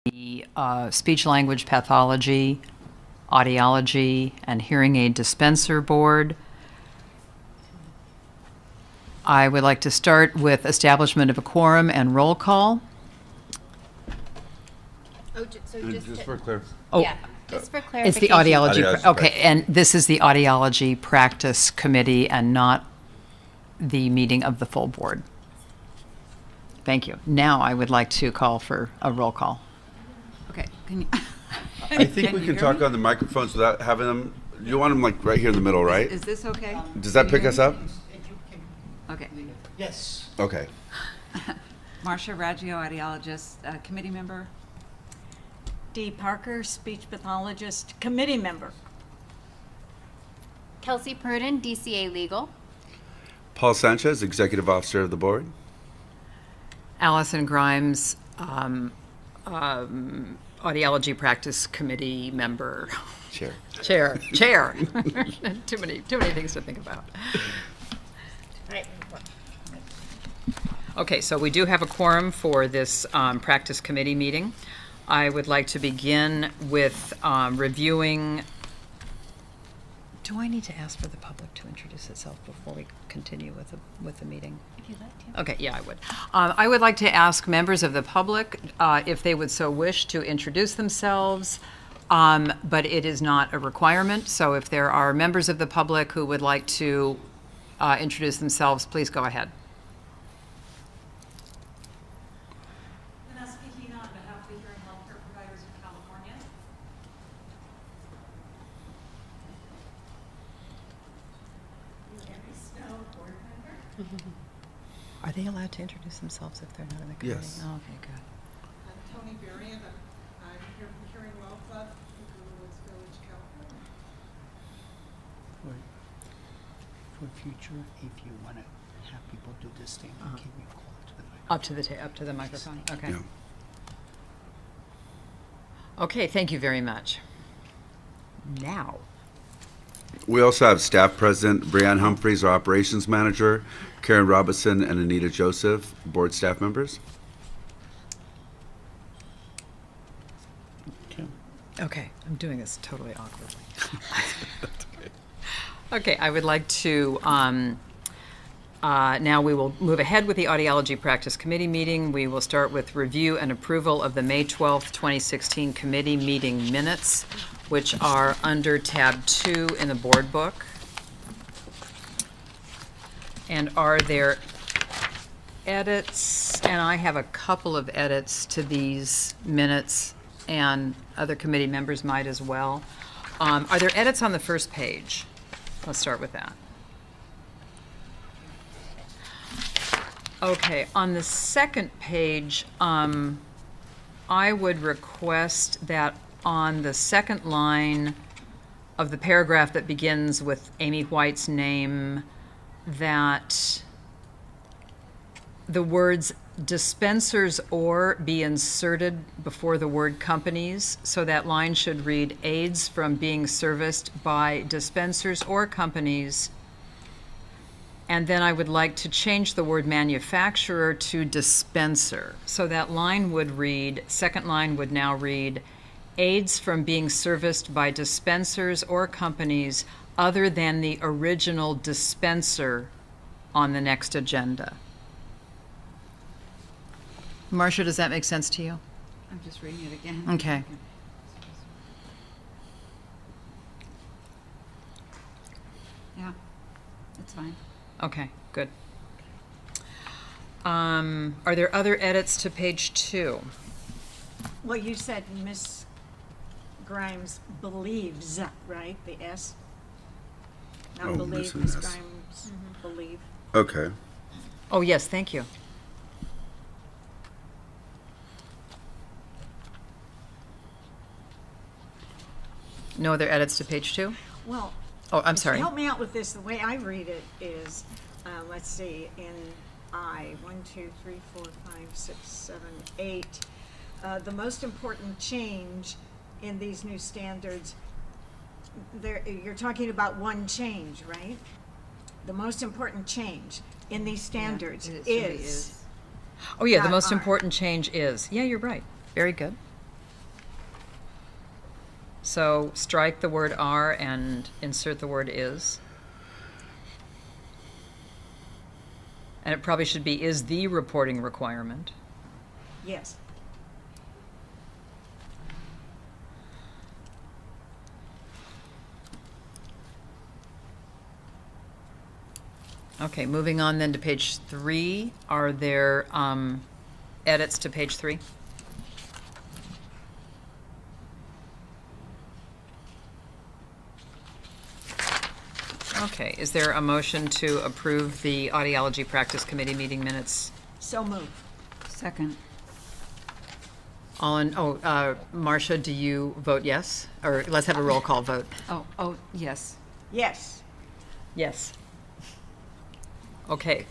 the Speech Language Pathology, Audiology, and Hearing Aid Dispenser Board. I would like to start with establishment of a quorum and roll call. Oh, so just for clear. Oh, yeah, just for it's clarification. the audiology. Audiology Okay, practice. and this is the audiology practice committee and not the meeting of the full board. Thank you. Now I would like to call for a roll call. Okay, can you? I think we you can hear talk me? on the microphones without having them. You want them like right here in the middle, right? Is this okay? Does that Can you pick hear us me? up? Okay. Yes. Okay. Marcia Raggio, audiologist, committee member. Dee Parker, speech pathologist, committee member. Kelsey Pruden, DCA Legal. Paul Sanchez, executive officer of the board. Allison Grimes, audiology practice committee member. Chair. Chair. Too many things to think about. Okay, so we do have a quorum for this practice committee meeting. I would like to begin with reviewing. Do I need to ask for the public to introduce itself before we continue with the meeting? If you'd like to. Okay, yeah, I would. I would like to ask members of the public if they would so wish to introduce themselves, but it is not a requirement. So if there are members of the public who would like to introduce themselves, please go ahead. Vanessa Hina on behalf of the Hearing Healthcare Providers of California. Mary Snow, board member. Are they allowed to introduce themselves if they're not in the committee? Yes. Oh, okay, good. I'm Tony Varian. I'm here from Hearing Well Club in Woods Village, California. For future, if you want to have people do this thing, give me a call to the mic. Up to the microphone. Okay. Yeah. Okay, thank you very much. Now. We also have staff president Brianne Humphreys, our operations manager, Karen Robinson, and Anita Joseph, board staff members. Okay. Okay, I'm doing this totally awkwardly. Okay, I would like to, now we will move ahead with the Audiology Practice Committee meeting. We will start with review and approval of the May 12th, 2016 committee meeting minutes, which are under tab 2 in the board book. And are there edits? And I have a couple of edits to these minutes, and other committee members might as well. Are there edits on the first page? Let's start with that. Okay, on the second page, I would request that on the second line of the paragraph that begins with Amy White's name, that the words dispensers or be inserted before the word companies. So that line should read aids from being serviced by dispensers or companies. And then I would like to change the word manufacturer to dispenser. So that line would read, second line would now read, aids from being serviced by dispensers or companies other than the original dispenser on the next agenda. Marcia, does that make sense to you? I'm just reading it again. Okay. Yeah, that's fine. Okay, good. Are there other edits to page 2? Well, you said Miss Grimes believes, right? The S? Not Oh, believe, missing Miss S. Grimes believe. Okay. Oh, yes, thank you. No other edits to page 2? Well. Oh, I'm sorry. Help me out with this. The way I read it is, let's see, in I, 1, 2, 3, 4, 5, 6, 7, 8. The most important change in these new standards, you're talking about one change, right? The most important change in these standards It should be is. Oh, yeah, the Not most are. important change is. Yeah, you're right. Very good. So strike the word are and insert the word is. And it probably should be is the reporting requirement. Yes. Okay, moving on then to page 3. Are there edits to page 3? Okay, is there a motion to approve the Audiology Practice Committee meeting minutes? So moved. Second. Marcia, do you vote yes? Or let's have a roll call vote. Oh, yes. Yes. Yes. Okay,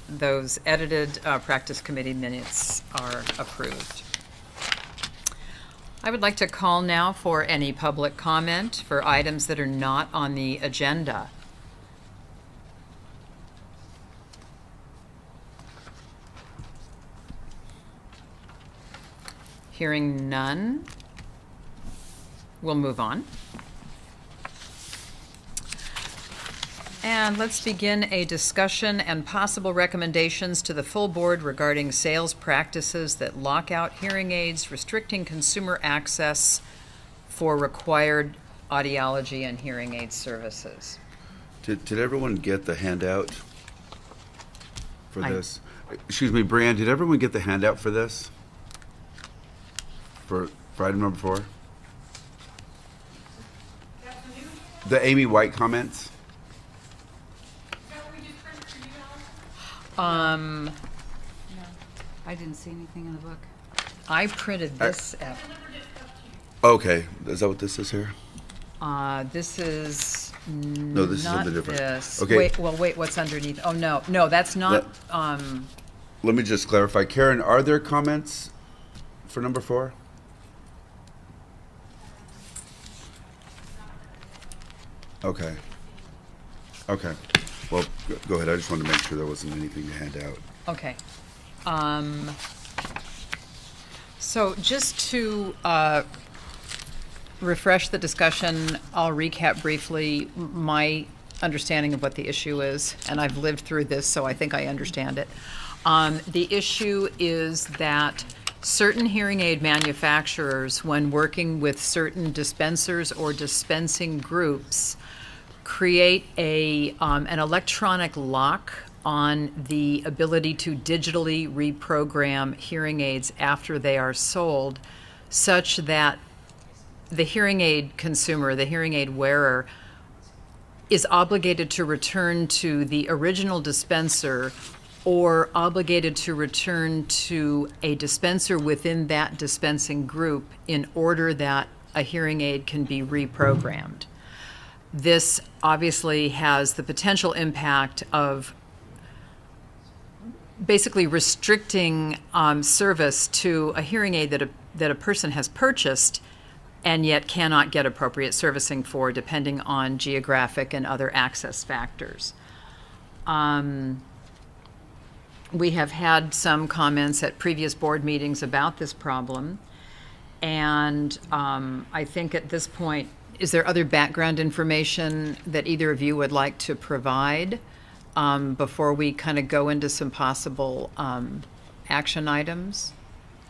those edited practice committee minutes are approved. I would like to call now for any public comment for items that are not on the agenda. Hearing none, we'll move on. And let's begin a discussion and possible recommendations to the full board regarding sales practices that lock out hearing aids, restricting consumer access for required audiology and hearing aid services. Did everyone get the handout for I- this? Excuse me, Brianne, did everyone get the handout for this? For item number 4? The Amy White comments? Um, I didn't see anything in the book. I printed this out. Okay, is that what this is here? This is No, this is not something different. this. Okay. Wait, what's underneath? Oh, no, that's not, Let me just clarify. Karen, are there comments for number 4? Okay. Okay. Well, go ahead. I just wanted to make sure there wasn't anything to hand out. okay. So just to refresh the discussion, I'll recap briefly my understanding of what the issue is, and I've lived through this, so I think I understand it. The issue is that certain hearing aid manufacturers, when working with certain dispensers or dispensing groups, create an electronic lock on the ability to digitally reprogram hearing aids after they are sold, such that the hearing aid consumer, the hearing aid wearer, is obligated to return to the original dispenser or obligated to return to a dispenser within that dispensing group in order that a hearing aid can be reprogrammed. This obviously has the potential impact of basically restricting service to a hearing aid that a person has purchased and yet cannot get appropriate servicing for, depending on geographic and other access factors. We have had some comments at previous board meetings about this problem, and I think at this point, is there other background information that either of you would like to provide before we kind of go into some possible action items?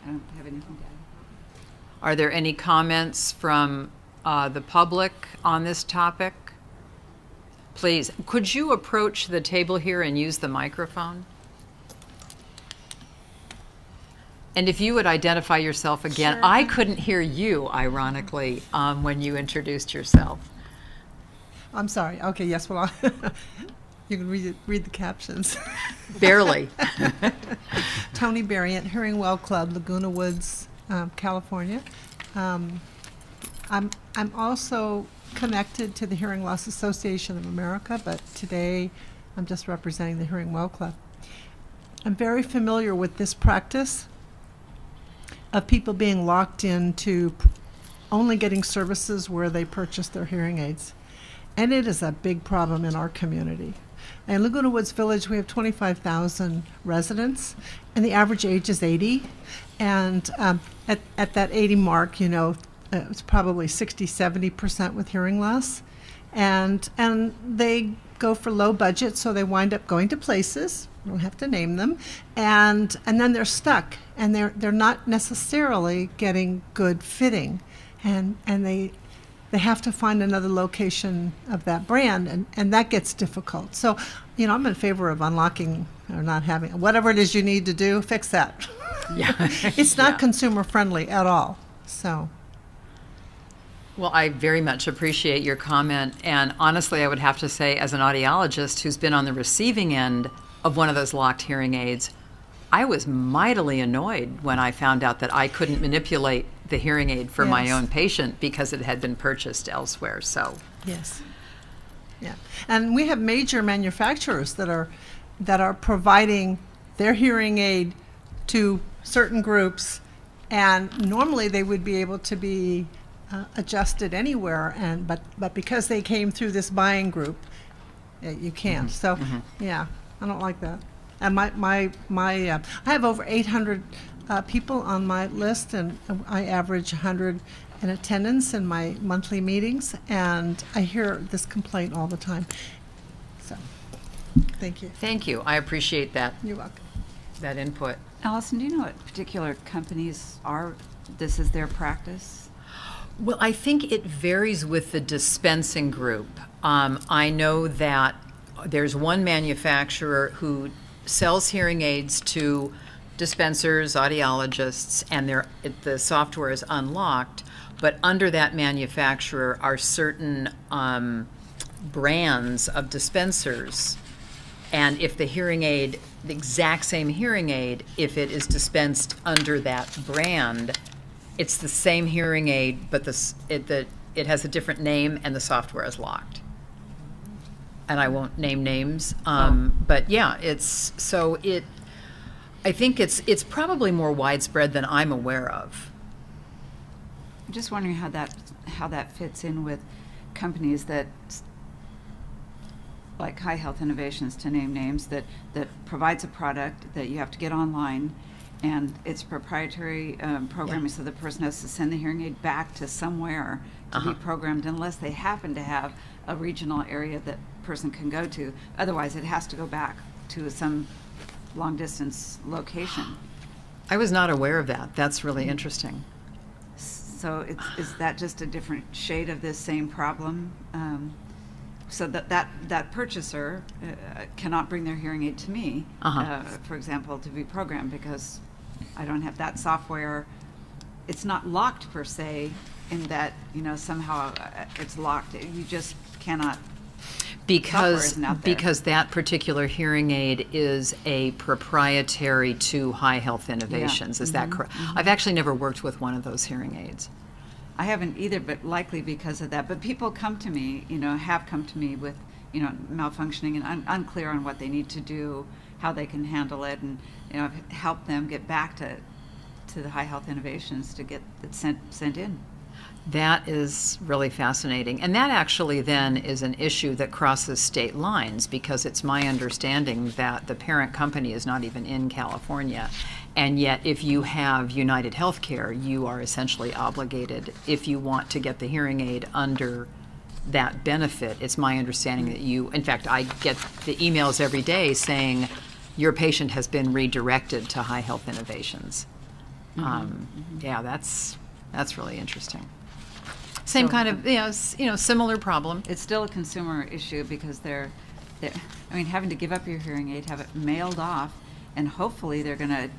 I don't have anything to add. Are there any comments from the public on this topic? Please, could you approach the table here and use the microphone? And if you would identify yourself again. Sure. I couldn't hear you, ironically, when you introduced yourself. I'm sorry. Okay, yes, well, you can read the captions. Barely. Tony Berrient, Hearing Well Club, Laguna Woods, California. I'm also connected to the Hearing Loss Association of America, but today I'm just representing the Hearing Well Club. I'm very familiar with this practice of people being locked into only getting services where they purchase their hearing aids. And it is a big problem in our community. In Laguna Woods Village, we have 25,000 residents, and the average age is 80. And at that 80 mark, you know, it's probably 60-70% with hearing loss, and they go for low budget, so they wind up going to places. I don't have to name them, and then they're stuck, and they're not necessarily getting good fitting, and they have to find another location of that brand, and that gets difficult. So, I'm in favor of unlocking or not having whatever it is you need to do. Fix that. Yeah. It's not consumer friendly at all. So. Well, I very much appreciate your comment. And honestly, I would have to say, as an audiologist who's been on the receiving end of one of those locked hearing aids, I was mightily annoyed when I found out that I couldn't manipulate the hearing aid for my Yes. own patient because it had been purchased elsewhere. So, Yes. Yeah. And we have major manufacturers that are providing their hearing aid to certain groups, and normally they would be able to be adjusted anywhere, but because they came through this buying group, you can't. So, yeah, I don't like that. And I have over 800 people on my list, and I average 100 in attendance in my monthly meetings, and I hear this complaint all the time. So, thank you. thank you. I appreciate that You're welcome. input. Allison, do you know what particular companies this is their practice? Well, I think it varies with the dispensing group. I know that there's one manufacturer who sells hearing aids to dispensers, audiologists, and the software is unlocked. But under that manufacturer are certain brands of dispensers. And if the hearing aid, the exact same hearing aid, if it is dispensed under that brand, it's the same hearing aid, but it has a different name and the software is locked. And I won't name names, but yeah, I think it's probably more widespread than I'm aware of. I'm just wondering how that fits in with companies that, like High Health Innovations, to name names, that provides a product that you have to get online, and it's proprietary programming, so the person has to send the hearing aid back to somewhere to be programmed, unless they happen to have a regional area that person can go to. Otherwise, it has to go back to some long distance location. I was not aware of that. That's really interesting. So is that just a different shade of this same problem? So that purchaser cannot bring their hearing aid to me, for example, to be programmed, because I don't have that software. It's not locked per se, in that somehow it's locked. You just cannot. Because isn't out there. that particular hearing aid is a proprietary to High Health Innovations. Is that correct? I've actually never worked with one of those hearing aids. I haven't either, but likely because of that. But people come to me, have come to me with, malfunctioning and unclear on what they need to do, how they can handle it, and I've helped them get back to the High Health Innovations to get it sent in. That is really fascinating. And that actually then is an issue that crosses state lines, because it's my understanding that the parent company is not even in California. And yet, if you have United Healthcare, you are essentially obligated, if you want to get the hearing aid under that benefit. It's my understanding that in fact, I get the emails every day saying your patient has been redirected to High Health Innovations. Yeah, that's really interesting. Same kind of, similar problem. It's still a consumer issue, because they're having to give up your hearing aid, have it mailed off, and hopefully they're going to,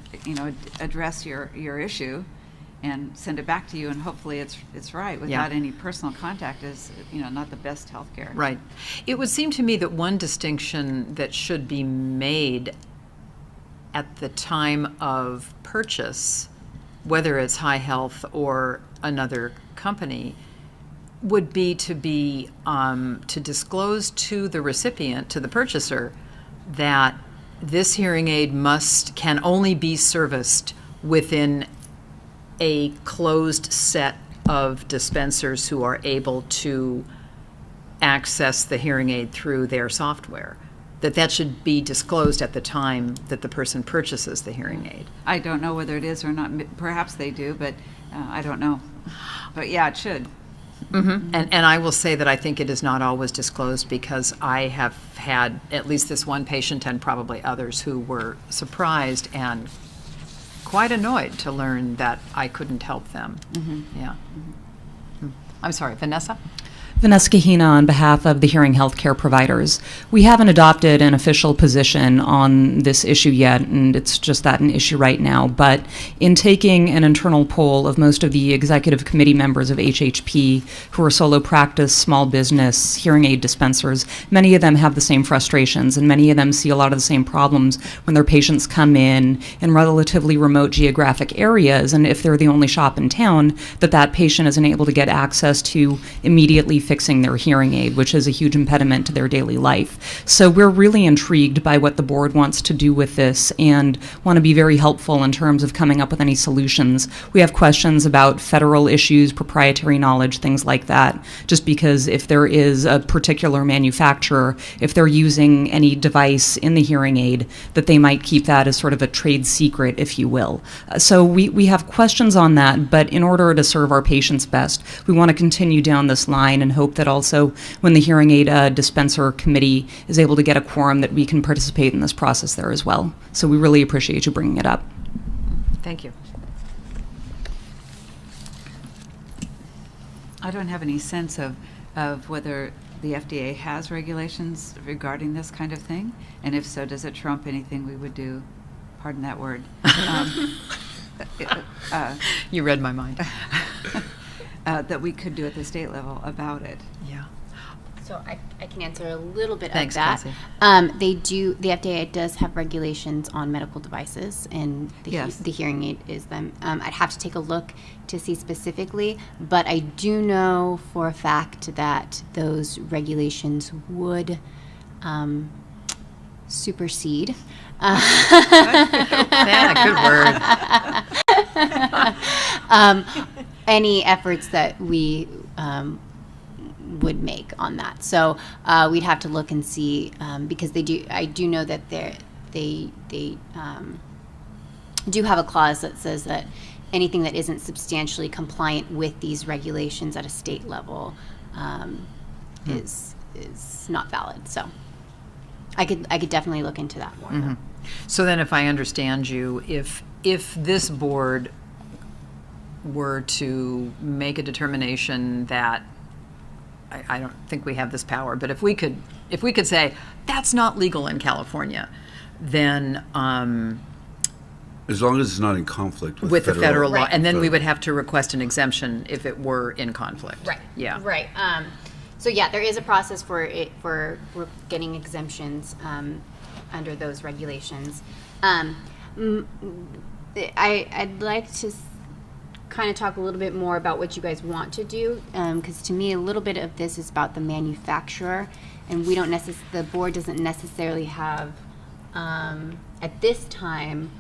address your issue and send it back to you, and hopefully it's right, without any personal contact, is not the best health care. Right. It would seem to me that one distinction that should be made at the time of purchase, whether it's High Health or another company, would be to disclose to the recipient, to the purchaser, that this hearing aid can only be serviced within a closed set of dispensers who are able to access the hearing aid through their software. That should be disclosed at the time that the person purchases the hearing aid. I don't know whether it is or not. Perhaps they do, but I don't know. But yeah, it should. And I will say that I think it is not always disclosed, because I have had at least this one patient and probably others who were surprised and quite annoyed to learn that I couldn't help them. Yeah. I'm sorry, Vanessa? Vanessa Kahina on behalf of the hearing healthcare providers. We haven't adopted an official position on this issue yet, and it's just that an issue right now. But in taking an internal poll of most of the executive committee members of HHP who are solo practice, small business, hearing aid dispensers, many of them have the same frustrations, and many of them see a lot of the same problems when their patients come in relatively remote geographic areas, and if they're the only shop in town, that patient isn't able to get access to immediately fixing their hearing aid, which is a huge impediment to their daily life. So we're really intrigued by what the board wants to do with this and want to be very helpful in terms of coming up with any solutions. We have questions about federal issues, proprietary knowledge, things like that, just because if there is a particular manufacturer, if they're using any device in the hearing aid, that they might keep that as sort of a trade secret, if you will. So we have questions on that, but in order to serve our patients best, we want to continue down this line and hope that also when the hearing aid dispenser committee is able to get a quorum, that we can participate in this process there as well. So we really appreciate you bringing it up. Thank you. I don't have any sense of whether the FDA has regulations regarding this kind of thing, and if so, does it trump anything we would do? Pardon that word. You read my mind. That we could do at the state level about it. Yeah. So I can answer a little bit Thanks, of that. Kelsey. The FDA does have regulations on medical devices, and Yes. the hearing aid is them. I'd have to take a look to see specifically, but I do know for a fact that those regulations would supersede. Yeah, good word. Any efforts that we would make on that. So we'd have to look and see, because they do. I do know that they do have a clause that says that anything that isn't substantially compliant with these regulations at a state level is not valid. So I could definitely look into that more. So then, if I understand you, if this board were to make a determination that, I don't think we have this power, but if we could say that's not legal in California, then As long as it's not in conflict with the federal law, Right. and then we would have to request an exemption if it were in conflict. Right. Yeah. Right. So yeah, there is a process for getting exemptions under those regulations. I'd like to kind of talk a little bit more about what you guys want to do, because to me, a little bit of this is about the manufacturer, and we don't the board doesn't necessarily have at this time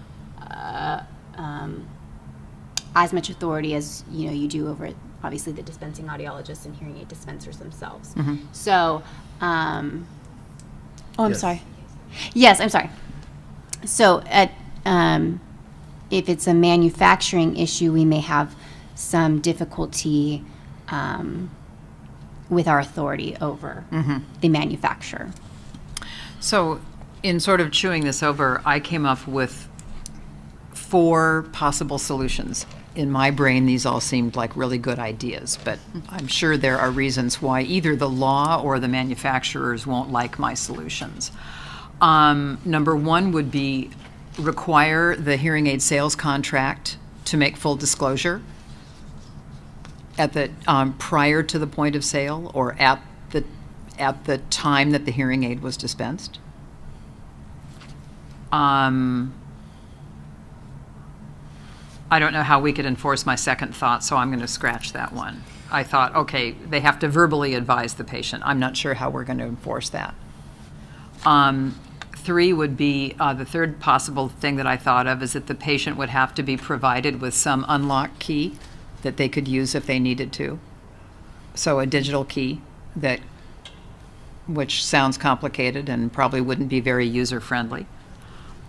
as much authority as you do over obviously the dispensing audiologists and hearing aid dispensers themselves. So, I'm Yes. sorry. Yes, I'm sorry. So, if it's a manufacturing issue, we may have some difficulty with our authority over the manufacturer. So, in sort of chewing this over, I came up with 4 possible solutions. In my brain, these all seemed like really good ideas, but I'm sure there are reasons why either the law or the manufacturers won't like my solutions. Number 1 would be require the hearing aid sales contract to make full disclosure at the prior to the point of sale or at the time that the hearing aid was dispensed. I don't know how we could enforce my second thought, so I'm going to scratch that one. I thought, okay, they have to verbally advise the patient. I'm not sure how we're going to enforce that. 3 would be, the third possible thing that I thought of is that the patient would have to be provided with some unlock key that they could use if they needed to. So a digital key which sounds complicated and probably wouldn't be very user-friendly.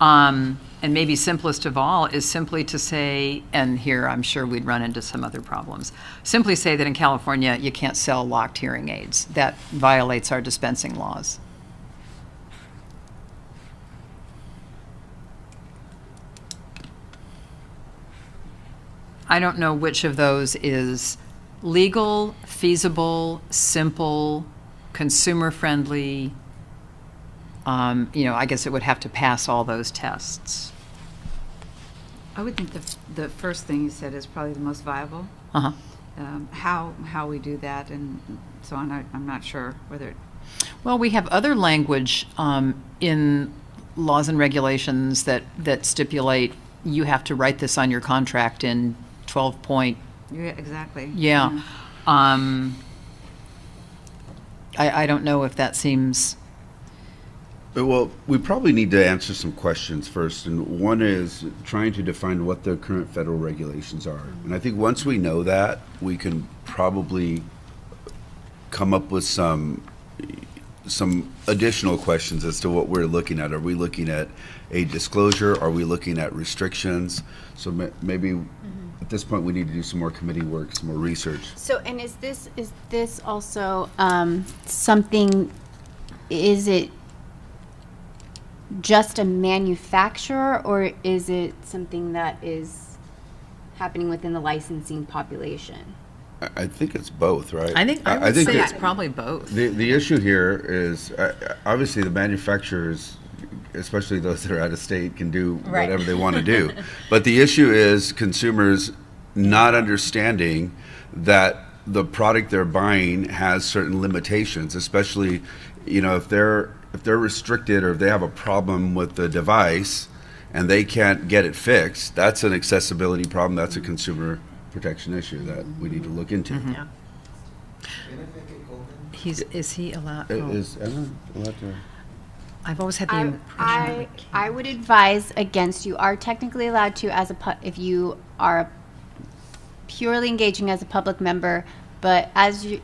And and maybe simplest of all, is simply to say, and here I'm sure we'd run into some other problems, simply say that in California you can't sell locked hearing aids. That violates our dispensing laws. I don't know which of those is legal, feasible, simple, consumer-friendly. I guess it would have to pass all those tests. I would think the first thing you said is probably the most viable. Uh-huh. How we do that and so on, I'm not sure whether. Well, we have other language in laws and regulations that stipulate you have to write this on your contract in 12 point. Yeah, exactly. Yeah. I don't know if that seems. Well, we probably need to answer some questions first, and one is trying to define what the current federal regulations are. And I think once we know that, we can probably come up with some additional questions as to what we're looking at. Are we looking at a disclosure? Are we looking at restrictions? So maybe at this point we need to do some more committee work, some more research. So, and is this also something? Is it just a manufacturer, or is it something that is happening within the licensing population? I think it's both, right? I would think say that it's probably both. the issue here is obviously the manufacturers, especially those that are out of state, can do whatever they want to do. But the issue is consumers not understanding that the product they're buying has certain limitations, especially, if they're restricted or if they have a problem with the device and they can't get it fixed, that's an accessibility problem. That's a consumer protection issue that we need to look into. Yeah. Is he allowed? Is Ellen allowed to? I've always had the impression. I would advise against. You are technically allowed to if you are purely engaging as a public member, but as you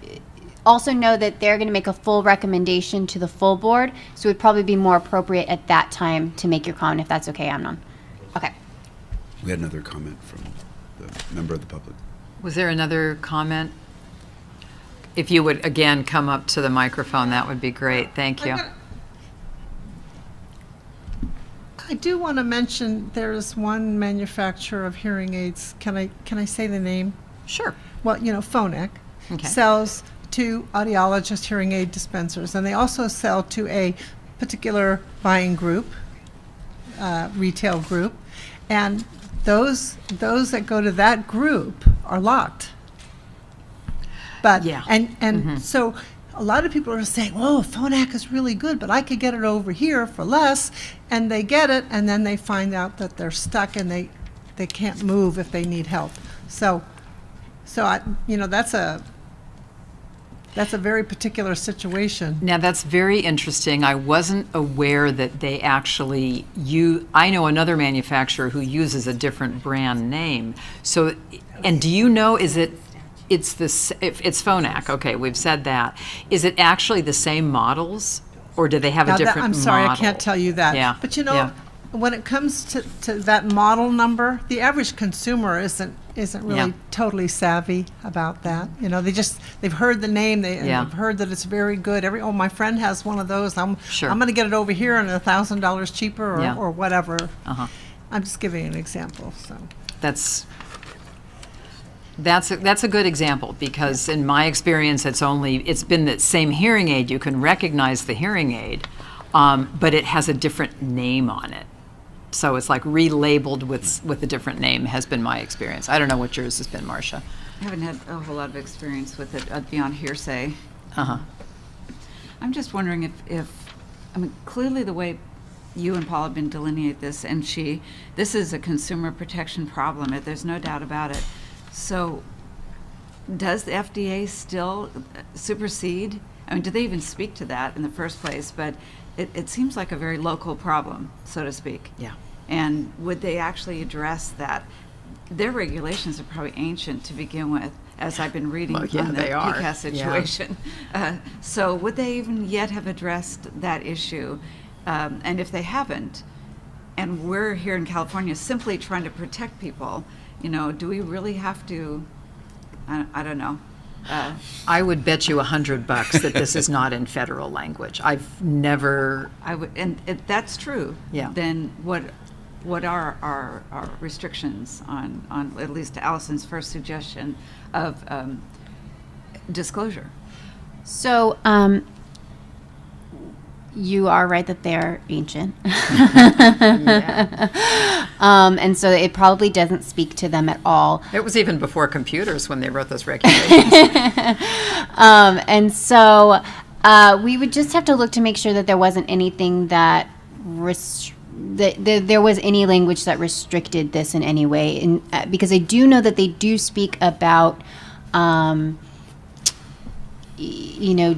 also know that they're going to make a full recommendation to the full board, so it would probably be more appropriate at that time to make your comment, if that's okay, Amnon. Okay. We had another comment from the member of the public. Was there another comment? If you would again come up to the microphone, that would be great. Thank you. I do want to mention there's one manufacturer of hearing aids. Can I say the name? Sure. Well, Phonak Okay. sells to audiologist hearing aid dispensers, and they also sell to a particular buying group, retail group, and those that go to that group are locked. But Yeah. and so a lot of people are saying, "Oh, Phonak is really good, but I could get it over here for less," and they get it, and then they find out that they're stuck and they can't move if they need help. So that's a very particular situation. Now, that's very interesting. I wasn't aware that they actually I know another manufacturer who uses a different brand name. So, and do you know, it's Phonak. Okay, we've said that. Is it actually the same models, or do they have a different model? I'm sorry, I can't tell you that. Yeah. But yeah. when it comes to that model number, the average consumer isn't really Yeah. totally savvy about that. They've heard the name, they've heard that it's very good. My friend has one of those. I'm going to get it over here and $1,000 cheaper or whatever. Uh-huh. I'm just giving an example. So That's a good example, because in my experience, it's been the same hearing aid. You can recognize the hearing aid, but it has a different name on it. So it's like relabeled with a different name, has been my experience. I don't know what yours has been, Marcia. I haven't had a whole lot of experience with it beyond hearsay. Uh-huh. I'm just wondering if clearly the way you and Paul have been delineate this, and this is a consumer protection problem. There's no doubt about it. So does the FDA still supersede? Do they even speak to that in the first place? But it seems like a very local problem, so to speak. Yeah. And would they actually address that? Their regulations are probably ancient to begin with, as I've been reading on the PCAST situation. Yeah. So would they even yet have addressed that issue? And if they haven't, and we're here in California simply trying to protect people, do we really have to, I don't know. I would bet you $100 that this is not in federal language. I've never. I would, and if that's true. Yeah. Then what are our restrictions on at least Allison's first suggestion of disclosure? So, you are right that they're ancient. And so it probably doesn't speak to them at all. It was even before computers when they wrote those regulations. And so we would just have to look to make sure that there wasn't anything that there was any language that restricted this in any way. And because I do know that they do speak about,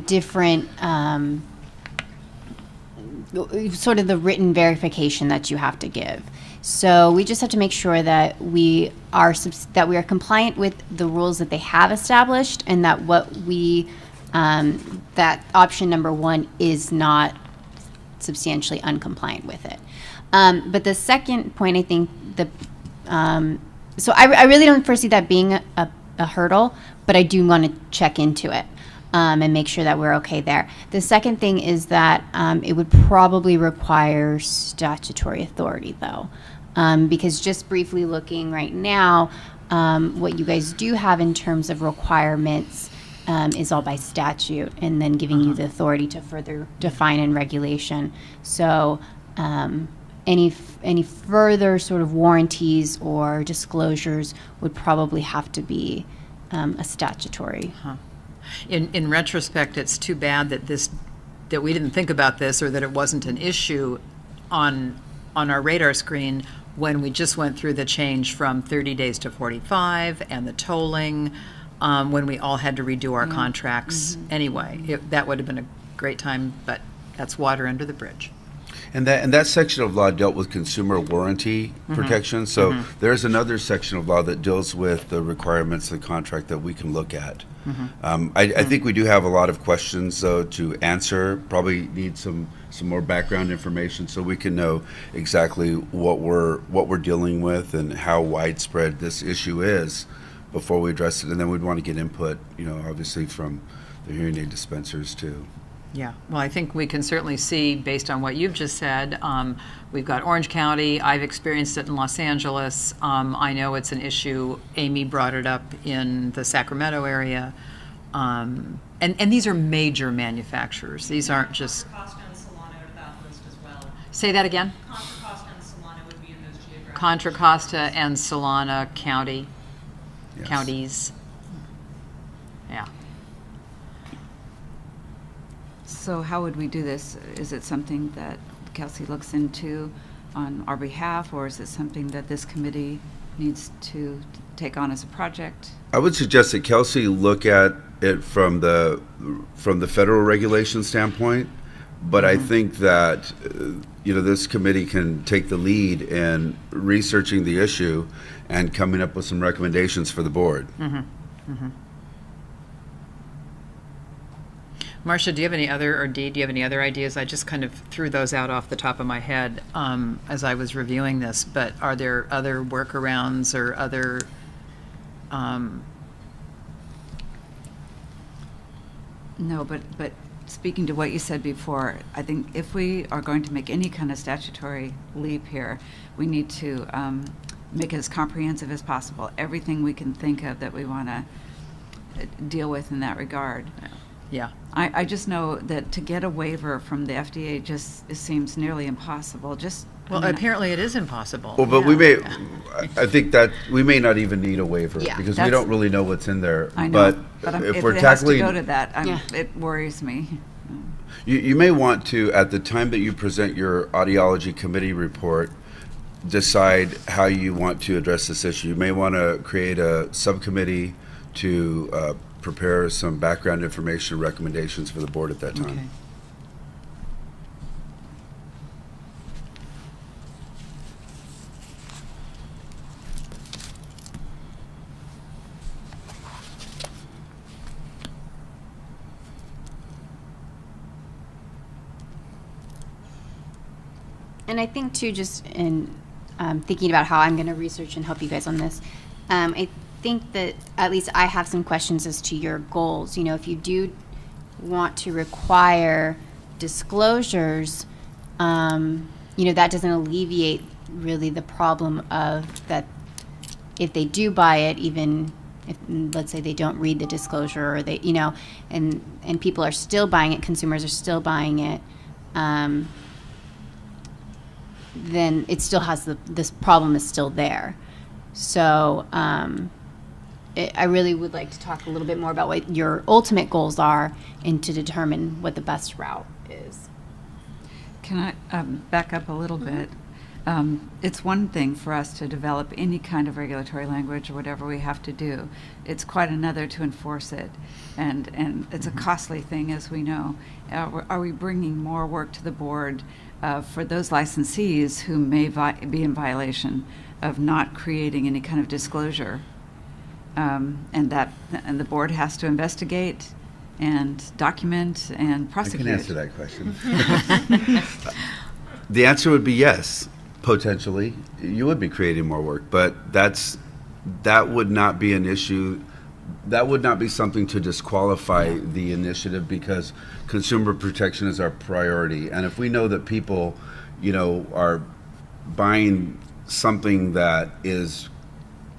different sort of the written verification that you have to give. So we just have to make sure that we are compliant with the rules that they have established, and that that option number 1 is not substantially uncompliant with it. But the second point, I think so I really don't foresee that being a hurdle, but I do want to check into it. And make sure that we're okay there. The second thing is that it would probably require statutory authority, though, because just briefly looking right now, what you guys do have in terms of requirements is all by statute, and then giving you the authority to further define in regulation. So any further sort of warranties or disclosures would probably have to be a statutory. In retrospect, it's too bad that we didn't think about this, or that it wasn't an issue on our radar screen when we just went through the change from 30 days to 45 and the tolling, when we all had to redo our contracts anyway. That would have been a great time, but that's water under the bridge. And that section of law dealt with consumer warranty protection. So there's another section of law that deals with the requirements of the contract that we can look at. I think we do have a lot of questions, though, to answer. Probably need some more background information so we can know exactly what we're dealing with and how widespread this issue is before we address it. And then we'd want to get input, obviously from the hearing aid dispensers too. Yeah, well, I think we can certainly see, based on what you've just said, we've got Orange County. I've experienced it in Los Angeles. I know it's an issue. Amy brought it up in the Sacramento area. And these are major manufacturers. These aren't just... Contra Costa and Solano are that list as well. Say that again? Contra Costa and Solano would be in those geographic... Contra Costa and Solano County. Yes. Counties. Yeah. So how would we do this? Is it something that Kelsey looks into on our behalf, or is it something that this committee needs to take on as a project? I would suggest that Kelsey look at it from the federal regulation standpoint, but I think that this committee can take the lead in researching the issue and coming up with some recommendations for the board. Marcia, do you have any other, or Dee, do you have any other ideas? I just kind of threw those out off the top of my head as I was reviewing this, but are there other workarounds or other... No, but speaking to what you said before, I think if we are going to make any kind of statutory leap here, we need to make it as comprehensive as possible. Everything we can think of that we want to deal with in that regard. Yeah. I just know that to get a waiver from the FDA it seems nearly impossible. Well, apparently it is impossible. Well, but I think that we may not even need a waiver because we don't really know what's in there. I know, but if if we're it has to tackling, go to that, it worries me. you may want to, at the time that you present your audiology committee report, decide how you want to address this issue. You may want to create a subcommittee to prepare some background information recommendations for the board at that time. Okay. And I think too, just in thinking about how I'm going to research and help you guys on this, I think that at least I have some questions as to your goals. You know, if you do want to require disclosures, you know, that doesn't alleviate really the problem of that if they do buy it, even if, let's say, they don't read the disclosure, or they, you know, and people are still buying it, consumers are still buying it, then it still has this problem is still there. So I really would like to talk a little bit more about what your ultimate goals are and to determine what the best route is. Can I back up a little bit? It's one thing for us to develop any kind of regulatory language or whatever we have to do. It's quite another to enforce it, and it's a costly thing, as we know. Are we bringing more work to the board for those licensees who may be in violation of not creating any kind of disclosure, and the board has to investigate and document and prosecute? I can answer that question. The answer would be yes. Potentially, you would be creating more work, but that would not be an issue. That would not be something to disqualify the initiative, because consumer protection is our priority. And if we know that people, you know, are buying something that is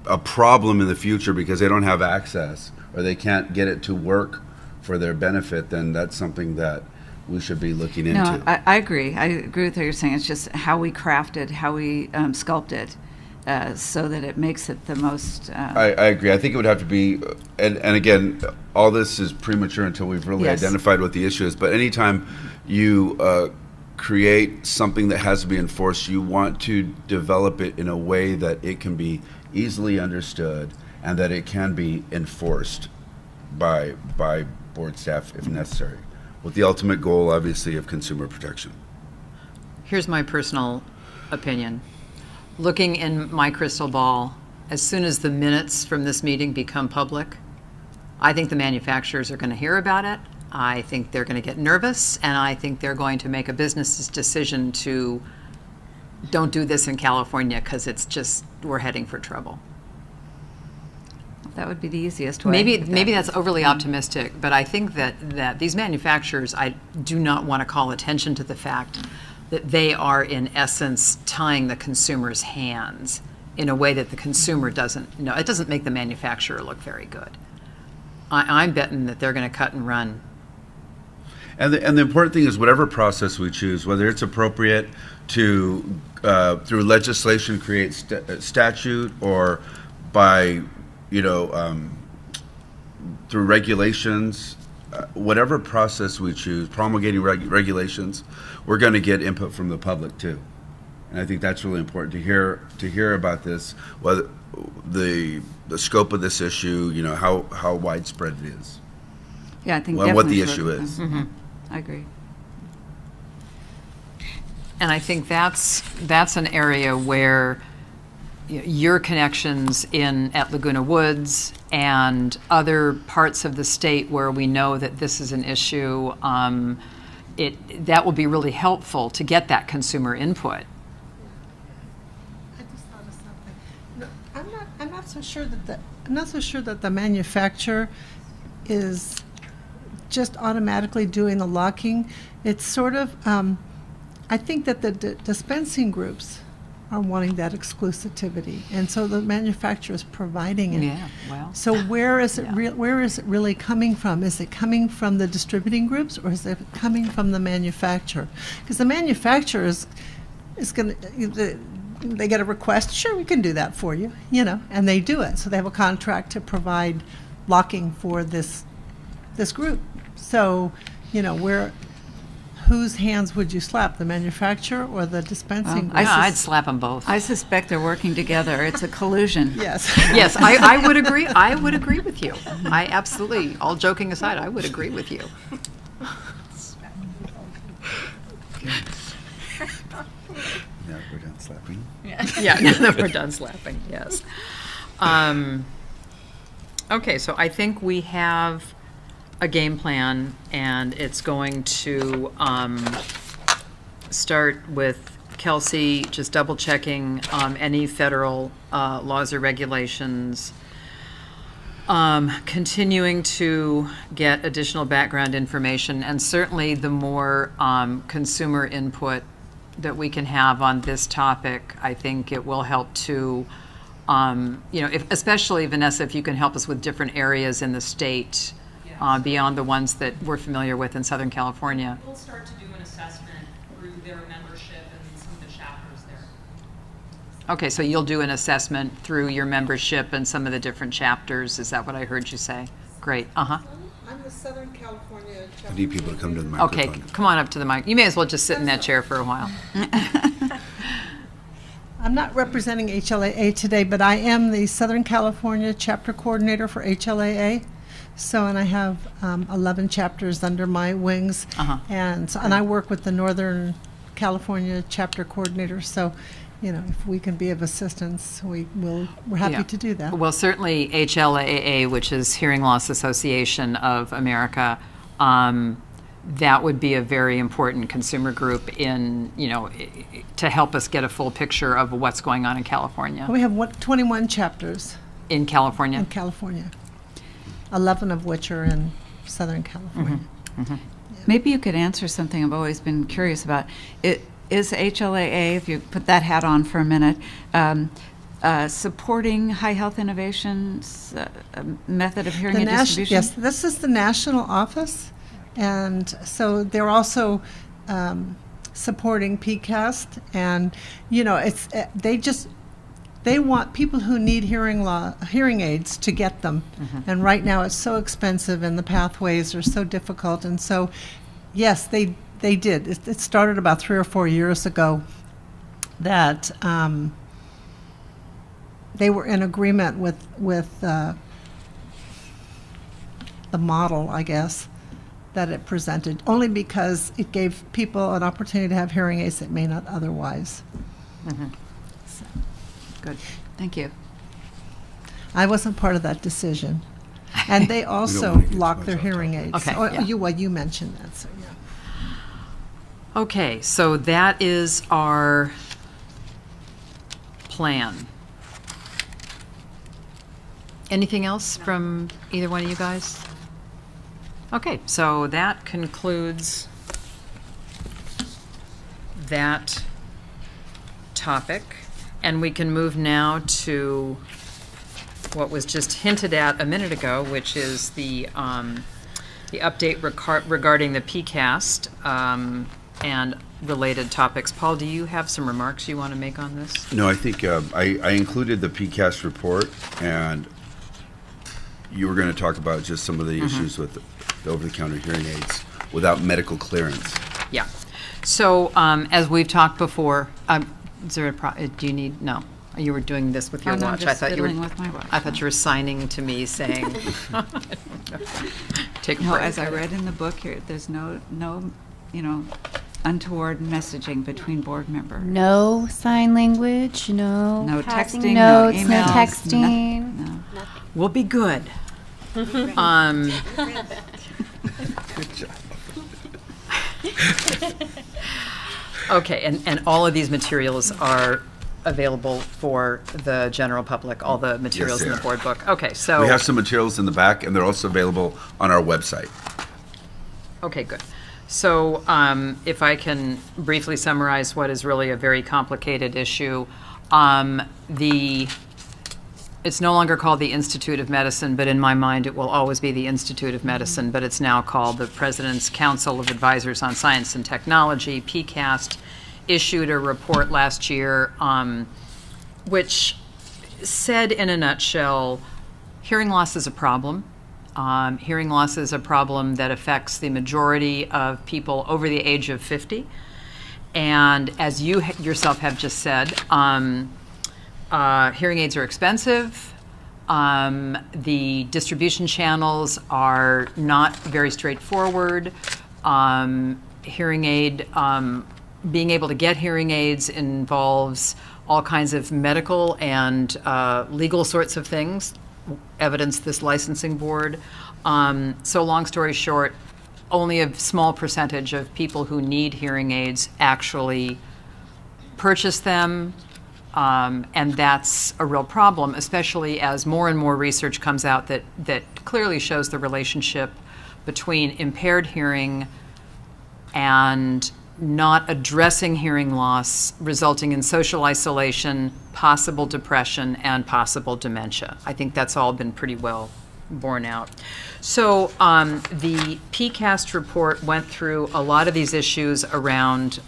a problem in the future because they don't have access or they can't get it to work for their benefit, then that's something that we should be looking into. No, I agree. I agree with what you're saying. It's just how we craft it, how we sculpt it, so that it makes it the most... I agree. I think it would have to be, and again, all this is premature until we've really identified what the issue is, but anytime you create something that has to be enforced, you want to develop it in a way that it can be easily understood and that it can be enforced by board staff if necessary, with the ultimate goal, obviously, of consumer protection. Here's my personal opinion. Looking in my crystal ball, as soon as the minutes from this meeting become public, I think the manufacturers are going to hear about it. I think they're going to get nervous, and I think they're going to make a business decision to don't do this in California because it's just, we're heading for trouble. That would be the easiest way. Maybe that's overly optimistic, but I think that these manufacturers, I do not want to call attention to the fact that they are in essence tying the consumer's hands in a way that the consumer doesn't know. It doesn't make the manufacturer look very good. I'm betting that they're going to cut and run. And the important thing is whatever process we choose, whether it's appropriate to, through legislation, create statute, or by, you know, through regulations, whatever process we choose, promulgating regulations, we're going to get input from the public too. And I think that's really important to hear about this, whether the scope of this issue, you know, how widespread it is. Yeah, I think well, definitely what the should. issue is. Mm-hmm. I agree. And I think that's an area where your connections at Laguna Woods and other parts of the state where we know that this is an issue, that will be really helpful to get that consumer input. I just thought of something. No, I'm not so sure that the manufacturer is just automatically doing the locking. It's sort of, I think that the dispensing groups are wanting that exclusivity, and so the manufacturer is providing it. Yeah, well. So where is it really coming from? Is it coming from the distributing groups, or is it coming from the manufacturer? Because the manufacturer is going to, they get a request, sure, we can do that for you, you know, and they do it. So they have a contract to provide locking for this group. So, you know, whose hands would you slap, the manufacturer or the dispensing group? I'd slap them both. I suspect they're working together. It's a collusion. Yes. Yes, I would agree. I would agree with you. I absolutely, all joking aside, I would agree with you. Now we're done slapping. Yeah, now that we're done slapping, yes. Okay, so I think we have a game plan, and it's going to start with Kelsey, just double checking any federal laws or regulations. Continuing to get additional background information, and certainly the more consumer input that we can have on this topic, I think it will help to, especially Vanessa, if you can help us with different areas in the state beyond the ones that we're familiar with in Southern California. We'll start to do an assessment through their membership and some of the chapters there. Okay, so you'll do an assessment through your membership and some of the different chapters. Is that what I heard you say? Great. Uh-huh. I'm the Southern California. I need people to come to the Okay, microphone. come on up to the mic. You may as well just sit in that chair for a while. I'm not representing HLAA today, but I am the Southern California chapter coordinator for HLAA. So, and I have 11 chapters under my wings, and I work with the Northern California chapter coordinator. So, if we can be of assistance, we're happy to do that. Well, certainly HLAA, which is Hearing Loss Association of America, that would be a very important consumer group in, to help us get a full picture of what's going on in California. We have 21 chapters In California? in California, 11 of which are in Southern California. Maybe you could answer something I've always been curious about. Is HLAA, if you put that hat on for a minute, supporting high health innovations method of hearing aid distribution? Yes, this is the national office, and so they're also supporting PCAST, and they want people who need hearing aids to get them, and right now it's so expensive and the pathways are so difficult, and so yes, they did. It started about 3 or 4 years ago that they were in agreement with the model, I guess, that it presented, only because it gave people an opportunity to have hearing aids that may not otherwise. So. Good. Thank you. I wasn't part of that decision. And they also wanna get too lock much their off hearing aids. Okay, Oh, yeah. you mentioned that, so yeah. Okay, so that is our plan. Anything else from either one of you guys? Okay, so that concludes that topic. And we can move now to what was just hinted at a minute ago, which is the update regarding the PCAST and related topics. Paul, do you have some remarks you want to make on this? No, I think I included the PCAST report, and you were going to talk about just some of the issues with the over-the-counter hearing aids without medical clearance. Yeah. So as we've talked before, is there do you need, no, you were doing this with your No, I'm watch. just I thought you were, fiddling with my watch. I thought you were signing to me saying, take a No, break. as I read in the book here, there's no untoward messaging between board members. No sign language, no No passing texting, no notes, no emails, texting. No. We'll be good. Good job. Okay, and all of these materials are available for the general public, all the materials they in the are. board book? Okay, so. We have some materials in the back, and they're also available on our website. Okay, good. So if I can briefly summarize what is really a very complicated issue, it's no longer called the Institute of Medicine, but in my mind it will always be the Institute of Medicine, but it's now called the President's Council of Advisors on Science and Technology. PCAST issued a report last year which said in a nutshell, hearing loss is a problem. Hearing loss is a problem that affects the majority of people over the age of 50. And as you yourself have just said, hearing aids are expensive. The distribution channels are not very straightforward. Hearing aid, being able to get hearing aids involves all kinds of medical and legal sorts of things, evidence this licensing board. So long story short, only a small percentage of people who need hearing aids actually purchase them, and that's a real problem, especially as more and more research comes out that clearly shows the relationship between impaired hearing and not addressing hearing loss, resulting in social isolation, possible depression, and possible dementia. I think that's all been pretty well borne out. So the PCAST report went through a lot of these issues around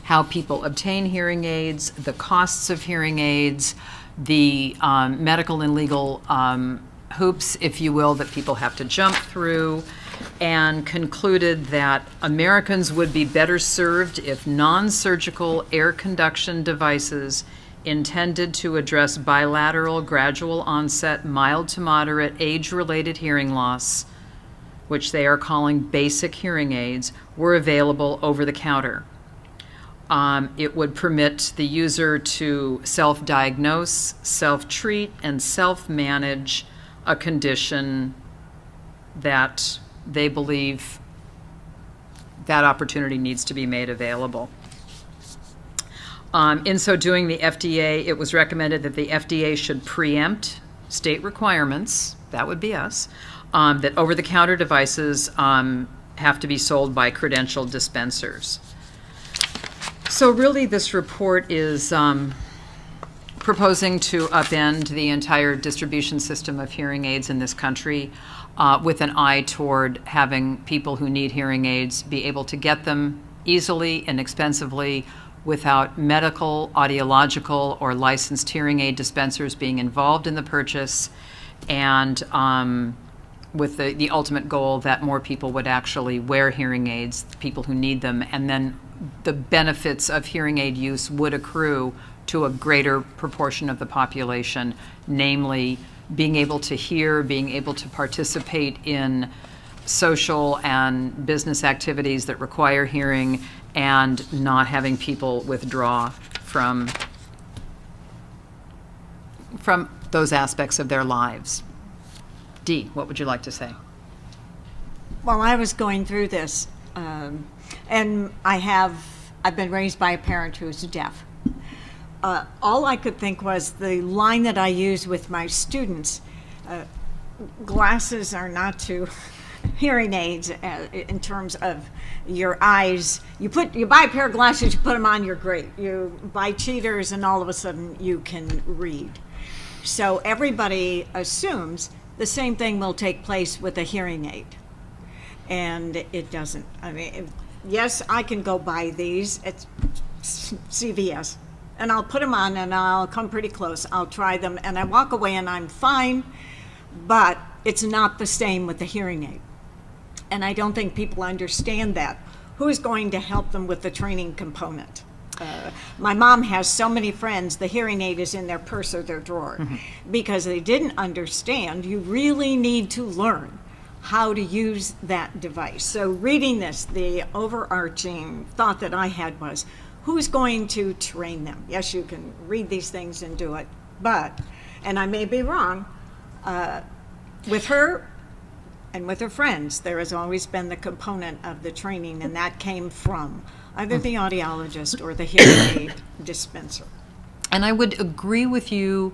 how people obtain hearing aids, the costs of hearing aids, the medical and legal hoops, if you will, that people have to jump through, and concluded that Americans would be better served if non-surgical air conduction devices intended to address bilateral, gradual onset, mild to moderate, age-related hearing loss, which they are calling basic hearing aids, were available over the counter. It would permit the user to self-diagnose, self-treat, and self-manage a condition that they believe that opportunity needs to be made available. In so doing, the FDA, it was recommended that the FDA should preempt state requirements, that would be us, that over-the-counter devices have to be sold by credentialed dispensers. So really, this report is proposing to upend the entire distribution system of hearing aids in this country with an eye toward having people who need hearing aids be able to get them easily and inexpensively without medical, audiological, or licensed hearing aid dispensers being involved in the purchase, and with the ultimate goal that more people would actually wear hearing aids, people who need them, and then the benefits of hearing aid use would accrue to a greater proportion of the population, namely being able to hear, being able to participate in social and business activities that require hearing, and not having people withdraw from those aspects of their lives. Dee, what would you like to say? Well, I was going through this, and I've been raised by a parent who's deaf. All I could think was the line that I use with my students, glasses are not to hearing aids in terms of your eyes. You buy a pair of glasses, you put them on, you're great. You buy cheaters, and all of a sudden you can read. So everybody assumes the same thing will take place with a hearing aid, and it doesn't. I mean, yes, I can go buy these at CVS, and I'll put them on, and I'll come pretty close. I'll try them, and I walk away, and I'm fine, but it's not the same with the hearing aid. And I don't think people understand that. Who's going to help them with the training component? My mom has so many friends, the hearing aid is in their purse or their drawer, because they didn't understand you really need to learn how to use that device. So reading this, the overarching thought that I had was, who's going to train them? Yes, you can read these things and do it, but, and I may be wrong, with her and with her friends, there has always been the component of the training, and that came from either the audiologist or the hearing aid dispenser. And I would agree with you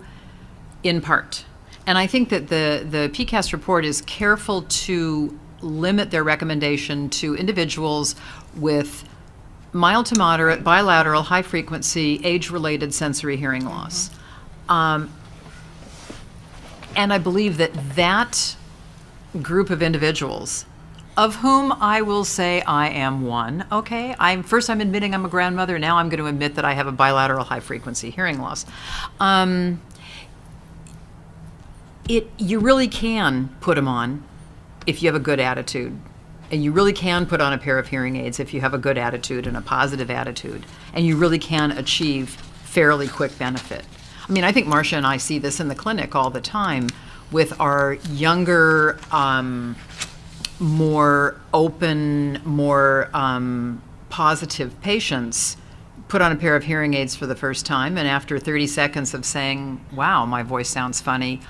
in part. And I think that the PCAST report is careful to limit their recommendation to individuals with mild to moderate, bilateral, high frequency, age-related sensory hearing loss. And I believe that group of individuals, of whom I will say I am one, okay? I'm admitting I'm a grandmother, now I'm going to admit that I have a bilateral high frequency hearing loss. You really can put them on if you have a good attitude. And you really can put on a pair of hearing aids if you have a good attitude and a positive attitude. And you really can achieve fairly quick benefit. I mean, I think Marcia and I see this in the clinic all the time with our younger, more open, more positive patients put on a pair of hearing aids for the first time, and after 30 seconds of saying, wow, my voice sounds funny,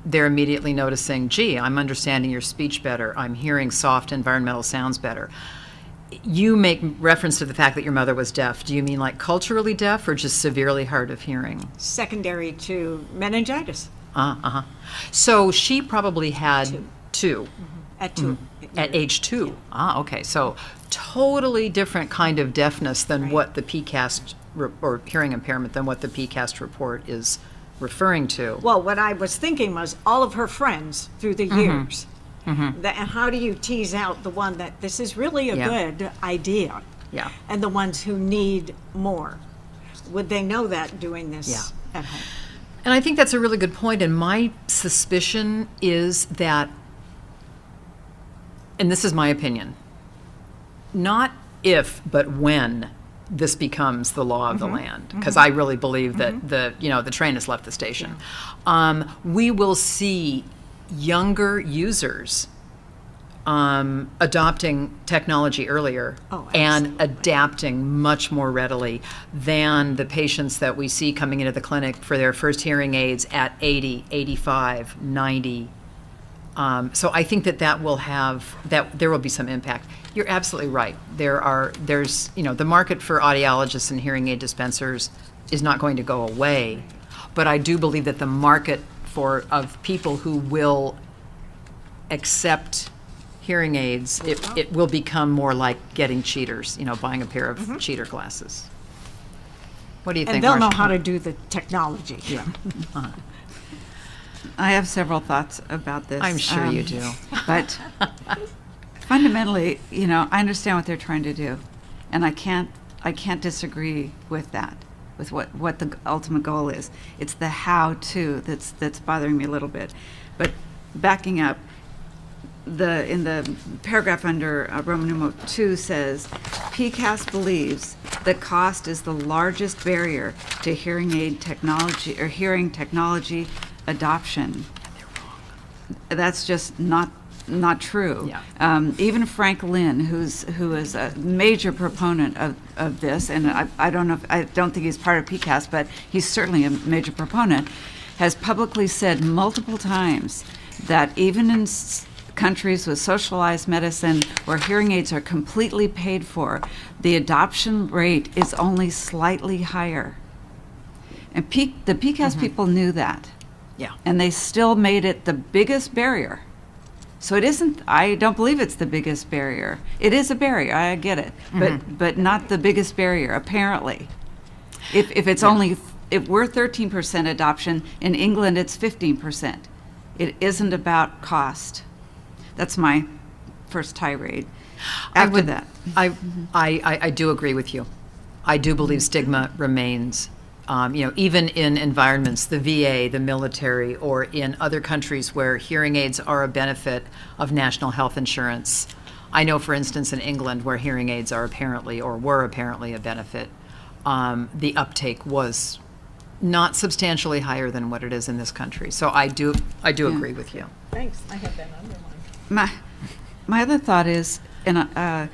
they're immediately noticing, gee, I'm understanding your speech better. I'm hearing soft environmental sounds better. you make reference to the fact that your mother was deaf. Do you mean like culturally deaf or just severely hard of hearing? Secondary to meningitis Uh-huh. So she probably had two. at 2. At age 2. Ah, okay. So totally different kind of deafness than what the PCAST or hearing impairment than what the PCAST report is referring to. Well, what I was thinking was all of her friends through the years. And how do you tease out the one that this is really a Yeah. good idea? Yeah. And the ones who need more. Would they know that doing this Yeah. at home? And I think that's a really good point. And my suspicion is that, and this is my opinion, not if, but when this becomes the law of the land, because I really believe that the train has left the station. We will see younger users adopting technology earlier Oh, and absolutely. adapting much more readily than the patients that we see coming into the clinic for their first hearing aids at 80, 85, 90. So I think that will have, that there will be some impact. You're absolutely right. There's the market for audiologists and hearing aid dispensers is not going to go away, but I do believe that the market of people who will accept hearing aids, it will become more like getting cheaters, buying a pair of cheater glasses. What do you think, And they'll know Marcia? how to do the technology. Yeah. I have several thoughts about this. I'm sure you do. But fundamentally, I understand what they're trying to do, and I can't disagree with that, with what the ultimate goal is. It's the how-to that's bothering me a little bit. But backing up, in the paragraph under Roman numeral 2 says, PCAST believes that cost is the largest barrier to hearing aid technology or hearing technology adoption. That's just not true. Yeah. Even Frank Lin, who is a major proponent of this, and I don't think he's part of PCAST, but he's certainly a major proponent, has publicly said multiple times that even in countries with socialized medicine where hearing aids are completely paid for, the adoption rate is only slightly higher. And the PCAST people knew that. Yeah. And they still made it the biggest barrier. So it isn't, I don't believe it's the biggest barrier. It is a barrier, I get it, but not the biggest barrier, apparently. If it's only, if we're 13% adoption, in England it's 15%. It isn't about cost. That's my first tirade. After that. I do agree with you. I do believe stigma remains. Even in environments, the VA, the military, or in other countries where hearing aids are a benefit of national health insurance. I know, for instance, in England, where hearing aids are were apparently a benefit, the uptake was not substantially higher than what it is in this country. So I do agree with you. Thanks, I have that underlined. My other thought is, and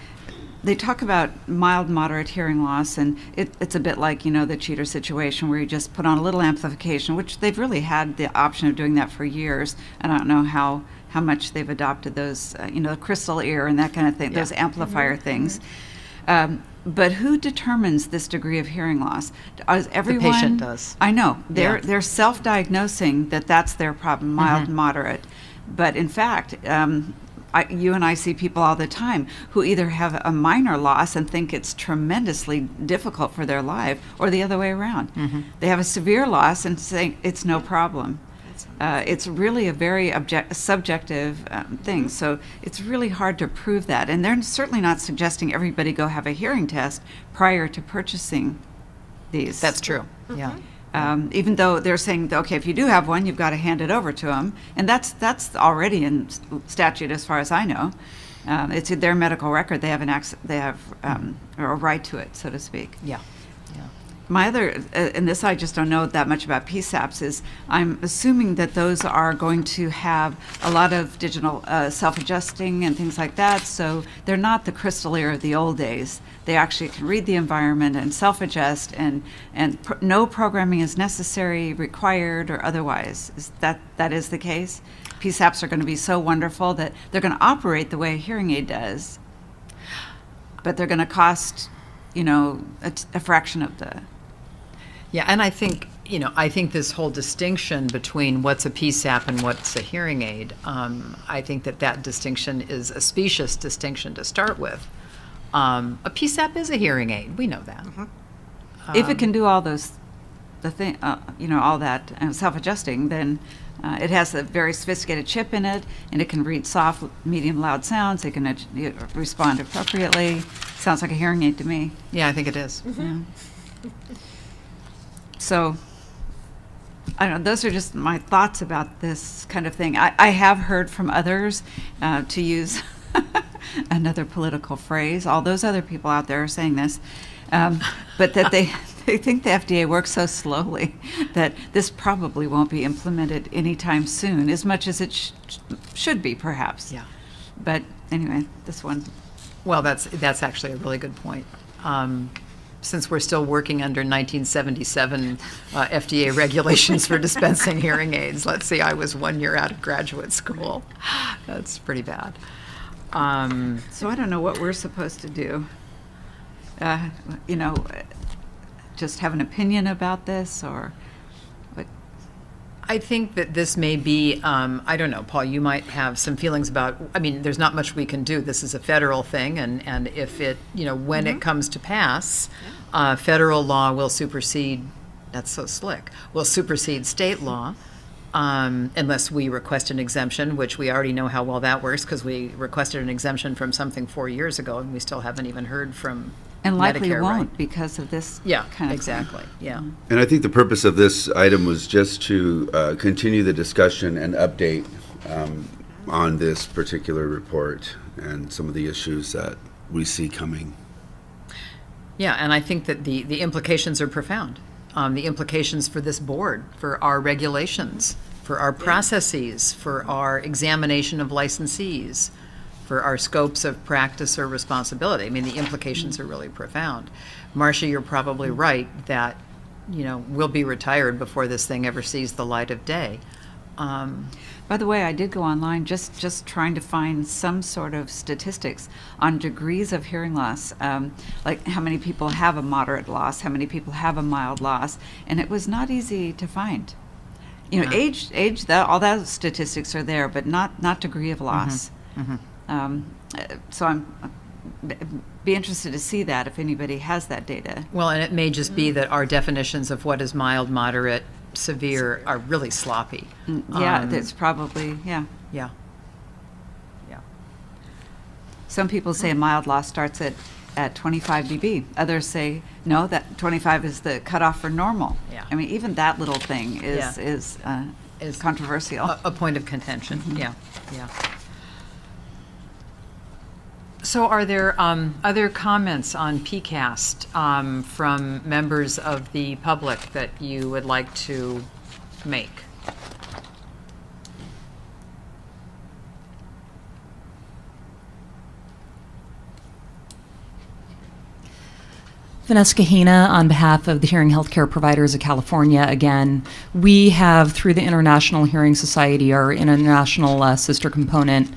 they talk about mild, moderate hearing loss, and it's a bit like, the cheater situation where you just put on a little amplification, which they've really had the option of doing that for years. And I don't know how much they've adopted those, crystal ear and that kind of thing, those amplifier things. But who determines this degree of hearing loss? Does everyone? The patient does. I know. They're self-diagnosing that that's their problem, mild, moderate. But in fact, you and I see people all the time who either have a minor loss and think it's tremendously difficult for their life, or the other way around. They have a severe loss and say it's no problem. It's really a very subjective thing, so it's really hard to prove that. And they're certainly not suggesting everybody go have a hearing test prior to purchasing these. That's true. Yeah. Even though they're saying, okay, if you do have one, you've got to hand it over to them, and that's already in statute as far as I know. It's in their medical record. They have a right to it, so to speak. Yeah. My other, and this I just don't know that much about PSAPs, is I'm assuming that those are going to have a lot of digital self-adjusting and things like that, so they're not the crystal ear of the old days. They actually can read the environment and self-adjust, and no programming is necessary, required, or otherwise. That is the case? PSAPs are going to be so wonderful that they're going to operate the way a hearing aid does. but they're going to cost, a fraction of the. Yeah, and I think, I think this whole distinction between what's a PSAP and what's a hearing aid, I think that distinction is a specious distinction to start with. A PSAP is a hearing aid. We know that. If it can do all those, all that self-adjusting, then it has a very sophisticated chip in it, and it can read soft, medium, loud sounds. It can respond appropriately. Sounds like a hearing aid to me. Yeah, I think it is. Yeah. So, I don't know, those are just my thoughts about this kind of thing. I have heard from others, to use another political phrase, all those other people out there are saying this, but that they think the FDA works so slowly that this probably won't be implemented anytime soon, as much as it should be, perhaps. Yeah. But anyway, this one. Well, that's actually a really good point. Since we're still working under 1977 FDA regulations for dispensing hearing aids, let's see, I was 1 year out of graduate school. That's pretty bad. So I don't know what we're supposed to do. Just have an opinion about this, or what? I think that this may be, I don't know, Paul, you might have some feelings about, there's not much we can do. This is a federal thing, and if it, when it comes to pass, federal law will supersede, that's so slick, will supersede state law, unless we request an exemption, which we already know how well that works, because we requested an exemption from something 4 years ago, and we still haven't even heard from and likely Medicare, won't, right? Because of this Yeah, kind of exactly, thing. Yeah. And I think the purpose of this item was just to continue the discussion and update on this particular report and some of the issues that we see coming. Yeah, and I think that the implications are profound. The implications for this board, for our regulations, for our processes, for our examination of licensees, for our scopes of practice or responsibility. The implications are really profound. Marcia, you're probably right that, we'll be retired before this thing ever sees the light of day. By the way, I did go online just trying to find some sort of statistics on degrees of hearing loss, like how many people have a moderate loss, how many people have a mild loss, and it was not easy to find. Age, all those statistics are there, but not degree of loss. So I'm be interested to see that if anybody has that data. Well, and it may just be that our definitions of what is mild, moderate, severe are really sloppy. Yeah, that's probably, yeah. Yeah. Some people say a mild loss starts at 25 dB. Others say, no, that 25 is the cutoff for normal. Yeah. Even that little thing is controversial. A point of contention, yeah. So are there other comments on PCAST from members of the public that you would like to make? Vanessa Kahina on behalf of the Hearing Healthcare Providers of California again. We have, through the International Hearing Society, our international sister component,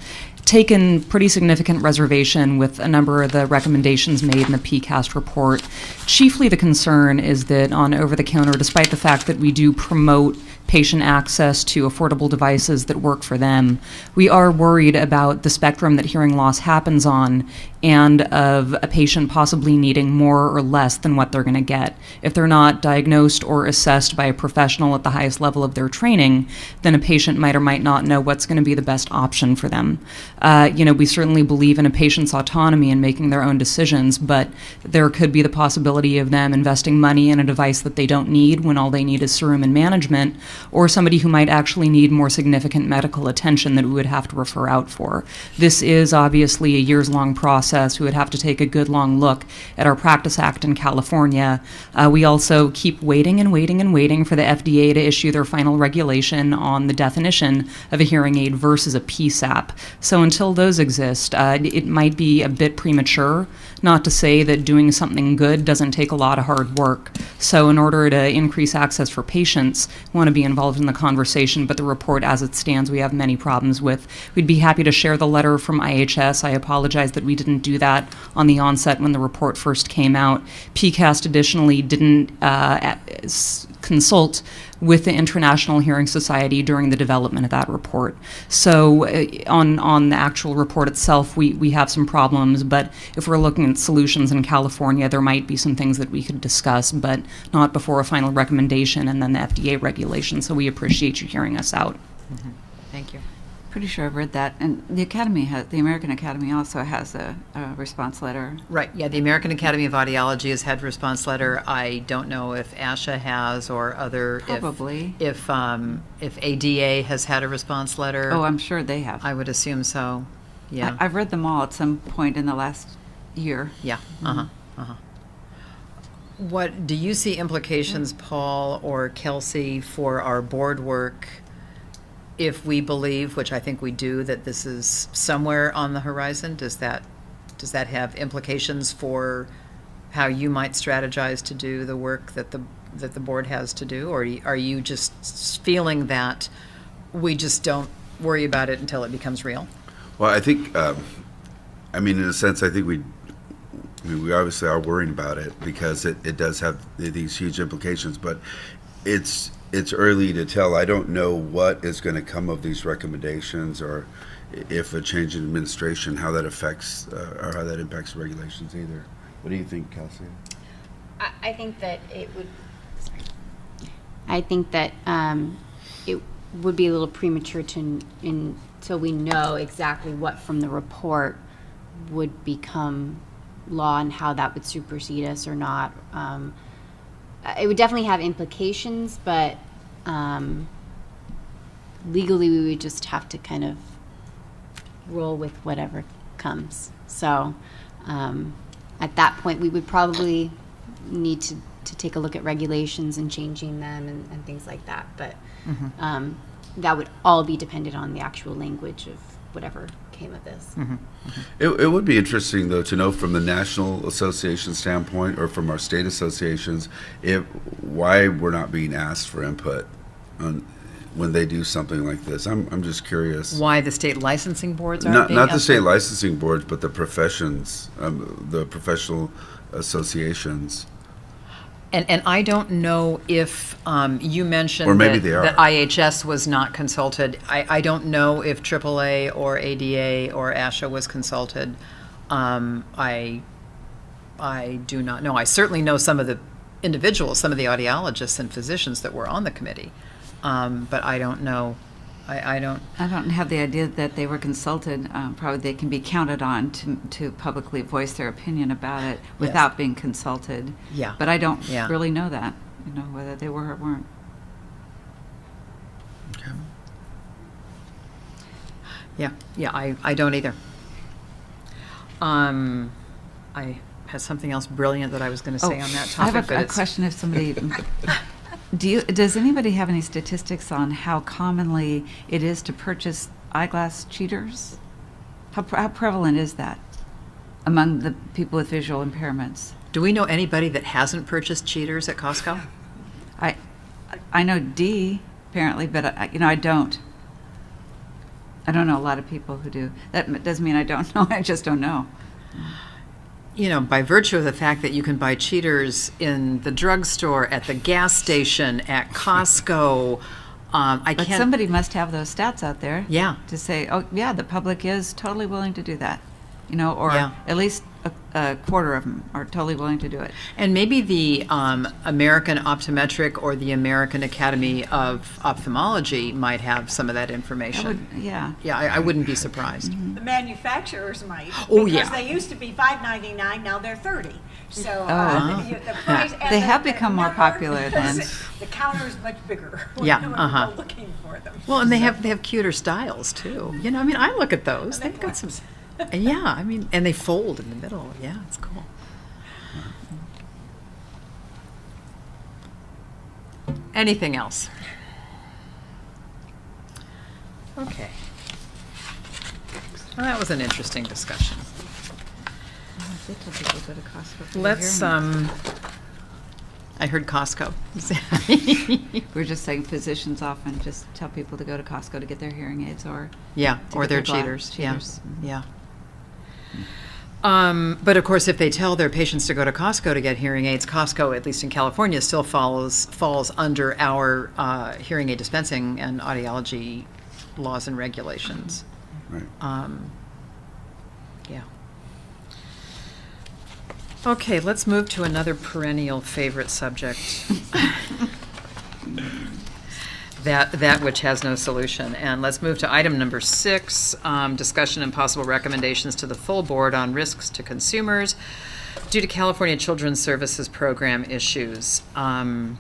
taken pretty significant reservation with a number of the recommendations made in the PCAST report. Chiefly the concern is that on over-the-counter, despite the fact that we do promote patient access to affordable devices that work for them, we are worried about the spectrum that hearing loss happens on and of a patient possibly needing more or less than what they're going to get. If they're not diagnosed or assessed by a professional at the highest level of their training, then a patient might or might not know what's going to be the best option for them. We certainly believe in a patient's autonomy in making their own decisions, but there could be the possibility of them investing money in a device that they don't need when all they need is serum and management, or somebody who might actually need more significant medical attention that we would have to refer out for. This is obviously a years-long process. We would have to take a good long look at our Practice Act in California. We also keep waiting and waiting and waiting for the FDA to issue their final regulation on the definition of a hearing aid versus a PSAP. So until those exist, it might be a bit premature Not to say that doing something good doesn't take a lot of hard work. So in order to increase access for patients, we want to be involved in the conversation, but the report as it stands, we have many problems with. We'd be happy to share the letter from IHS. I apologize that we didn't do that on the onset when the report first came out. PCAST additionally didn't consult with the International Hearing Society during the development of that report. So on the actual report itself, we have some problems, but if we're looking at solutions in California, there might be some things that we could discuss, but not before a final recommendation and then the FDA regulations. So we appreciate you hearing us out. Mm-hmm. Thank you. Pretty sure I've read that. And the the American Academy also has a response letter. Right, yeah, the American Academy of Audiology has had response letter. I don't know if ASHA has or other. Probably. If ADA has had a response letter. Oh, I'm sure they have. I would assume so, yeah. I've read them all at some point in the last year. Yeah, What, do you see implications, Paul or Kelsey, for our board work if we believe, which I think we do, that this is somewhere on the horizon? Does that have implications for how you might strategize to do the work that the board has to do? Or are you just feeling that we just don't worry about it until it becomes real? Well, I think, I mean, in a sense, I think we obviously are worrying about it because it does have these huge implications, but it's early to tell. I don't know what is going to come of these recommendations, or if a change in administration, how that affects or how that impacts regulations either. What do you think, Kelsey? I think that it would. Sorry. I think that it would be a little premature until we know exactly what from the report would become law and how that would supersede us or not. It would definitely have implications, but legally we would just have to kind of roll with whatever comes. So at that point, we would probably need to take a look at regulations and changing them and things like that. But that would all be dependent on the actual language of whatever came of this. It would be interesting, though, to know from the National Association standpoint or from our state associations why we're not being asked for input when they do something like this. I'm just curious. Why the state licensing boards aren't being not the asked state for- licensing boards, but the professions, the professional associations. And I don't know if you mentioned Or maybe that, they are. that IHS was not consulted. I don't know if AAA or ADA or ASHA was consulted. I do not know. I certainly know some of the individuals, some of the audiologists and physicians that were on the committee, but I don't know. I don't have the idea that they were consulted. Probably they can be counted on to publicly voice their opinion about it without being consulted. Yeah. But I don't Yeah. really know that, whether they were or weren't. Okay. Yeah, I don't either. I had something else brilliant that I was going to say on that topic. I have but a it's- question if somebody... Does anybody have any statistics on how commonly it is to purchase eyeglass cheaters? How prevalent is that among the people with visual impairments? Do we know anybody that hasn't purchased cheaters at Costco? I know D apparently, but I don't. I don't know a lot of people who do. That doesn't mean I don't know. I just don't know. By virtue of the fact that you can buy cheaters in the drugstore, at the gas station, at Costco, But somebody must have those stats out there. Yeah. To say, oh yeah, the public is totally willing to do that, or Yeah. at least a quarter of them are totally willing to do it. And maybe the American Optometric or the American Academy of Ophthalmology might have some of that information. Yeah. Yeah, I wouldn't be surprised. The manufacturers might. Oh, because yeah. they used to be $5.99, now they're $30. So the price and They the- have become more remember, popular then. The counter's much bigger. Yeah, when uh-huh. we're looking for them. Well, and they have cuter styles too. I look at those. And They've got some. Yeah, and they fold in the middle. Yeah, it's cool. Anything else? Okay. Well, that was an interesting discussion. They tell people to go to Costco. for their Let's, hearing aids. I heard Costco. We're just saying physicians often just tell people to go to Costco to get their hearing aids or Yeah, to or get they're their cheaters. cheaters. Yeah. But of course, if they tell their patients to go to Costco to get hearing aids, Costco, at least in California, still falls under our hearing aid dispensing and audiology laws and regulations. Right. Yeah. Okay, let's move to another perennial favorite subject. That which has no solution. And let's move to item number 6, discussion and possible recommendations to the full board on risks to consumers due to California Children's Services Program issues. And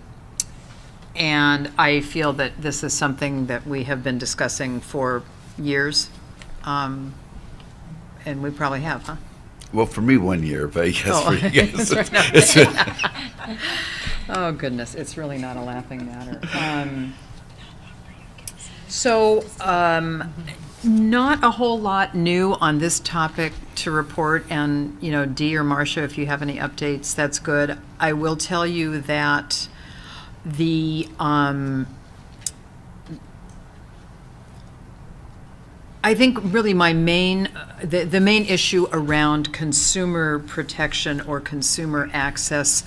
I feel that this is something that we have been discussing for years. And we probably have, huh? Well, for me, 1 year, but yes, Oh, for you guys, that's right. it's been, Oh, goodness, it's really not a laughing matter. So, not a whole lot new on this topic to report, and, you know, Dee or Marcia, if you have any updates, that's good. I will tell you that the, I think really my main, the main issue around consumer protection or consumer access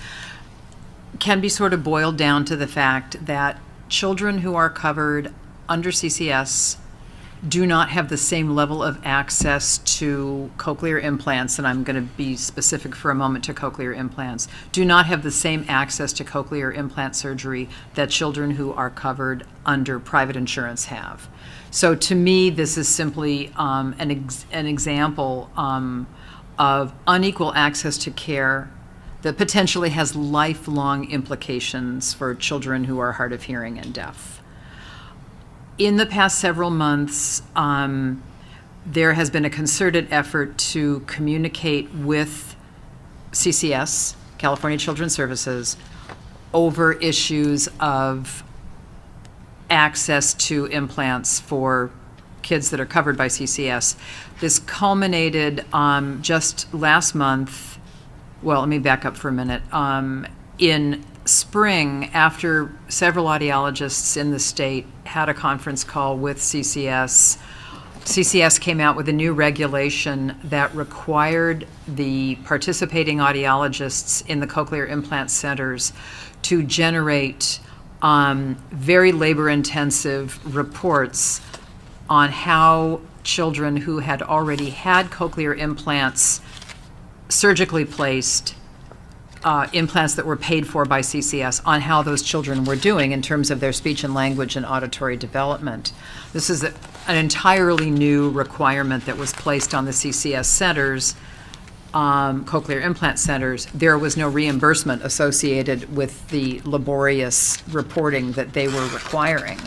can be sort of boiled down to the fact that children who are covered under CCS do not have the same level of access to cochlear implants, and I'm going to be specific for a moment to cochlear implants, do not have the same access to cochlear implant surgery that children who are covered under private insurance have. So to me, this is simply an example of unequal access to care that potentially has lifelong implications for children who are hard of hearing and deaf. In the past several months, there has been a concerted effort to communicate with CCS, California Children's Services, over issues of access to implants for kids that are covered by CCS. This culminated just last month. Well, let me back up for a minute. In spring, after several audiologists in the state had a conference call with CCS, CCS came out with a new regulation that required the participating audiologists in the cochlear implant centers to generate very labor-intensive reports on how children who had already had cochlear implants surgically placed, implants that were paid for by CCS, on how those children were doing in terms of their speech and language and auditory development. This is an entirely new requirement that was placed on the CCS centers, cochlear implant centers. There was no reimbursement associated with the laborious reporting that they were requiring.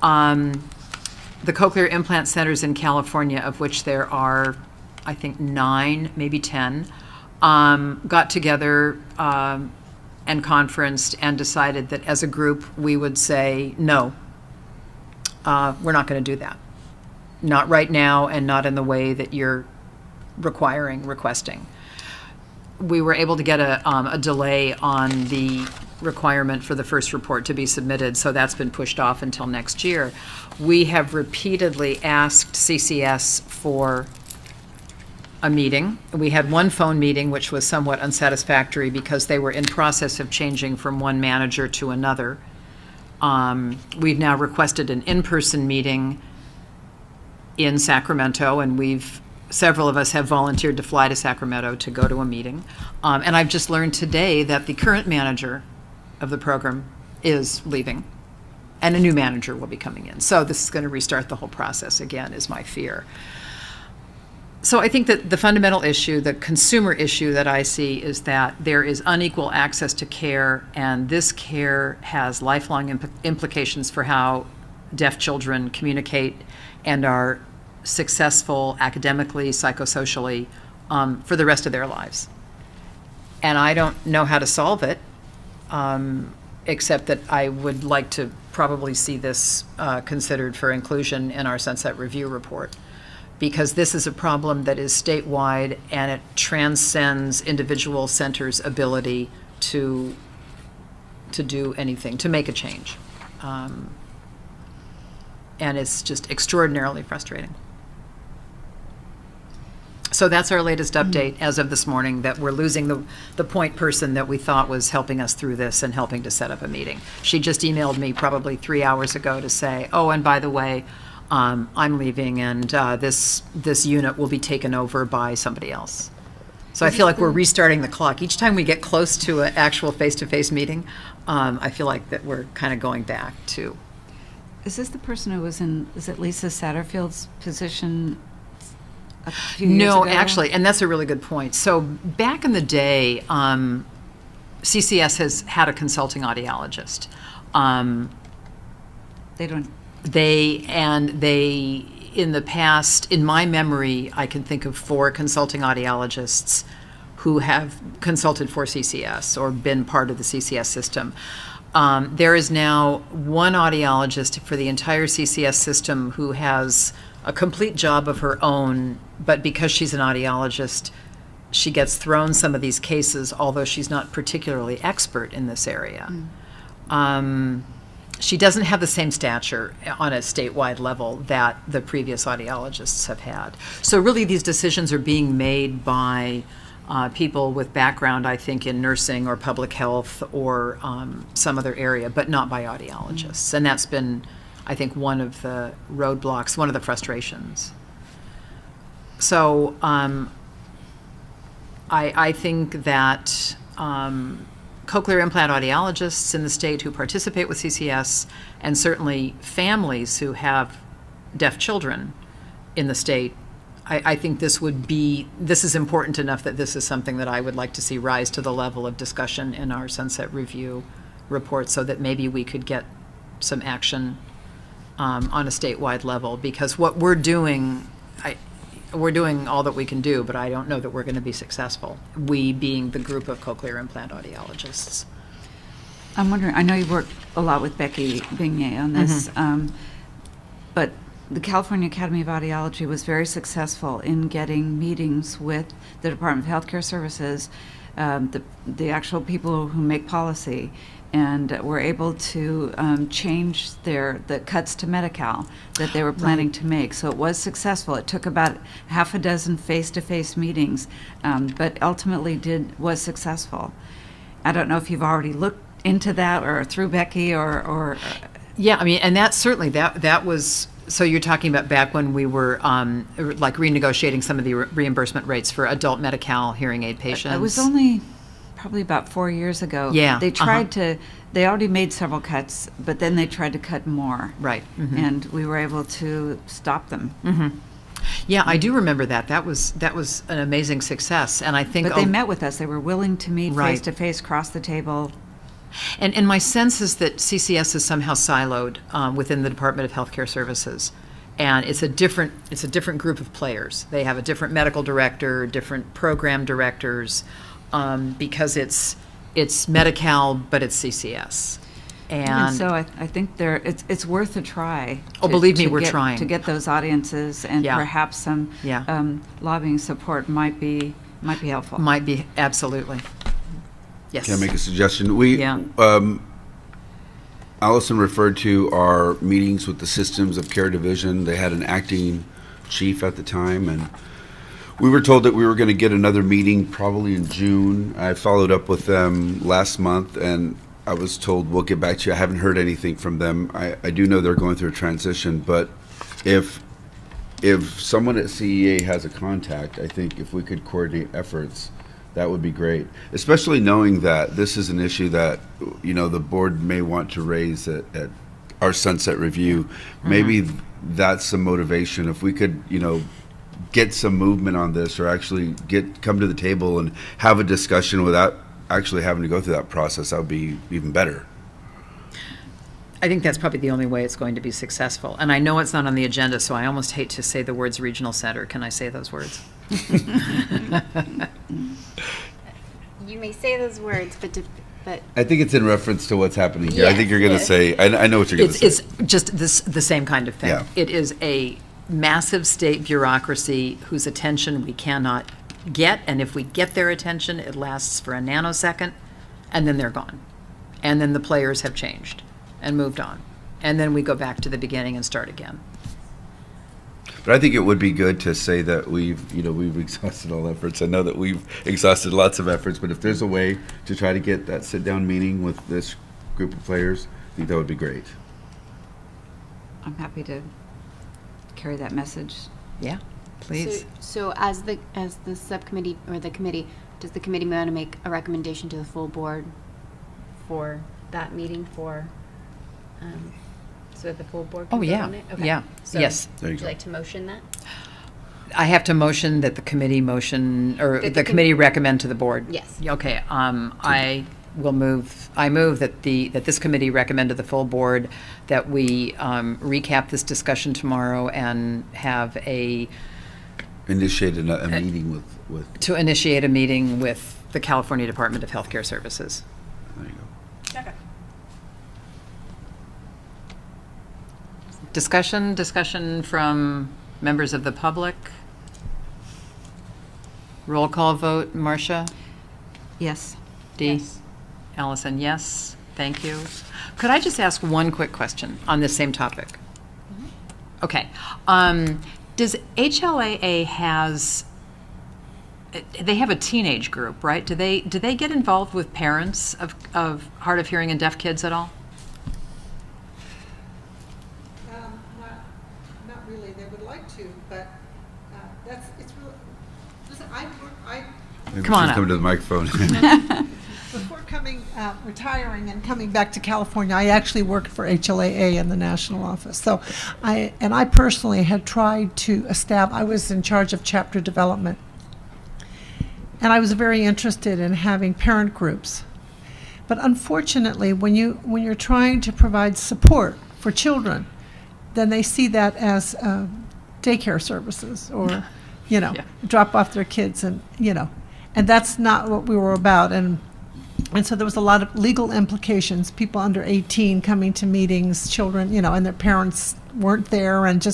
The cochlear implant centers in California, of which there are, I think, 9, maybe 10, got together and conferenced and decided that as a group we would say, no, we're not going to do that. Not right now and not in the way that you're requesting. We were able to get a delay on the requirement for the first report to be submitted, so that's been pushed off until next year. We have repeatedly asked CCS for a meeting. We had one phone meeting, which was somewhat unsatisfactory because they were in process of changing from one manager to another. We've now requested an in-person meeting in Sacramento, and several of us have volunteered to fly to Sacramento to go to a meeting. And I've just learned today that the current manager of the program is leaving, and a new manager will be coming in. So this is going to restart the whole process again, is my fear. So I think that the fundamental issue, the consumer issue that I see, is that there is unequal access to care, and this care has lifelong implications for how deaf children communicate and are successful academically, psychosocially, for the rest of their lives. And I don't know how to solve it, except that I would like to probably see this considered for inclusion in our Sunset Review report. because this is a problem that is statewide and it transcends individual centers' ability to do anything, to make a change. And it's just extraordinarily frustrating. So that's our latest update as of this morning, that we're losing the point person that we thought was helping us through this and helping to set up a meeting. She just emailed me probably 3 hours ago to say, oh, and by the way, I'm leaving, and this unit will be taken over by somebody else. So I feel like we're restarting the clock. Each time we get close to an actual face-to-face meeting, I feel like that we're kind of going back to. Is this the person who was in, is it Lisa Satterfield's position a few years ago? No, actually, and that's a really good point. So back in the day, CCS has had a consulting audiologist. They in the past, in my memory, I can think of 4 consulting audiologists who have consulted for CCS or been part of the CCS system. There is now one audiologist for the entire CCS system who has a complete job of her own, but because she's an audiologist, she gets thrown some of these cases, although she's not particularly expert in this area. She doesn't have the same stature on a statewide level that the previous audiologists have had. So really these decisions are being made by people with background, I think, in nursing or public health or some other area, but not by audiologists. And that's been, I think, one of the roadblocks, one of the frustrations. So I think that cochlear implant audiologists in the state who participate with CCS, and certainly families who have deaf children in the state, I think this is important enough that this is something that I would like to see rise to the level of discussion in our Sunset Review report, so that maybe we could get some action on a statewide level, because what we're doing, we're doing all that we can do, but I don't know that we're going to be successful, we being the group of cochlear implant audiologists. I'm wondering, I know you've worked a lot with Becky Bignet on this, but the California Academy of Audiology was very successful in getting meetings with the Department of Healthcare Services, the actual people who make policy, and were able to change the cuts to Medi-Cal that they were planning to make. So it was successful. It took about half a dozen face-to-face meetings, but ultimately was successful. I don't know if you've already looked into that, or through Becky, or yeah, I mean, and that's certainly, that was, so you're talking about back when we were like renegotiating some of the reimbursement rates for adult Medi-Cal hearing aid patients. It was only probably about 4 years ago. Yeah. They tried they already made several cuts, but then they tried to cut more. Right. And we were able to stop them. Yeah, I do remember that. That was an amazing success, and I think. But they met with us. They were willing to meet face to face, cross the table. And my sense is that CCS is somehow siloed within the Department of Healthcare Services, and it's a different group of players. They have a different medical director, different program directors, because it's Medi-Cal, but it's CCS. And so I think it's worth a try. Believe me, we're trying to get those audiences, and perhaps some lobbying support might be helpful. Might be, absolutely. Yes. Can I make a suggestion? Allison referred to our meetings with the Systems of Care Division. They had an acting chief at the time, and we were told that we were going to get another meeting probably in June. I followed up with them last month, and I was told we'll get back to you. I haven't heard anything from them. I do know they're going through a transition, but if someone at CEA has a contact, I think if we could coordinate efforts, that would be great, especially knowing that this is an issue that, the board may want to raise at our Sunset Review. Maybe that's some motivation. If we could, get some movement on this, or actually come to the table and have a discussion without actually having to go through that process, that would be even better. I think that's probably the only way it's going to be successful. And I know it's not on the agenda, so I almost hate to say the words regional center. Can I say those words? You may say those words, but I think it's in reference to what's happening here. Yes, I think you're going to say, I know what you're going to say. It's just the same kind of thing. Yeah. It is a massive state bureaucracy whose attention we cannot get, and if we get their attention, it lasts for a nanosecond, and then they're gone. And then the players have changed and moved on. And then we go back to the beginning and start again. But I think it would be good to say that we've exhausted all efforts. I know that we've exhausted lots of efforts, but if there's a way to try to get that sit-down meeting with this group of players, I think that would be great. I'm happy to carry that message. Yeah, please. So as the subcommittee or the committee, does the committee want to make a recommendation to the full board for that meeting so that the full board can Oh, vote yeah. on it? Okay. Yeah. So Yes. There you would you go. like to motion that? I have to motion that the committee motion, or That the committee recommend to the board. Yes. Okay, I move that this committee recommend to the full board that we recap this discussion tomorrow and have Initiate a meeting with, to initiate a meeting with the California Department of Healthcare Services. there you go. Discussion from members of the public. Roll call vote, Marcia? Yes. Dee? Allison, yes. Thank you. Could I just ask one quick question on this same topic? Okay. Does HLAA they have a teenage group, right? Do they get involved with parents of hard of hearing and deaf kids at all? Not really. They would like to, but it's really, listen, Maybe Come on just up. come to the microphone. before retiring and coming back to California, I actually worked for HLAA in the national office. So I personally had tried to establish, I was in charge of chapter development. And I was very interested in having parent groups. But unfortunately, when you're trying to provide support for children, then they see that as daycare services or, Yeah. drop off their kids and that's not what we were about. And so there was a lot of legal implications, people under 18 coming to meetings, children, and their parents weren't there, and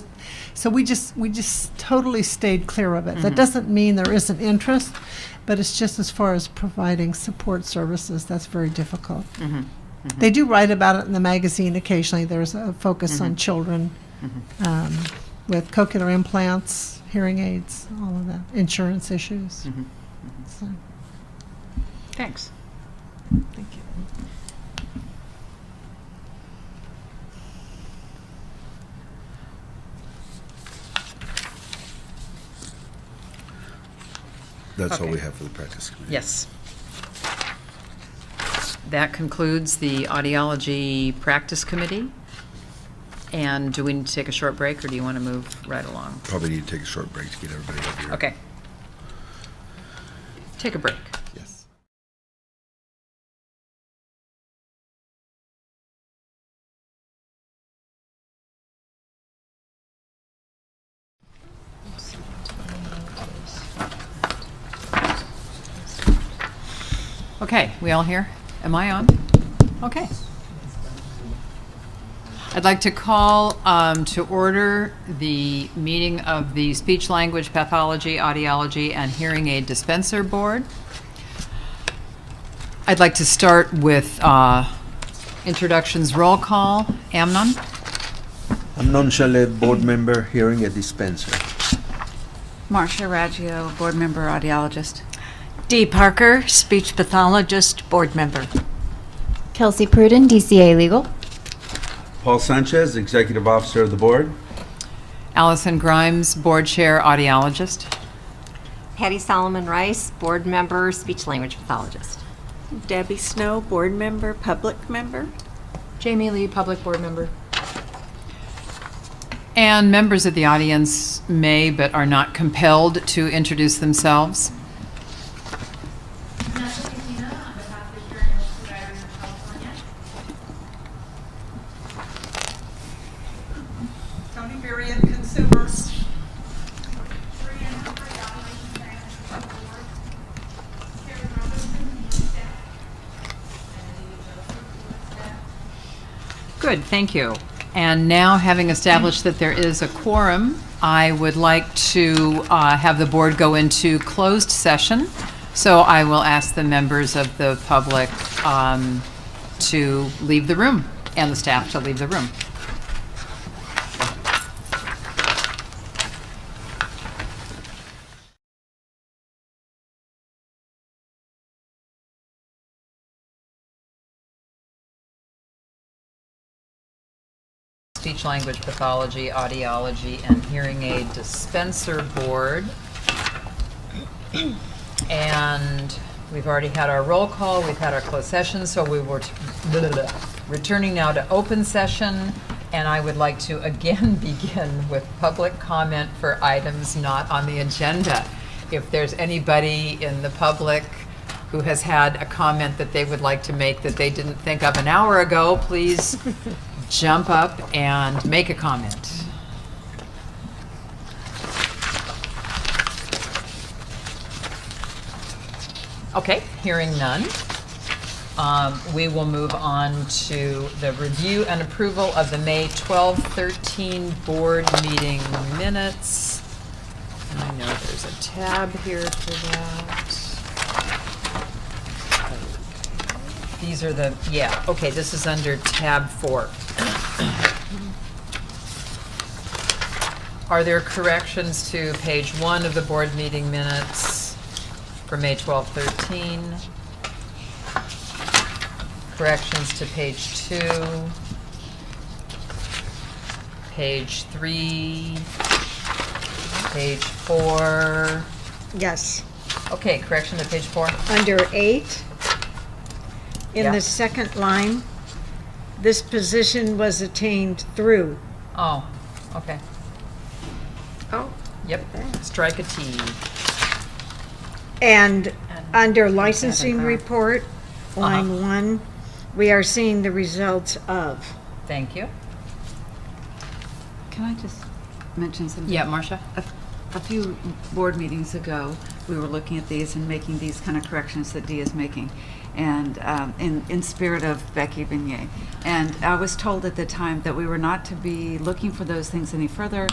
so we just totally stayed clear of it. That doesn't mean there isn't interest, but it's just as far as providing support services, that's very difficult. They do write about it in the magazine occasionally. There's a focus on children with cochlear implants, hearing aids, all of that, insurance issues. So. Thanks. Thank you. That's all Okay. we have for the practice committee. Yes. That concludes the Audiology Practice Committee. And do we need to take a short break, or do you want to move right along? Probably need to take a short break to get everybody up here. Okay. Take a break. Yes. Okay, we all here? Am I on? Okay. I'd like to call to order the meeting of the Speech Language Pathology, Audiology, and Hearing Aid Dispenser Board. I'd like to start with introductions. Roll call. Amnon? Amnon Shaled, board member, hearing aid dispenser. Marcia Raggio, board member, audiologist. Dee Parker, speech pathologist, board member. Kelsey Pruden, DCA Legal. Paul Sanchez, executive officer of the board. Allison Grimes, Board Chair, Audiologist. Patty Solomon Rice, board member, speech language pathologist. Debbie Snow, board member, public member. Jamie Lee, Public Board Member. And members of the audience may but are not compelled to introduce themselves. Tony Marion, consumers. Good, thank you. And now, having established that there is a quorum, I would like to have the board go into closed session. So I will ask the members of the public to leave the room and the staff to leave the room. Speech Language Pathology, Audiology, and Hearing Aid Dispenser Board. And we've already had our roll call, we've had our closed session, so we were returning now to open session. And I would like to again begin with public comment for items not on the agenda. If there's anybody in the public who has had a comment that they would like to make that they didn't think of an hour ago, please jump up and make a comment. Okay, hearing none. We will move on to the review and approval of the May 12-13 board meeting minutes. And I know there's a tab here for that. These are the, yeah, okay, this is under tab 4. Are there corrections to page 1 of the board meeting minutes for May 12-13? Corrections to page 2, page 3, page 4. Yes. Okay, correction to page 4. Under 8, in Yeah. the second line, this position was attained through. Oh, okay. Oh. Yep, strike a T. And under licensing report, line 1, we are seeing the results of. Thank you. Can I just mention something? Yeah, Marcia? A few board meetings ago, we were looking at these and making these kind of corrections that Dee is making, and in spirit of Becky Vignay. And I was told at the time that we were not to be looking for those things any further.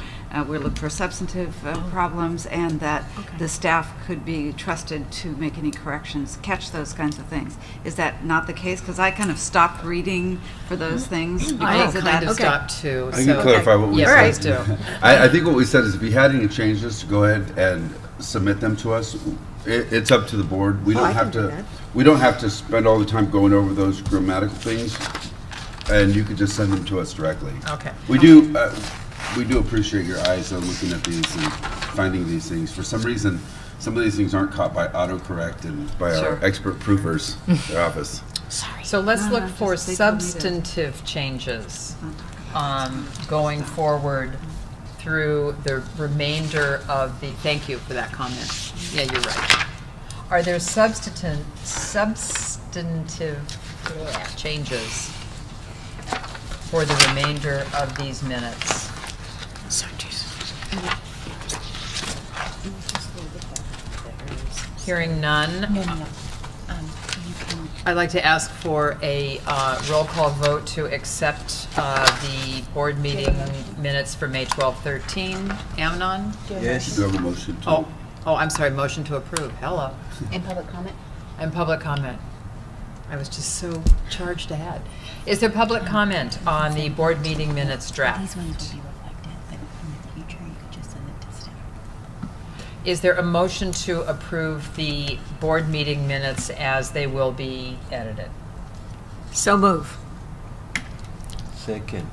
We looked for substantive problems, and that the staff could be trusted to make any corrections, catch those kinds of things. Is that not the case? Because I kind of stopped reading for those things because I of kind that. of stopped too. I can clarify what we Yeah, said. please do. I think what we said is if you had any changes, to go ahead and submit them to us. It's up to the board. We don't have to. We don't have to spend all the time going over those grammatical things, and you could just send them to us directly. Okay. We do. We do appreciate your eyes on looking at these and finding these things. For some reason, some of these things aren't caught by autocorrect and by Sure. our expert proofers in their office. So let's No, look no, for just they told me to- substantive changes going forward through the remainder of the, thank you for that comment. Yeah, you're right. Are there substantive changes for the remainder of these minutes? Hearing none. I'd like to ask for a roll call vote to accept the board meeting minutes for May 12-13. Amnon? Yes. Do you have a motion to? Oh, I'm sorry, motion to approve. Hello. And public comment? And public comment. I was just so charged ahead. Is there public comment on the board meeting minutes draft? These ones will be reflected, but in the future, you could just send it to staff. Is there a motion to approve the board meeting minutes as they will be edited? So move. Second.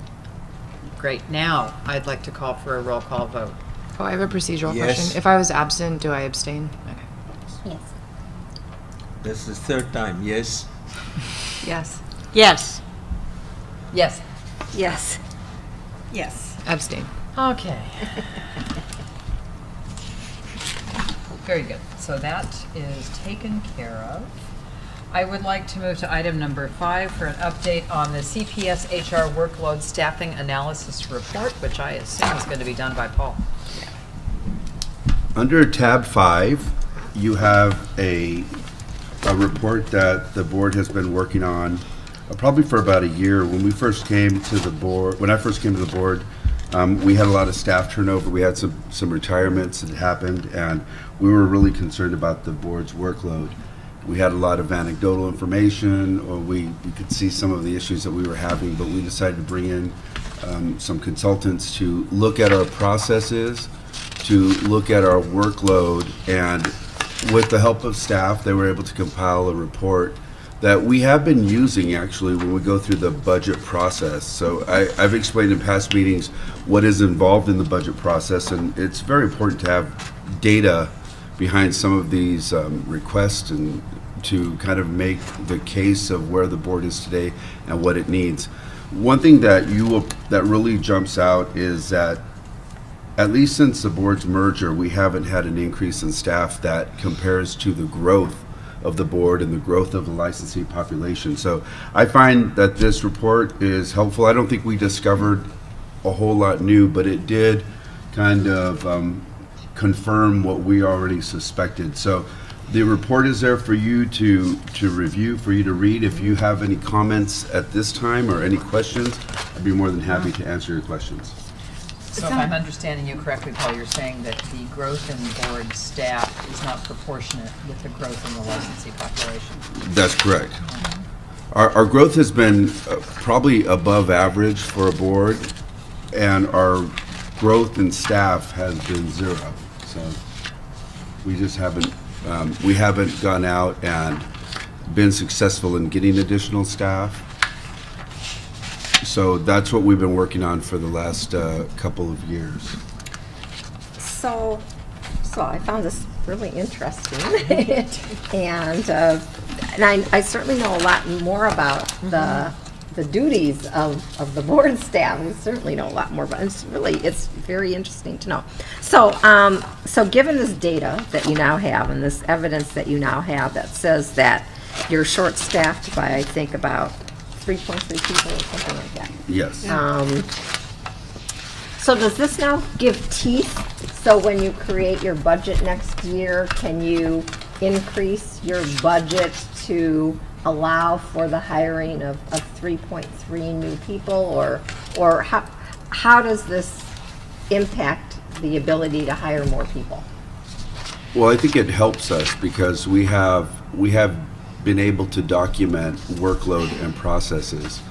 Great. Now, I'd like to call for a roll call vote. Oh, I have a procedural Yes. question. If I was absent, do I abstain? Okay. Yes. That's the third time, yes? Yes. Yes. Yes. Yes. Yes. Abstain. Okay. Very good. So that is taken care of. I would like to move to item number 5 for an update on the CPS HR workload staffing analysis report, which I assume is going to be done by Paul. Under tab 5, you have a report that the board has been working on probably for about a year. When we first came to the board, when I first came to the board, We had a lot of staff turnover. We had some retirements that happened, and we were really concerned about the board's workload. We had a lot of anecdotal information, or we could see some of the issues that we were having, but we decided to bring in some consultants to look at our processes, to look at our workload, and with the help of staff, they were able to compile a report that we have been using actually when we go through the budget process. So I've explained in past meetings what is involved in the budget process, and it's very important to have data behind some of these requests and to kind of make the case of where the board is today and what it needs. One thing that really jumps out is that at least since the board's merger, we haven't had an increase in staff that compares to the growth of the board and the growth of the licensee population. So I find that this report is helpful. I don't think we discovered a whole lot new, but it did kind of confirm what we already suspected. So the report is there for you to review, for you to read. If you have any comments at this time or any questions, I'd be more than happy to answer your questions. So if I'm understanding you correctly, Paul, you're saying that the growth in board staff is not proportionate with the growth in the licensee population? That's correct. Our growth has been probably above average for a board, and our growth in staff has been zero. So we just haven't gone out and been successful in getting additional staff. So that's what we've been working on for the last couple of years. So I found this really interesting, and I certainly know a lot more about the duties of the board staff. We certainly know a lot more about it. It's very interesting to know. So given this data that you now have and this evidence that you now have that says that you're short-staffed by, I think, about 3.3 people or something like that. Yes. So does this now give teeth? So when you create your budget next year, can you increase your budget to allow for the hiring of 3.3 new people, or how does this impact the ability to hire more people? Well, I think it helps us because we have been able to document workload and processes.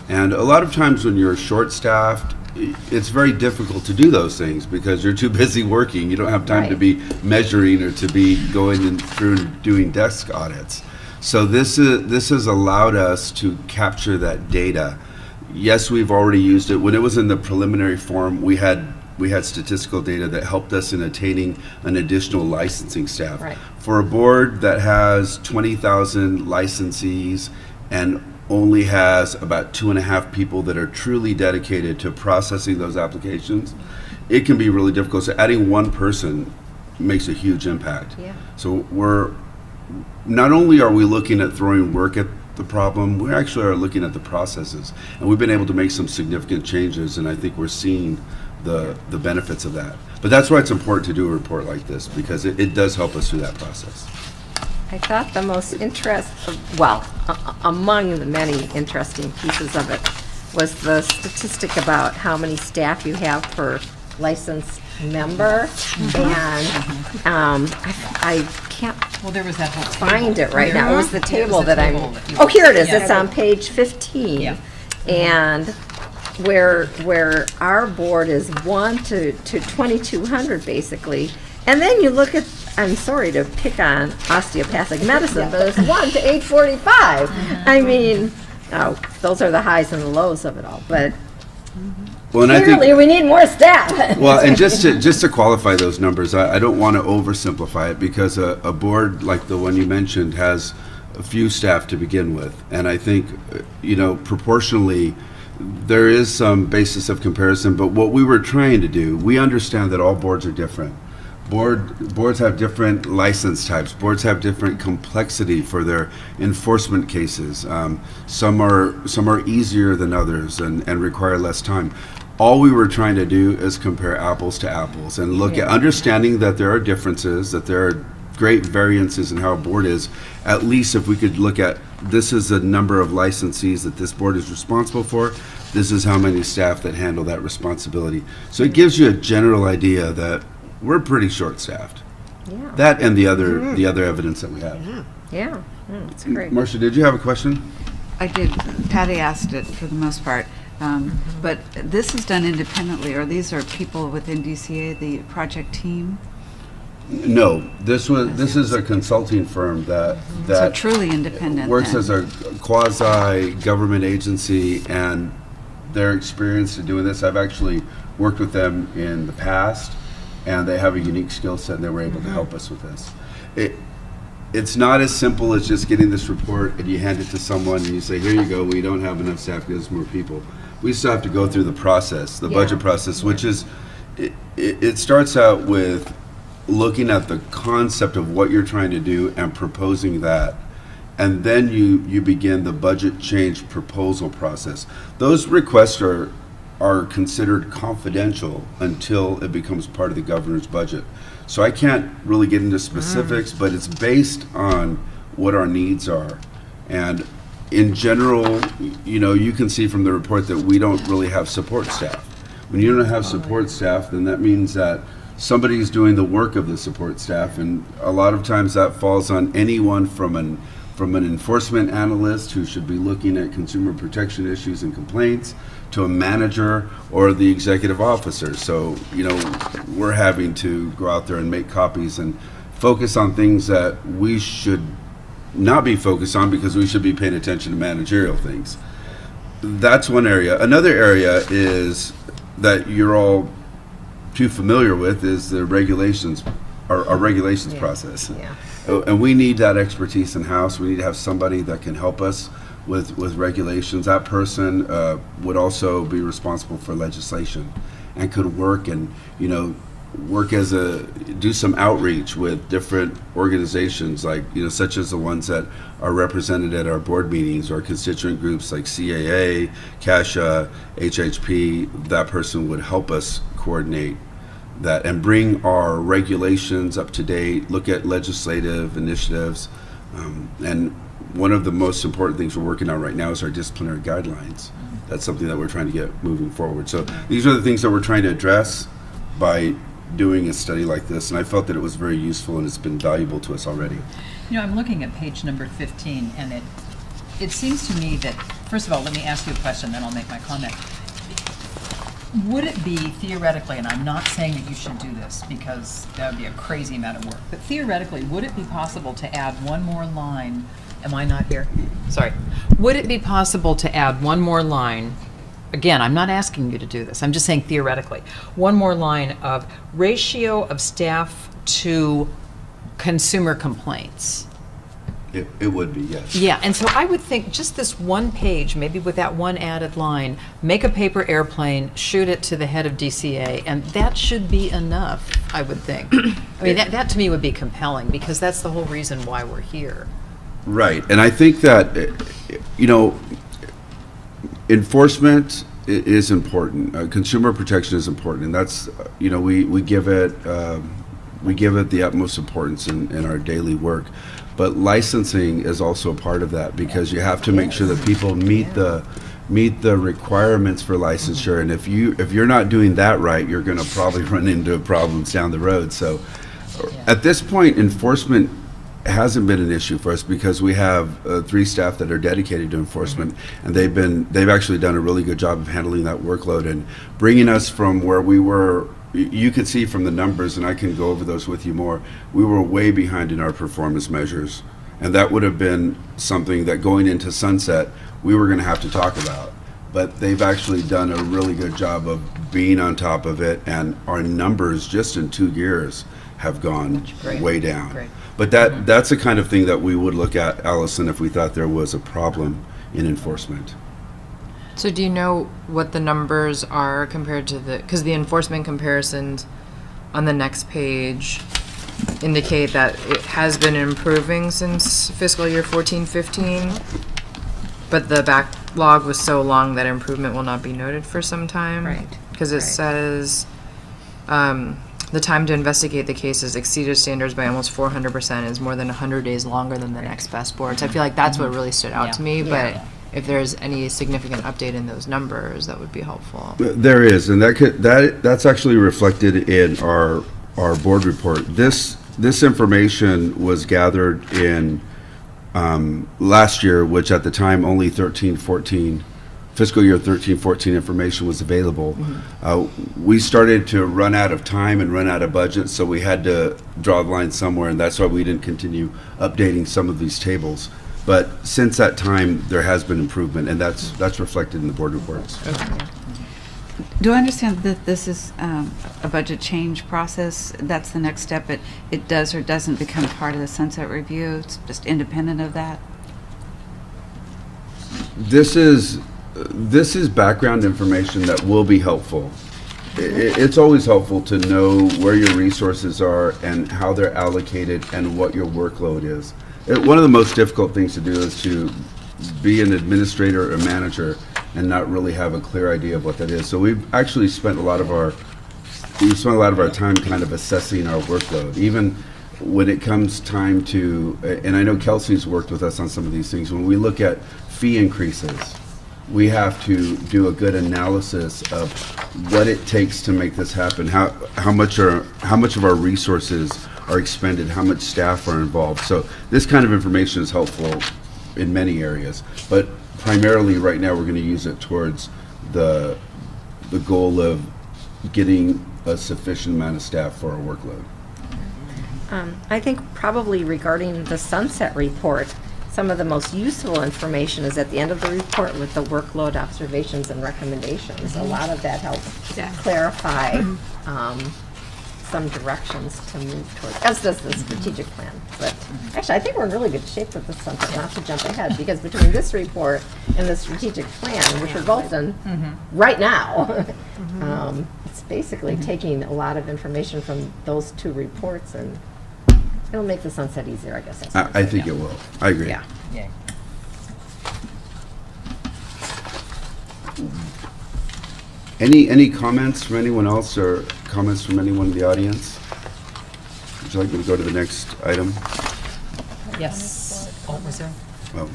And a lot of times when you're short-staffed, it's very difficult to do those things because you're too busy working. You don't have time to be measuring or to be going through and doing desk audits. So this has allowed us to capture that data. Yes, we've already used it. When it was in the preliminary form, we had statistical data that helped us in attaining an additional licensing staff. Right. For a board that has 20,000 licensees and only has about 2.5 people that are truly dedicated to processing those applications, it can be really difficult. So adding one person makes a huge impact. Yeah. So not only are we looking at throwing work at the problem, we actually are looking at the processes. And we've been able to make some significant changes, and I think we're seeing the benefits of that. But that's why it's important to do a report like this, because it does help us through that process. I thought the most among the many interesting pieces of it was the statistic about how many staff you have per licensed member, and I can't there was that whole find it right now. It was the table that here it is. It's on page 15, and where our board is 1 to 2,200 basically, and then you look at, I'm sorry to pick on osteopathic medicine, but it's 1 to 845. I mean, those are the highs and the lows of it all, but clearly we need more staff. Well, and just to qualify those numbers, I don't want to oversimplify it, because a board like the one you mentioned has a few staff to begin with, and I think proportionally there is some basis of comparison. But what we were trying to do, we understand that all boards are different. Boards have different license types. Boards have different complexity for their enforcement cases. Some are easier than others and require less time. All we were trying to do is compare apples to apples and look at understanding that there are differences, that there are great variances in how a board is, at least if we could look at, this is the number of licensees that this board is responsible for, this is how many staff that handle that responsibility. So it gives you a general idea that we're pretty short-staffed. Yeah. That and the other evidence that we have. Yeah, that's great. Marcia, did you have a question? I did. Patty asked it for the most part. But this is done independently, or these are people within DCA, the project team? No, this is a consulting firm that So truly independent works then. as a quasi-government agency, and their experience in doing this, I've actually worked with them in the past, and they have a unique skill set, and they were able to help us with this. It's not as simple as just getting this report and you hand it to someone and you say, here you go, we don't have enough staff, give us more people. We still have to go through the process, the budget process, which is, it starts out with looking at the concept of what you're trying to do and proposing that. And then you begin the budget change proposal process. Those requests are considered confidential until it becomes part of the governor's budget. So I can't really get into specifics, but it's based on what our needs are. And in general, you can see from the report that we don't really have support staff. When you don't have support staff, then that means that somebody's doing the work of the support staff, and a lot of times that falls on anyone from an enforcement analyst who should be looking at consumer protection issues and complaints, to a manager or the executive officer. So, we're having to go out there and make copies and focus on things that we should not be focused on because we should be paying attention to managerial things. That's one area. Another area is that you're all too familiar with is the regulations, our regulations process. Yeah. And we need that expertise in-house. We need to have somebody that can help us with regulations. That person would also be responsible for legislation and could work and, do some outreach with different organizations like, such as the ones that are represented at our board meetings, or constituent groups like CAA, CASHA, HHP. That person would help us coordinate that and bring our regulations up to date, look at legislative initiatives. And one of the most important things we're working on right now is our disciplinary guidelines. That's something that we're trying to get moving forward. So these are the things that we're trying to address by doing a study like this, and I felt that it was very useful and it's been valuable to us already. I'm looking at page number 15, and it seems to me that, first of all, let me ask you a question, then I'll make my comment. Would it be theoretically, and I'm not saying that you should do this because that would be a crazy amount of work, but theoretically, would it be possible to add one more line? Am I not here? Sorry. Would it be possible to add one more line? Again, I'm not asking you to do this. I'm just saying theoretically. One more line of ratio of staff to consumer complaints. It would be, yes. Yeah, and so I would think just this one page, maybe with that one added line, make a paper airplane, shoot it to the head of DCA, and that should be enough, I would think. I mean, that to me would be compelling, because that's the whole reason why we're here. Right, and I think that, enforcement is important. Consumer protection is important, and that's, we give it the utmost importance in our daily work. But licensing is also a part of that, because you have to make sure that people meet the requirements for licensure. And if you're not doing that right, you're going to probably run into problems down the road. So at this point, enforcement hasn't been an issue for us, because we have 3 staff that are dedicated to enforcement, and they've actually done a really good job of handling that workload and bringing us from where we were. You could see from the numbers, and I can go over those with you more, we were way behind in our performance measures, and that would have been something that going into sunset we were going to have to talk about. But they've actually done a really good job of being on top of it, and our numbers just in 2 years have gone way down. Great. But that's the kind of thing that we would look at, Allison, if we thought there was a problem in enforcement. So do you know what the numbers are compared to because the enforcement comparisons on the next page indicate that it has been improving since fiscal year 14-15, but the backlog was so long that improvement will not be noted for some time. Right. Because it says the time to investigate the cases exceeded standards by almost 400%, is more than 100 days longer than the next best boards. I feel like that's what really stood out to me, but if there's any significant update in those numbers, that would be helpful. There is, and that's actually reflected in our board report. This information was gathered in last year, which at the time only 13-14 fiscal year 13-14 information was available. We started to run out of time and run out of budget, so we had to draw the line somewhere, and that's why we didn't continue updating some of these tables. But since that time, there has been improvement, and that's reflected in the board reports. Do I understand that this is a budget change process? That's the next step. It does or doesn't become part of the sunset review? It's just independent of that? This is background information that will be helpful. It's always helpful to know where your resources are and how they're allocated and what your workload is. One of the most difficult things to do is to be an administrator or manager and not really have a clear idea of what that is. So we've actually spent a lot of our time kind of assessing our workload. Even when it comes time to, and I know Kelsey's worked with us on some of these things, when we look at fee increases, we have to do a good analysis of what it takes to make this happen. How much of our resources are expended, how much staff are involved. So this kind of information is helpful in many areas, but primarily right now we're going to use it towards the goal of getting a sufficient amount of staff for our workload. I think probably regarding the sunset report, some of the most useful information is at the end of the report with the workload observations and recommendations. A lot of that helps clarify some directions to move towards, as does the strategic plan. But actually, I think we're in really good shape with the sunset, not to jump ahead, because between this report and the strategic plan, which we're both in right now, it's basically taking a lot of information from those two reports, and it'll make the sunset easier, I guess. I think it will. I agree. Yeah. Any comments from anyone else or comments from anyone in the audience? Would you like me to go to the next item? Yes. Oh, was there? Oh,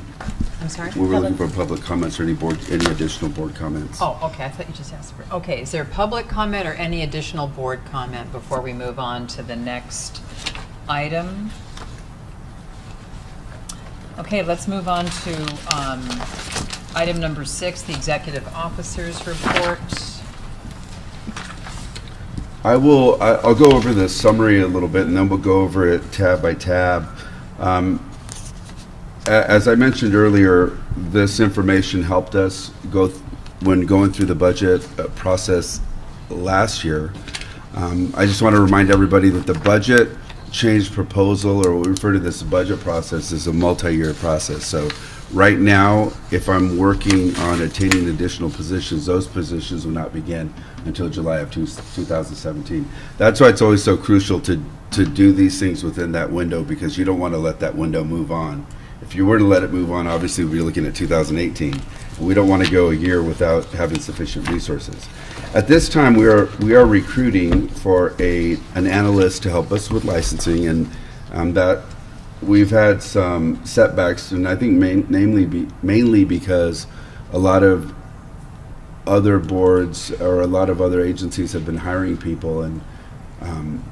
I'm sorry? we were looking for public comments or any additional board comments. Oh, okay, I thought you just asked for, okay, is there public comment or any additional board comment before we move on to the next item? Okay, let's move on to item number 6, the Executive Officers Report. I'll go over the summary a little bit, and then we'll go over it tab by tab. As I mentioned earlier, this information helped us when going through the budget process last year. I just want to remind everybody that the budget change proposal, or what we refer to this budget process, is a multi-year process. So right now, if I'm working on attaining additional positions, those positions will not begin until July of 2017. That's why it's always so crucial to do these things within that window, because you don't want to let that window move on. If you were to let it move on, obviously we'd be looking at 2018. We don't want to go a year without having sufficient resources. At this time, we are recruiting for an analyst to help us with licensing, and that we've had some setbacks, and I think mainly because a lot of other boards or a lot of other agencies have been hiring people, and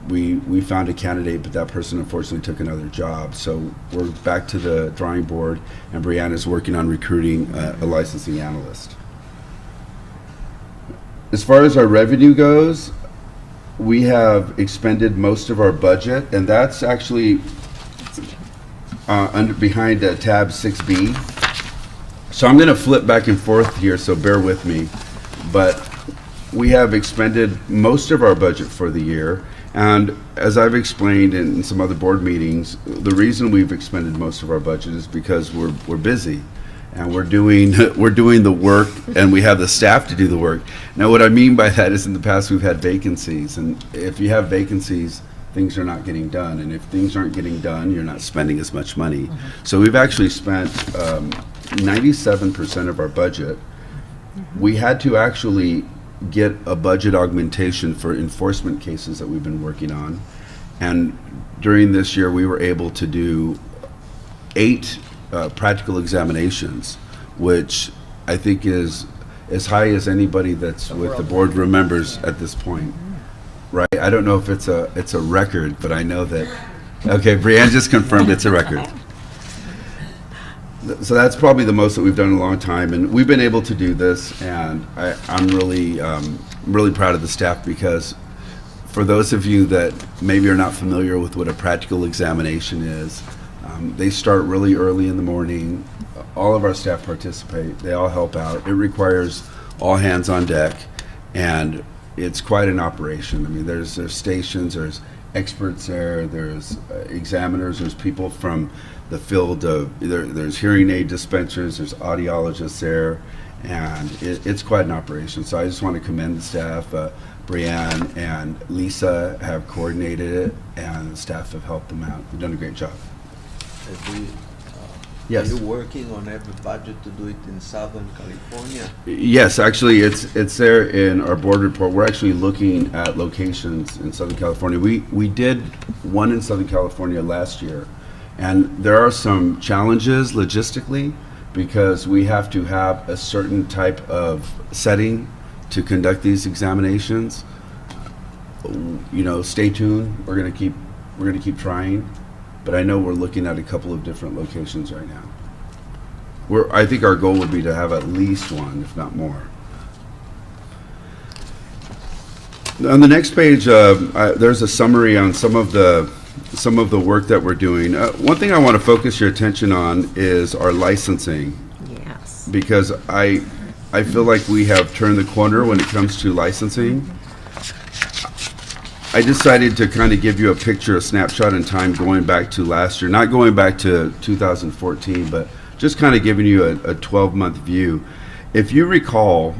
we found a candidate, but that person unfortunately took another job. So we're back to the drawing board, and Brianna's working on recruiting a licensing analyst. As far as our revenue goes, we have expended most of our budget, and that's actually behind tab 6B. So I'm going to flip back and forth here, so bear with me. But we have expended most of our budget for the year, and as I've explained in some other board meetings, the reason we've expended most of our budget is because we're busy, and we're doing the work, and we have the staff to do the work. Now, what I mean by that is in the past we've had vacancies, and if you have vacancies, things are not getting done, and if things aren't getting done, you're not spending as much money. So we've actually spent 97% of our budget. We had to actually get a budget augmentation for enforcement cases that we've been working on. And during this year, we were able to do 8 practical examinations, which I think is as high as anybody that's with the board remembers at this point. Right? I don't know if it's a record, but I know that. Okay, Brianne just confirmed it's a record. So that's probably the most that we've done in a long time, and we've been able to do this, and I'm really proud of the staff, because for those of you that maybe are not familiar with what a practical examination is, they start really early in the morning. All of our staff participate. They all help out. It requires all hands on deck, and it's quite an operation. I mean, there's stations, there's experts there, there's examiners, there's people from the field of, there's hearing aid dispensers, there's audiologists there, and it's quite an operation. So I just want to commend the staff. Brianne and Lisa have coordinated it, and the staff have helped them out. They've done a great job. Yes. Are you working on every budget to do it in Southern California? Yes, actually, it's there in our board report. We're actually looking at locations in Southern California. We did one in Southern California last year, and there are some challenges logistically, because we have to have a certain type of setting to conduct these examinations. You know, stay tuned. We're gonna keep trying. But I know we're looking at a couple of different locations right now. I think our goal would be to have at least one, if not more. On the next page, there's a summary on some of the work that we're doing. One thing I want to focus your attention on is our licensing. Yes. Because I feel like we have turned the corner when it comes to licensing. I decided to kind of give you a picture, a snapshot in time going back to last year, not going back to 2014, but just kind of giving you a 12-month view. If you recall,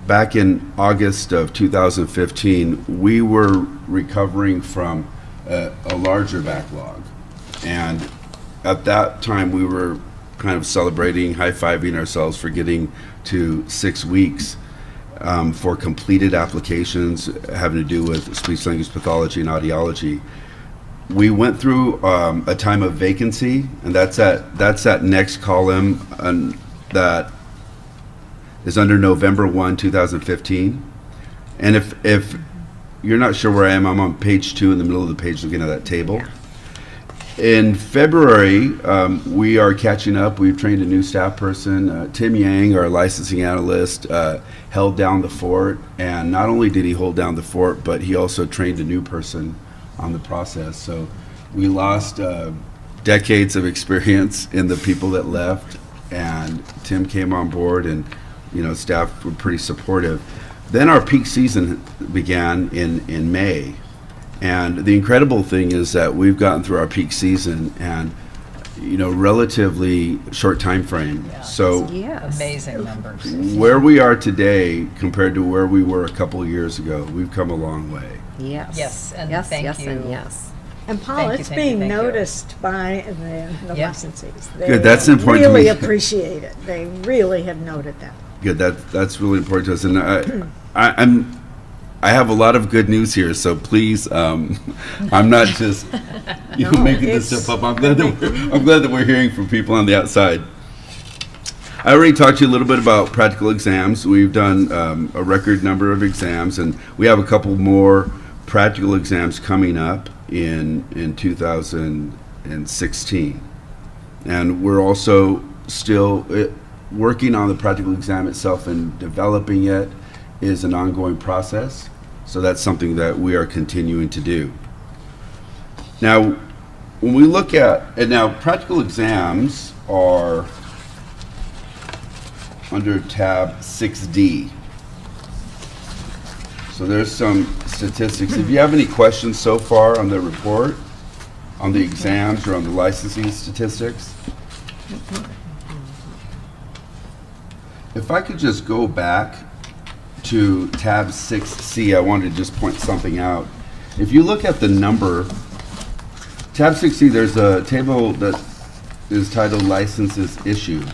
back in August of 2015, we were recovering from a larger backlog. And at that time, we were kind of celebrating, high-fiving ourselves for getting to 6 weeks. For completed applications having to do with speech language pathology and audiology. We went through a time of vacancy, and that's that next column, and that is under November 1, 2015. And if you're not sure where I am, I'm on page 2 in the middle of the page looking at that table. Yeah. In February, we are catching up. We've trained a new staff person. Tim Yang, our licensing analyst, held down the fort. And not only did he hold down the fort, but he also trained a new person on the process. So we lost decades of experience in the people that left. And Tim came on board, and staff were pretty supportive. Then our peak season began in May. And the incredible thing is that we've gotten through our peak season and, relatively short time frame. Yeah, so amazing numbers. Where we are today compared to where we were a couple of years ago, we've come a long way. Yes. Yes, and yes, thank yes, you. and yes. And Paul, Thank you, it's thank you, being thank you. noticed by the Yeah. licensees. Good, that's important to really me. appreciate it. They really have noted that. Good, that's really important to us. And I have a lot of good news here, so please, I'm not just making this stuff up. I'm glad that we're hearing from people on the outside. I already talked to you a little bit about practical exams. We've done a record number of exams, and we have a couple more practical exams coming up in 2016. And we're also still working on the practical exam itself, and developing it is an ongoing process. So that's something that we are continuing to do. Now, when we look at, and now practical exams are under tab 6D. So there's some statistics. If you have any questions so far on the report, on the exams or on the licensing statistics, if I could just go back to tab 6C, I wanted to just point something out. If you look at the number, tab 6C, there's a table that is titled Licenses Issued.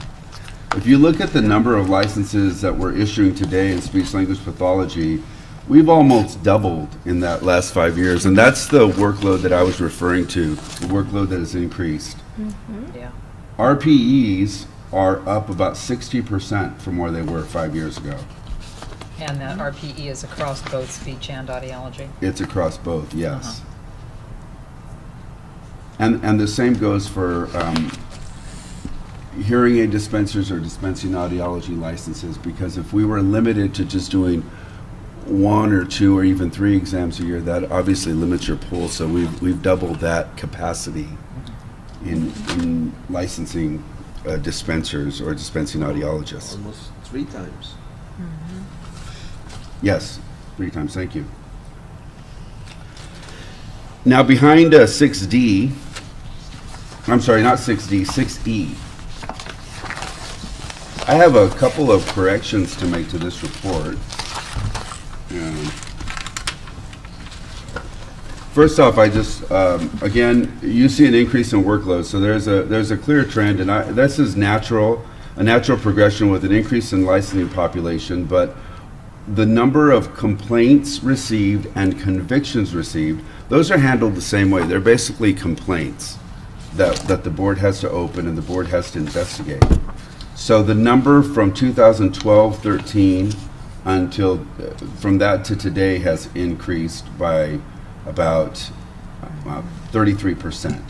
If you look at the number of licenses that we're issuing today in speech-language pathology, we've almost doubled in that last 5 years, and that's the workload that I was referring to, the workload that has increased. Yeah. RPEs are up about 60% from where they were 5 years ago. And that RPE is across both speech and audiology? It's across both, yes. And the same goes for hearing aid dispensers or dispensing audiology licenses, because if we were limited to just doing 1 or 2 or even 3 exams a year, that obviously limits your pool. So we've doubled that capacity in licensing dispensers or dispensing audiologists. Almost 3 times. Yes, 3 times, thank you. Now behind 6D, I'm sorry, not 6D, 6E. I have a couple of corrections to make to this report. First off, I just, again, you see an increase in workload, so there's a clear trend, and this is natural, a natural progression with an increase in licensing population, but the number of complaints received and convictions received, those are handled the same way. They're basically complaints that the board has to open and the board has to investigate. So the number from 2012-13 until from that to today has increased by about 33%.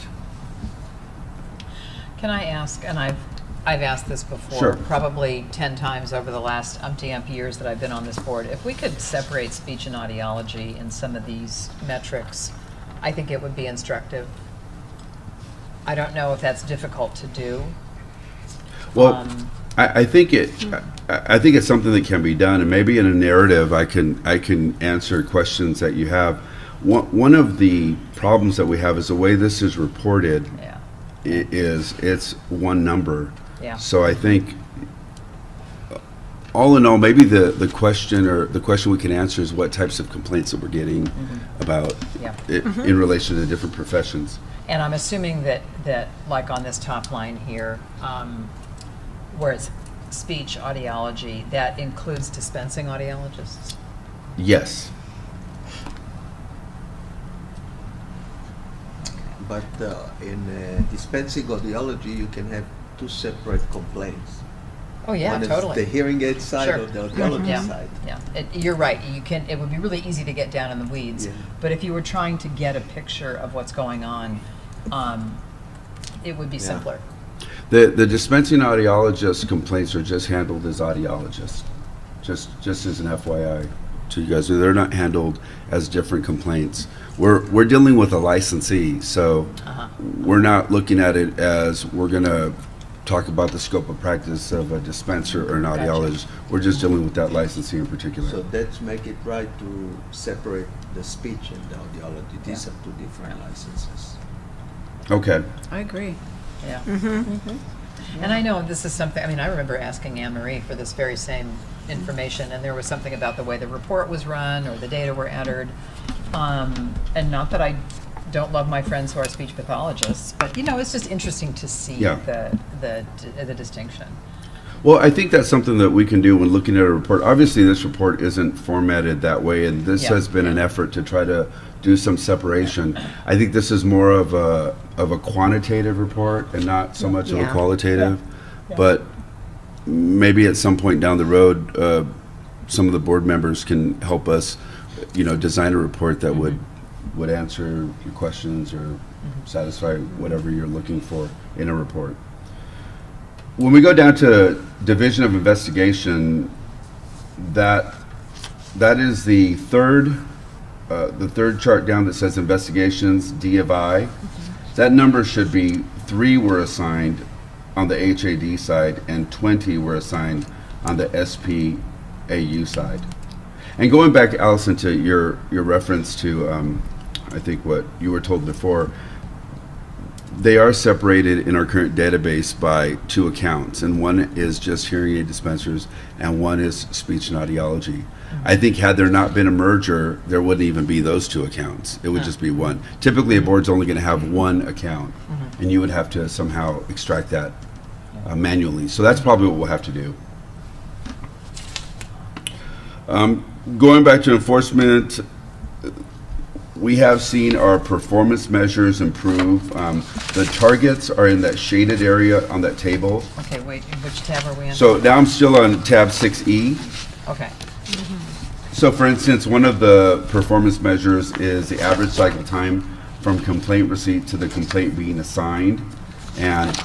Can I ask, and I've asked this before, Sure. probably 10 times over the last umpty years that I've been on this board, if we could separate speech and audiology in some of these metrics, I think it would be instructive. I don't know if that's difficult to do. Well, I think it's something that can be done, and maybe in a narrative I can answer questions that you have. One of the problems that we have is the way this is reported. Yeah. It's one number. Yeah. So I think, all in all, maybe the question we can answer is what types of complaints that we're getting about in relation to different professions. And I'm assuming that like on this top line here, where it's speech audiology, that includes dispensing audiologists? Yes. But in dispensing audiology, you can have 2 separate complaints. Oh yeah, One totally. is the hearing aid side Sure. or the audiology Yeah. side. Yeah, you're right. It would be really easy to get down in the weeds. Yeah. But if you were trying to get a picture of what's going on, it would be simpler. The dispensing audiologist complaints are just handled as audiologists, just as an FYI to you guys. They're not handled as different complaints. We're dealing with a licensee, so we're not looking at it as we're going to talk about the scope of practice of a dispenser or an audiologist. We're just dealing with that licensee in particular. So that's make it right to separate the speech and the audiology. These are 2 different licenses. Okay. I agree. Yeah. And I know this is something, I mean, I remember asking Anne Marie for this very same information, and there was something about the way the report was run or the data were entered. And not that I don't love my friends who are speech pathologists, but it's just interesting to see the distinction. Well, I think that's something that we can do when looking at a report. Obviously, this report isn't formatted that way, and this has been an effort to try to do some separation. I think this is more of a quantitative report and not so much of a qualitative. But maybe at some point down the road, some of the board members can help us, design a report that would answer your questions or satisfy whatever you're looking for in a report. When we go down to Division of Investigation, that is the third chart down that says investigations, D of I. That number should be 3 were assigned on the HAD side and 20 were assigned on the SPAU side. And going back, Allison, to your reference to, I think what you were told before, they are separated in our current database by 2 accounts, and one is just hearing aid dispensers and one is speech and audiology. I think had there not been a merger, there wouldn't even be those 2 accounts. It would just be one. Typically, a board's only going to have 1 account, and you would have to somehow extract that manually. So that's probably what we'll have to do. Going back to enforcement, we have seen our performance measures improve. The targets are in that shaded area on that table. Okay, wait, which tab are we in? So now I'm still on tab 6E. Okay. So for instance, one of the performance measures is the average cycle time from complaint receipt to the complaint being assigned. And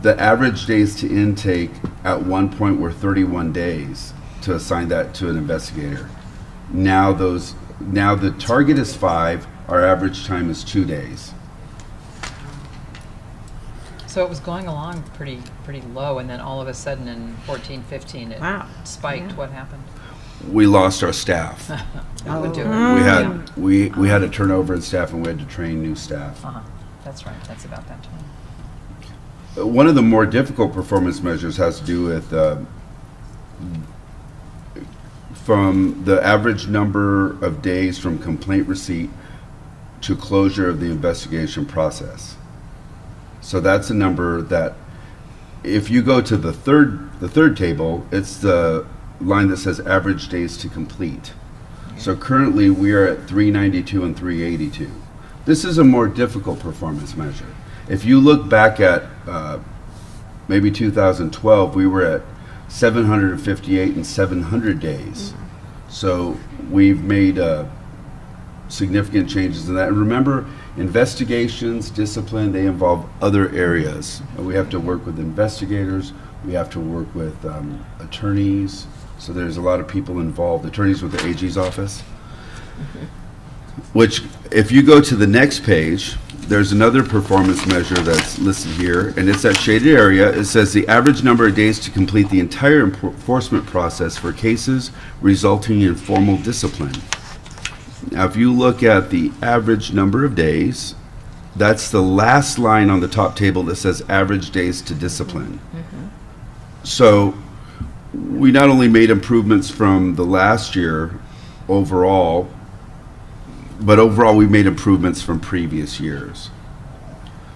the average days to intake at one point were 31 days to assign that to an investigator. Now the target is 5, our average time is 2 days. So it was going along pretty low, and then all of a sudden in 14, 15, it spiked. What happened? We lost our staff. That would do it. We had a turnover in staff, and we had to train new staff. That's right. That's about that time. One of the more difficult performance measures has to do with from the average number of days from complaint receipt to closure of the investigation process. So that's a number that, if you go to the third table, it's the line that says average days to complete. So currently we are at 392 and 382. This is a more difficult performance measure. If you look back at maybe 2012, we were at 758 and 700 days. So we've made significant changes in that. And remember, investigations, discipline, they involve other areas. And we have to work with investigators, we have to work with attorneys. So there's a lot of people involved, attorneys with the AG's office. Which, if you go to the next page, there's another performance measure that's listed here, and it's that shaded area. It says the average number of days to complete the entire enforcement process for cases resulting in formal discipline. Now, if you look at the average number of days, that's the last line on the top table that says average days to discipline. So we not only made improvements from the last year overall, but overall we made improvements from previous years.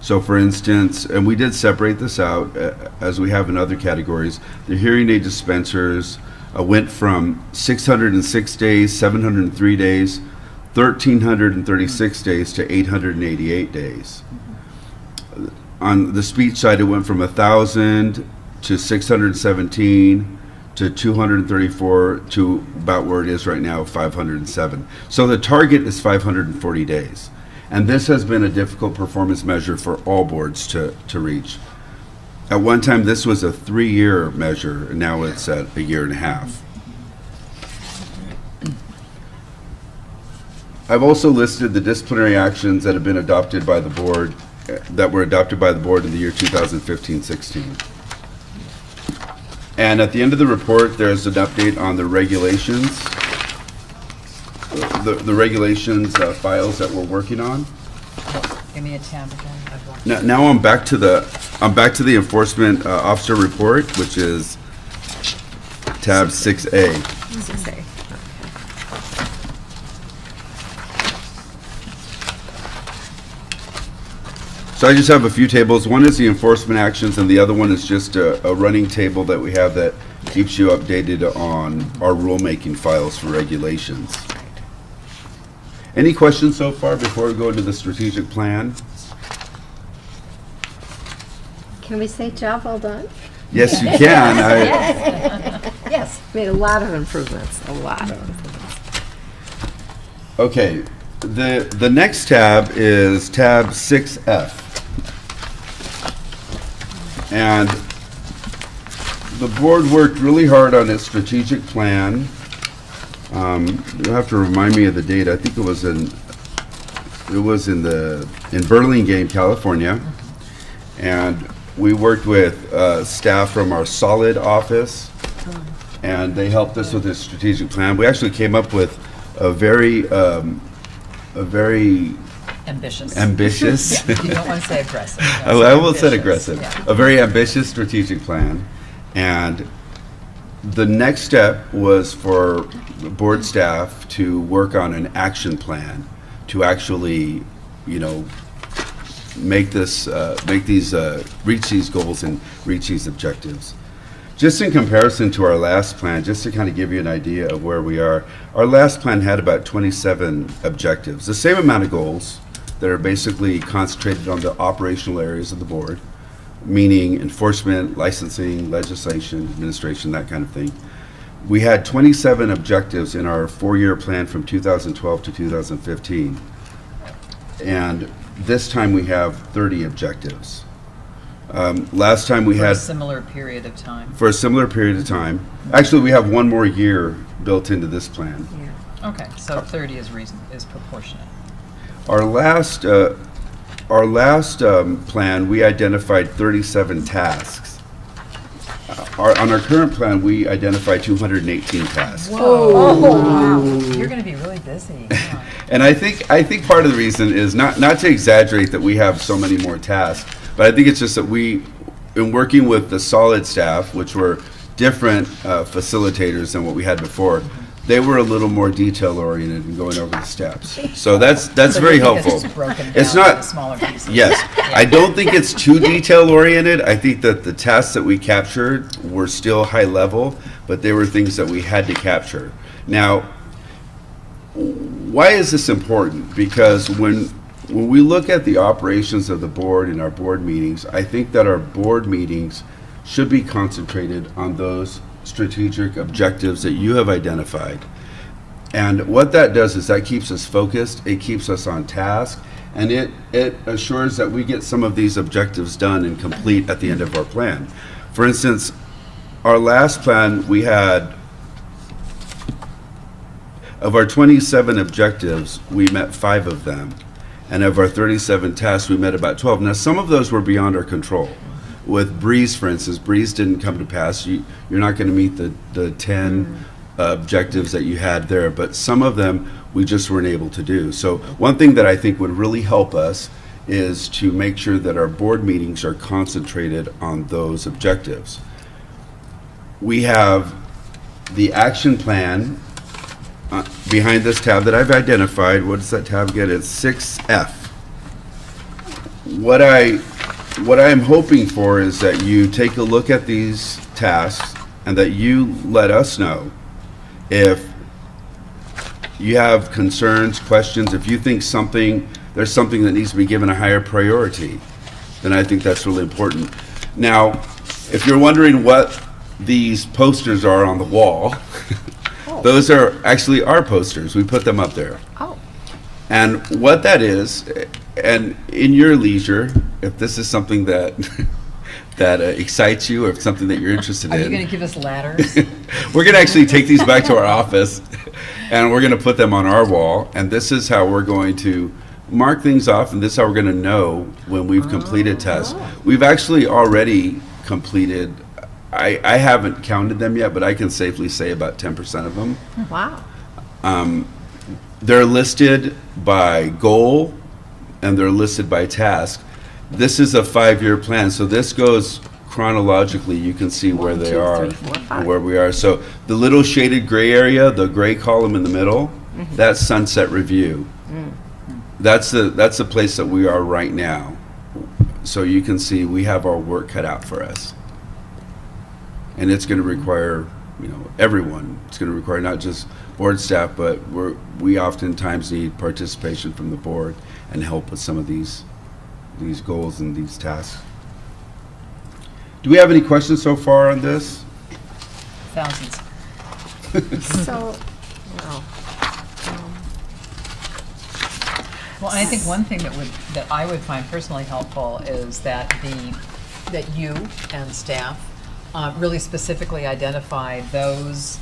So for instance, and we did separate this out as we have in other categories, the hearing aid dispensers went from 606 days, 703 days, 1,336 days to 888 days. On the speech side, it went from 1,000 to 617 to 234 to about where it is right now, 507. So the target is 540 days. And this has been a difficult performance measure for all boards to reach. At one time, this was a 3-year measure, and now it's at a 1.5 years. I've also listed the disciplinary actions that have been adopted by the board, that were adopted by the board in the year 2015-16. And at the end of the report, there's an update on the regulations, the regulations files that we're working on. Give me a tab again. Now I'm back to the enforcement officer report, which is tab 6A. 6A. So I just have a few tables. One is the enforcement actions, and the other one is just a running table that we have that keeps you updated on our rulemaking files for regulations. Any questions so far before we go into the strategic plan? Can we say job well done? Yes, you can. Yes, made a lot of improvements, a lot of improvements. Okay, the next tab is tab 6F. And the board worked really hard on its strategic plan. You'll have to remind me of the date. I think it was in Burlingame, California. And we worked with staff from our Solid office, and they helped us with this strategic plan. We actually came up with a very Ambitious. You don't want to say aggressive. I will say aggressive. Yeah. A very ambitious strategic plan. And the next step was for the board staff to work on an action plan to actually, make this, reach these goals and reach these objectives. Just in comparison to our last plan, just to kind of give you an idea of where we are, our last plan had about 27 objectives, the same amount of goals that are basically concentrated on the operational areas of the board, meaning enforcement, licensing, legislation, administration, that kind of thing. We had 27 objectives in our 4-year plan from 2012 to 2015. And this time we have 30 objectives. Last time we For had... a similar period of time. For a similar period of time. Actually, we have one more year built into this plan. Okay, so 30 is proportionate. Our last plan, we identified 37 tasks. On our current plan, we identified 218 tasks. Whoa! Wow. You're going to be really busy. Yeah. And I think part of the reason is not to exaggerate that we have so many more tasks, but I think it's just that we, in working with the solid staff, which were different facilitators than what we had before, they were a little more detail oriented in going over the steps. So that's very helpful. It's not smaller pieces. Yes, I don't think it's too detail oriented. I think that the tasks that we captured were still high level, but they were things that we had to capture. Now, why is this important? Because when we look at the operations of the board in our board meetings, I think that our board meetings should be concentrated on those strategic objectives that you have identified. And what that does is that keeps us focused, it keeps us on task, and it assures that we get some of these objectives done and complete at the end of our plan. For instance, our last plan, we had, of our 27 objectives, we met 5 of them. And of our 37 tasks, we met about 12. Now, some of those were beyond our control. With Breeze, for instance, Breeze didn't come to pass. You're not going to meet the 10 objectives that you had there, but some of them we just weren't able to do. So one thing that I think would really help us is to make sure that our board meetings are concentrated on those objectives. We have the action plan behind this tab that I've identified. What does that tab get? It's 6F. What I am hoping for is that you take a look at these tasks and that you let us know if you have concerns, questions, if you think there's something that needs to be given a higher priority, then I think that's really important. Now, if you're wondering what these posters are on the wall, those are actually our posters. We put them up there. Oh. And what that is, and in your leisure, if this is something that excites you, or if something that you're interested in. Are you going to give us ladders? We're going to actually take these back to our office, and we're going to put them on our wall, and this is how we're going to mark things off, and this is how we're going to know when we've completed tests. We've actually already completed, I haven't counted them yet, but I can safely say about 10% of them. Wow. They're listed by goal, and they're listed by task. This is a 5-year plan, so this goes chronologically. You can see where they are and where we are. So the little shaded gray area, the gray column in the middle, that's sunset review. That's the place that we are right now. So you can see we have our work cut out for us. And it's going to require, everyone. It's going to require not just board staff, but we oftentimes need participation from the board and help with some of these goals and these tasks. Do we have any questions so far on this? Thousands. So, wow. Well, I think one thing that I would find personally helpful is that you and staff really specifically identify those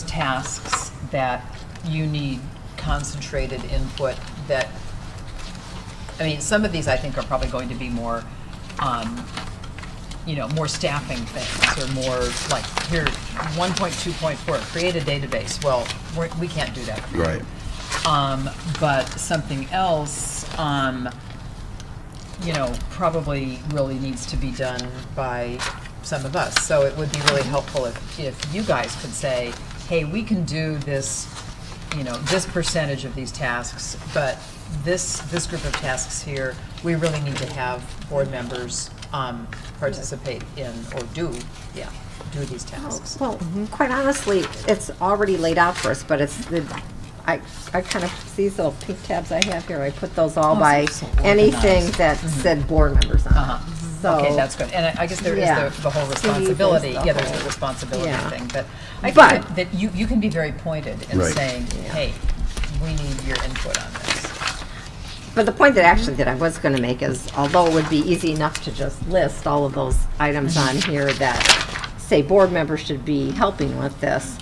tasks that you need concentrated input. That, I mean, some of these I think are probably going to be more, more staffing things, or more like, here, 1.2.4, create a database. Well, we can't do that. Right. But something else, probably really needs to be done by some of us. So it would be really helpful if you guys could say, hey, we can do this, this percentage of these tasks, but this group of tasks here, we really need to have board members participate in, or do these tasks. Well, quite honestly, it's already laid out for us, but it's I kind of, see these little pink tabs I have here, I put those all by so anything organized. that said board members on it. So, Okay, that's good. And I guess there Yeah. is the whole there's responsibility. the Yeah, there's the whole- responsibility yeah. thing. But I But- think that you can be very pointed in Right. saying, hey, we need your input on this. But the point that I was going to make is, although it would be easy enough to just list all of those items on here that say board members should be helping with this,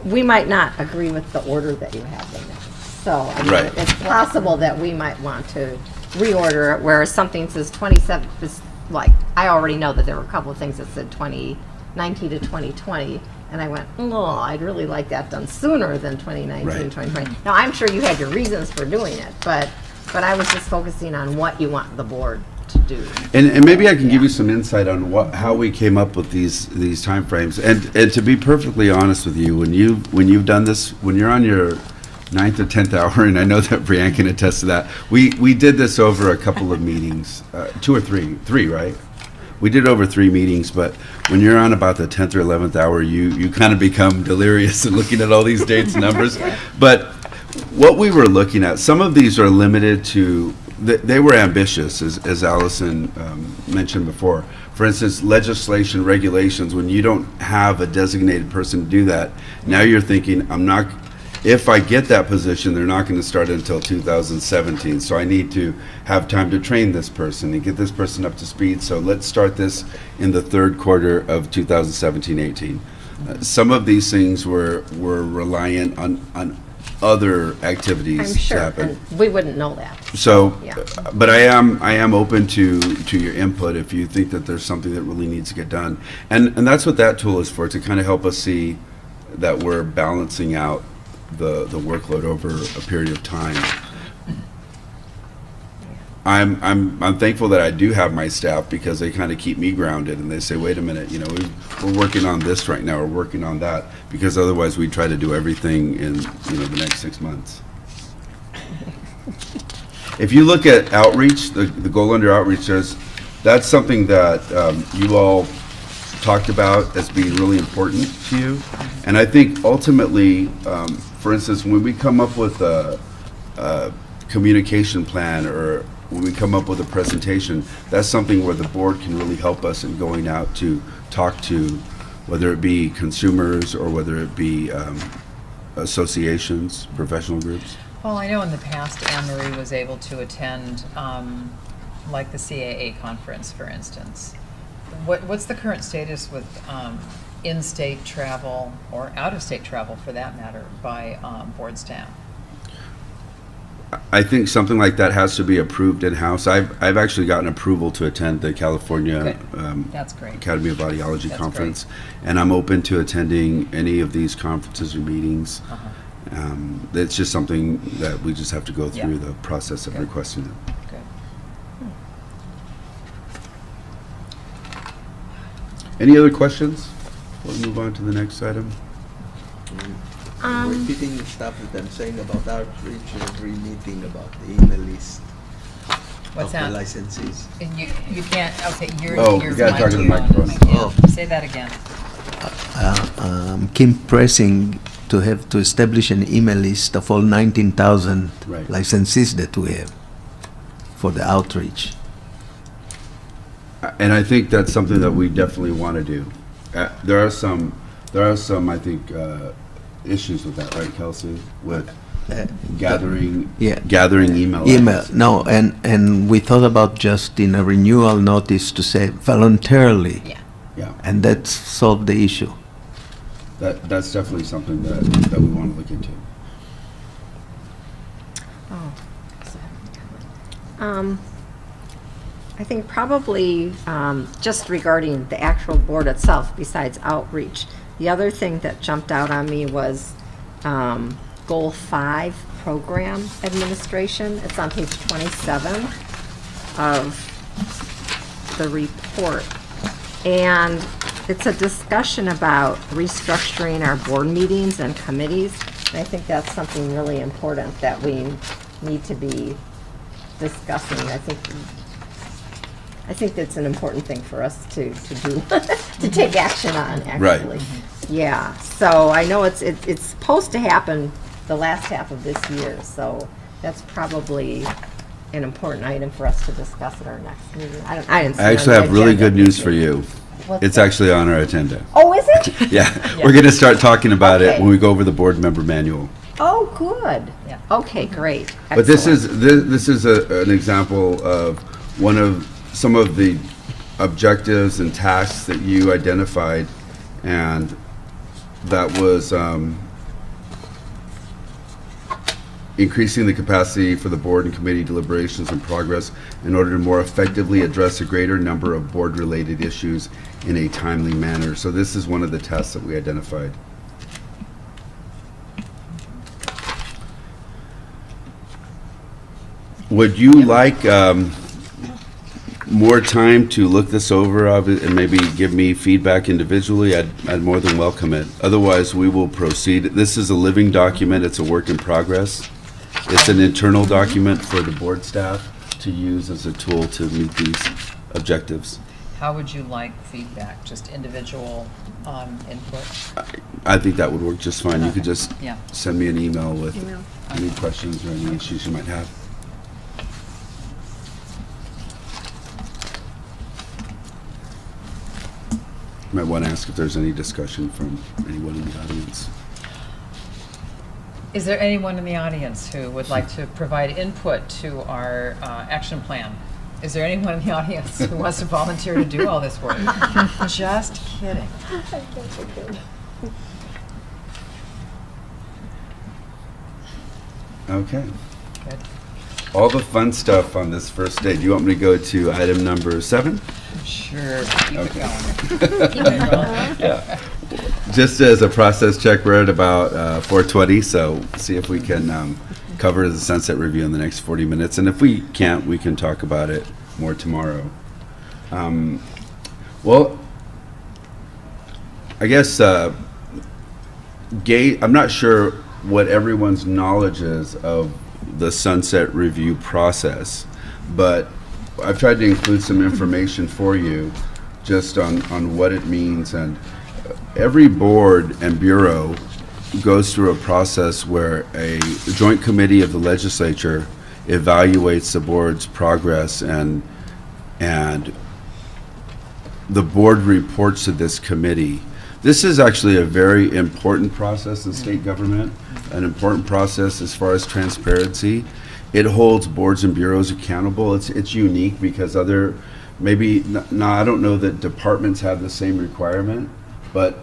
we might not agree with the order that you have them in. So, I mean, Right. it's possible that we might want to reorder it, whereas something says 27, is like, I already know that there were a couple of things that said 2019 to 2020, and I went, oh, I'd really like that done sooner than 2019, Right. 2020. Now, I'm sure you had your reasons for doing it, but I was just focusing on what you want the board to do. And maybe I can give you some insight on how we came up with these timeframes. And to be perfectly honest with you, when you've done this, when you're on your 9th or 10th hour, and I know that Brianne can attest to that, we did this over a couple of meetings, 2 or 3, right? We did over 3 meetings, but when you're on about the 10th or 11th hour, you kind of become delirious and looking at all these dates and numbers. But what we were looking at, some of these are limited to, they were ambitious, as Allison mentioned before. For instance, legislation, regulations, when you don't have a designated person to do that, now you're thinking, if I get that position, they're not going to start until 2017. So I need to have time to train this person and get this person up to speed. So let's start this in the 3rd quarter of 2017-18. Some of these things were reliant on other activities I'm to sure, happen. and we wouldn't know that. So, Yeah. but I am open to your input if you think that there's something that really needs to get done. And that's what that tool is for, to kind of help us see that we're balancing out the workload over a period of time. I'm thankful that I do have my staff, because they kind of keep me grounded, and they say, wait a minute, we're working on this right now, we're working on that, because otherwise we try to do everything in the next 6 months. If you look at outreach, the goal under outreach, that's something that you all talked about as being really important to you. And I think ultimately, for instance, when we come up with a communication plan, or when we come up with a presentation, that's something where the board can really help us in going out to talk to, whether it be consumers or whether it be associations, professional groups. Well, I know in the past, Anne Marie was able to attend, like the CAA conference, for instance. What's the current status with in-state travel, or out-of-state travel for that matter, by board staff? I think something like that has to be approved in-house. I've actually gotten approval to attend the California That's great. Academy of Audiology That's conference, and I'm open to attending any of these conferences or meetings. It's just something that we just have to go through the process of requesting them. Good. Any other questions? We'll move on to the next item. Repeating stuff that I'm saying about outreach every meeting about the email list What's of that? the licensees. And you can't, okay, you're You gotta talk to the microphone. Say that again. Keep pressing to establish an email list of all 19,000 Right. licensees that we have for the outreach. And I think that's something that we definitely want to do. There are some, I think, issues with that, right, Kelsey? With gathering email addresses. No, and we thought about just in a renewal notice to say voluntarily. Yeah, And that solved the issue. that's definitely something that we want to look into. I think probably just regarding the actual board itself, besides outreach, the other thing that jumped out on me was Goal 5, Program Administration. It's on page 27 of the report. And it's a discussion about restructuring our board meetings and committees. And I think that's something really important that we need to be discussing. I think that's an important thing for us to do, to take action on, Right. actually. Yeah, so I know it's supposed to happen the last half of this year, so that's probably an important item for us to discuss at our next meeting. I didn't see I it on actually the have really agenda. good news for you. What's It's that? actually on our agenda. Oh, is it? Yeah, we're going to start talking about it Okay. when we go over the board member manual. Oh, good. Yeah. Okay, great. But this Excellent. is an example of some of the objectives and tasks that you identified, and that was increasing the capacity for the board and committee deliberations and progress in order to more effectively address a greater number of board-related issues in a timely manner. So this is one of the tasks that we identified. Would you like more time to look this over and maybe give me feedback individually? I'd more than welcome it. Otherwise, we will proceed. This is a living document. It's a work in progress. It's an internal document for the board staff to use as a tool to meet these objectives. How would you like feedback? Just individual input? I think that would work just fine. You could just Yeah. send me an email with any questions or any issues you might have. Might want to ask if there's any discussion from anyone in the audience. Is there anyone in the audience who would like to provide input to our action plan? Is there anyone in the audience who wants to volunteer to do all this work? Just kidding. Okay. Good. All the fun stuff on this first day. Do you want me to go to item number 7? Sure, keep it going. Keep it going. Yeah. Just as a process check, we're at about 4:20, so see if we can cover the sunset review in the next 40 minutes. And if we can't, we can talk about it more tomorrow. Well, I guess I'm not sure what everyone's knowledge is of the sunset review process, but I've tried to include some information for you just on what it means. And every board and bureau goes through a process where a joint committee of the legislature evaluates the board's progress, and the board reports to this committee. This is actually a very important process in state government, an important process as far as transparency. It holds boards and bureaus accountable. It's unique because I don't know that departments have the same requirement, but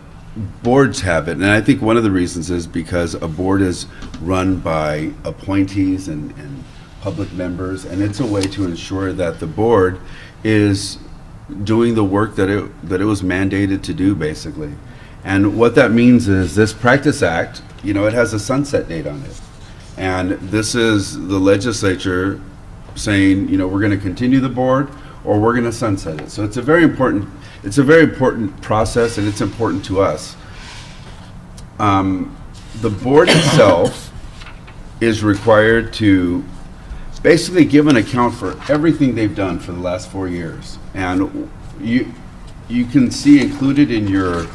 boards have it. And I think one of the reasons is because a board is run by appointees and public members, and it's a way to ensure that the board is doing the work that it was mandated to do, basically. And what that means is this Practice Act, it has a sunset date on it. And this is the legislature saying, we're going to continue the board or we're going to sunset it. So it's a very important process, and it's important to us. The board itself is required to basically give an account for everything they've done for the last 4 years. And you can see included in your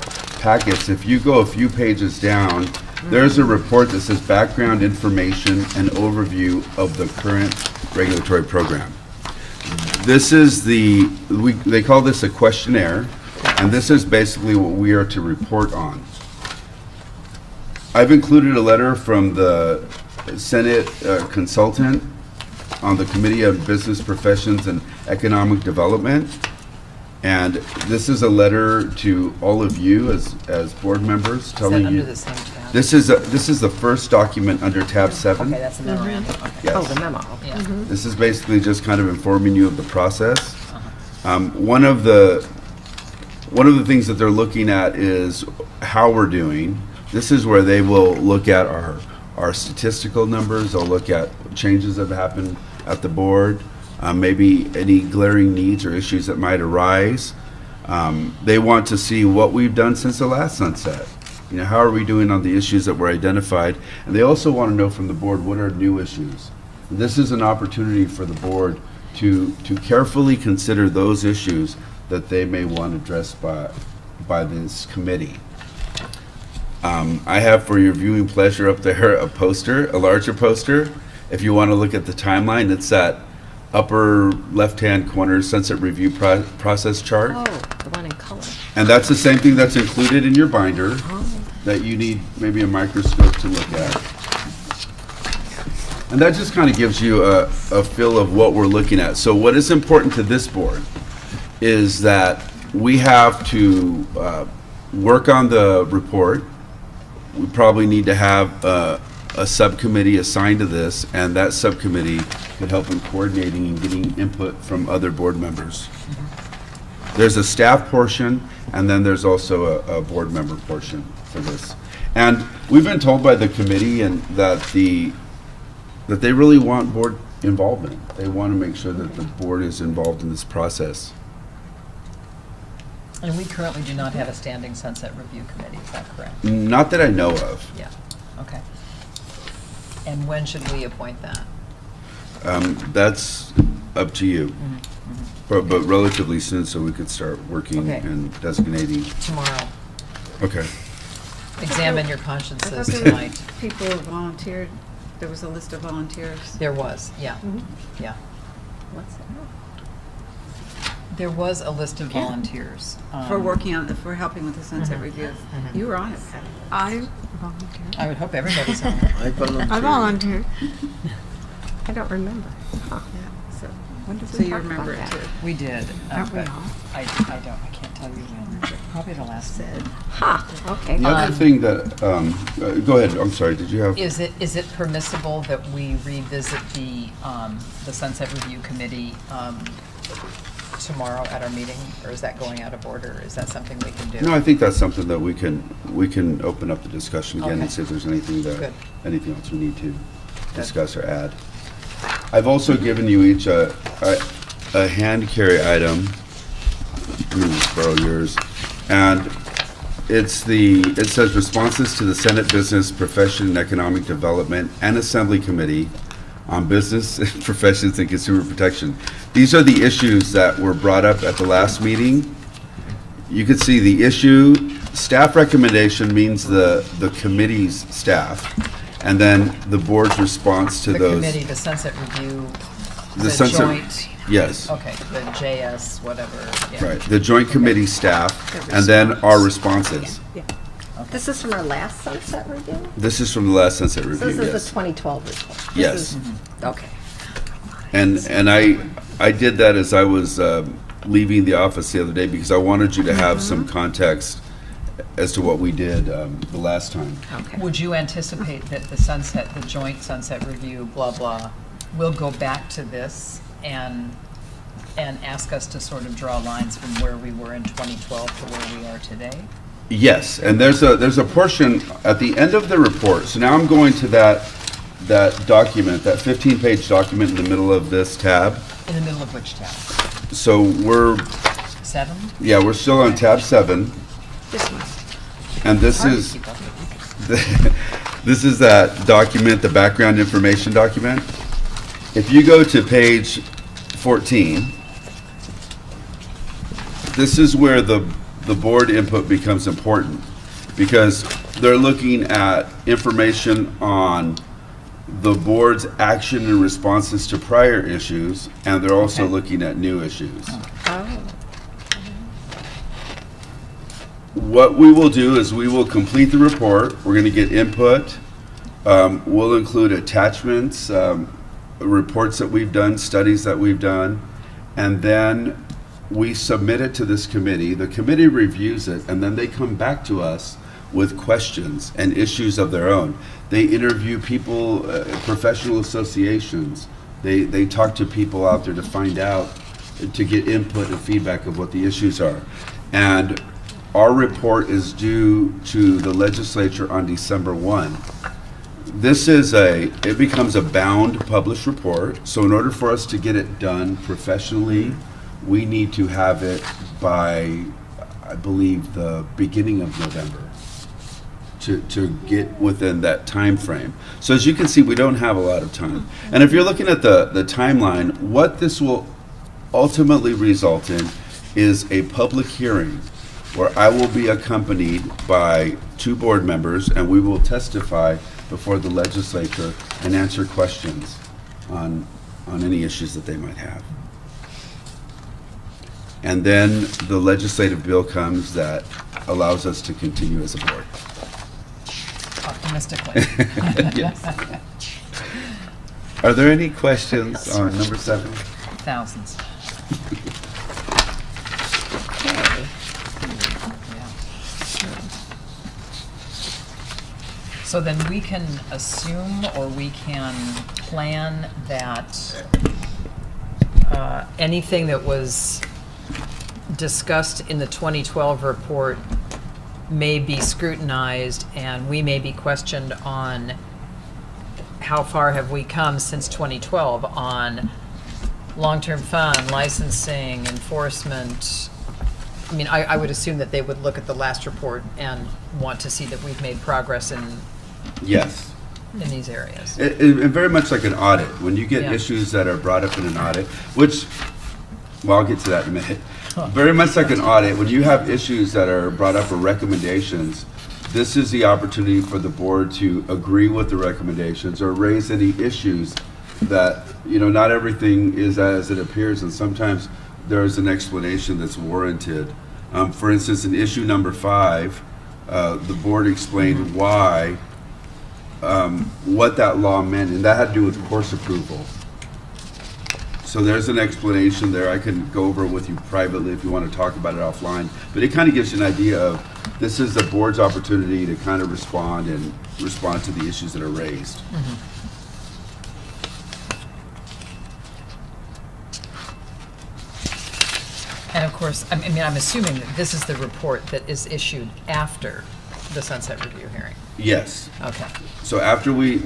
packets, if you go a few pages down, there's a report that says background information and overview of the current regulatory program. This is they call this a questionnaire, and this is basically what we are to report on. I've included a letter from the Senate consultant on the Committee of Business Professions and Economic Development. And this is a letter to all of you as board members, telling under you. the same tab? This is the first document under tab 7. Okay, that's the memorandum. Okay. Yes. Oh, the memo. Yeah. This is basically just kind of informing you of the process. One of the things that they're looking at is how we're doing. This is where they will look at our statistical numbers. They'll look at changes that have happened at the board, maybe any glaring needs or issues that might arise. They want to see what we've done since the last sunset. How are we doing on the issues that were identified? And they also want to know from the board what are new issues this is an opportunity for the board to carefully consider those issues that they may want addressed by this committee. I have for your viewing pleasure up there a poster, a larger poster. If you want to look at the timeline, it's that upper left-hand corner sunset review process chart. Oh, the one in color. And that's the same thing that's included in your binder that you need maybe a microscope to look at. And that just kind of gives you a feel of what we're looking at. So what is important to this board is that we have to work on the report. We probably need to have a subcommittee assigned to this, and that subcommittee could help in coordinating and getting input from other board members. There's a staff portion, and then there's also a board member portion for this. And we've been told by the committee and that they really want board involvement. They want to make sure that the board is involved in this process. And we currently do not have a standing sunset review committee, is that correct? Not that I know of. Yeah, okay. And when should we appoint that? That's up to you. But relatively soon, so we could start working Okay. and designating. Tomorrow. Okay. Examine your I consciences thought there were tonight. people who volunteered, there was a list of volunteers. There was, yeah, yeah. What's that? There was a list of volunteers. For working on, for helping with the sunset review. You were on it, Patty. I volunteered. I would hope everybody's on it. I volunteer. I volunteered. I don't remember. Huh. So, When did so we you talk remember about it that? too. We did, Aren't we but all? I can't tell you when. Probably the last said. Ha, okay. The other thing that, go ahead, I'm sorry, did you have? Is it permissible that we revisit the Sunset Review Committee tomorrow at our meeting, or is that going out of order? Is that something we can do? No, I think that's something that we can open up the discussion again Okay. and see if there's anything Good. anything else we need to discuss or add. I've also given you each a hand carry item. Let me just borrow yours. And it says responses to the Senate Business, Profession, and Economic Development and Assembly Committee on Business, Professions, and Consumer Protection. These are the issues that were brought up at the last meeting. You can see the issue, staff recommendation means the committee's staff, and then the board's response to The those. committee, the Sunset Review, The the sunset- joint, Yes. okay, the JS, whatever, yeah. Right, the joint committee staff, and then our responses. This is from our last sunset review? This is from the last sunset So review, this is the yes. 2012 report? This Yes. is- Okay. And I did that as I was leaving the office the other day because I wanted you to have some context as to what we did the last time. Okay. Would you anticipate that the joint sunset review, blah, blah, will go back to this and ask us to sort of draw lines from where we were in 2012 to where we are today? Yes, and there's a portion at the end of the report. So now I'm going to that document, that 15-page document in the middle of this tab. In the middle of which tab? So we're 7? we're still on tab 7, This one. and this Hard to is keep up with. this is that document, the background information document. If you go to page 14, this is where the board input becomes important, because they're looking at information on the board's action and responses to prior issues, and they're also Okay. looking at new issues. Oh, What we will do is we will complete the report. We're going to get input. We'll include attachments, reports that we've done, studies that we've done, and then we submit it to this committee. The committee reviews it, and then they come back to us with questions and issues of their own. They interview people, professional associations. They talk to people out there to find out, to get input and feedback of what the issues are. And our report is due to the legislature on December 1. It becomes a bound published report. So in order for us to get it done professionally, we need to have it by, I believe, the beginning of November. to get within that time frame. So as you can see, we don't have a lot of time. And if you're looking at the timeline, what this will ultimately result in is a public hearing where I will be accompanied by 2 board members, and we will testify before the legislature and answer questions on any issues that they might have. And then the legislative bill comes that allows us to continue as a board. Optimistically. Yes. Are there any questions on number 7? Thousands. Okay. So then we can assume, or we can plan that anything that was discussed in the 2012 report may be scrutinized, and we may be questioned on how far have we come since 2012 on long-term fund, licensing, enforcement. I mean, I would assume that they would look at the last report and want to see that we've made progress in Yes. these areas. It very much like an audit. When you get Yeah. issues that are brought up in an audit, which, well, I'll get to that in a minute. Very much like an audit, when you have issues that are brought up or recommendations, this is the opportunity for the board to agree with the recommendations or raise any issues that, not everything is as it appears, and sometimes there's an explanation that's warranted. For instance, in issue number 5, the board explained why, what that law meant, and that had to do with course approval. So there's an explanation there. I can go over it with you privately if you want to talk about it offline. But it kind of gives you an idea of this is the board's opportunity to kind of respond to the issues that are raised. Mm-hmm. And of course, I mean, I'm assuming that this is the report that is issued after the sunset review hearing. Yes. Okay. So after we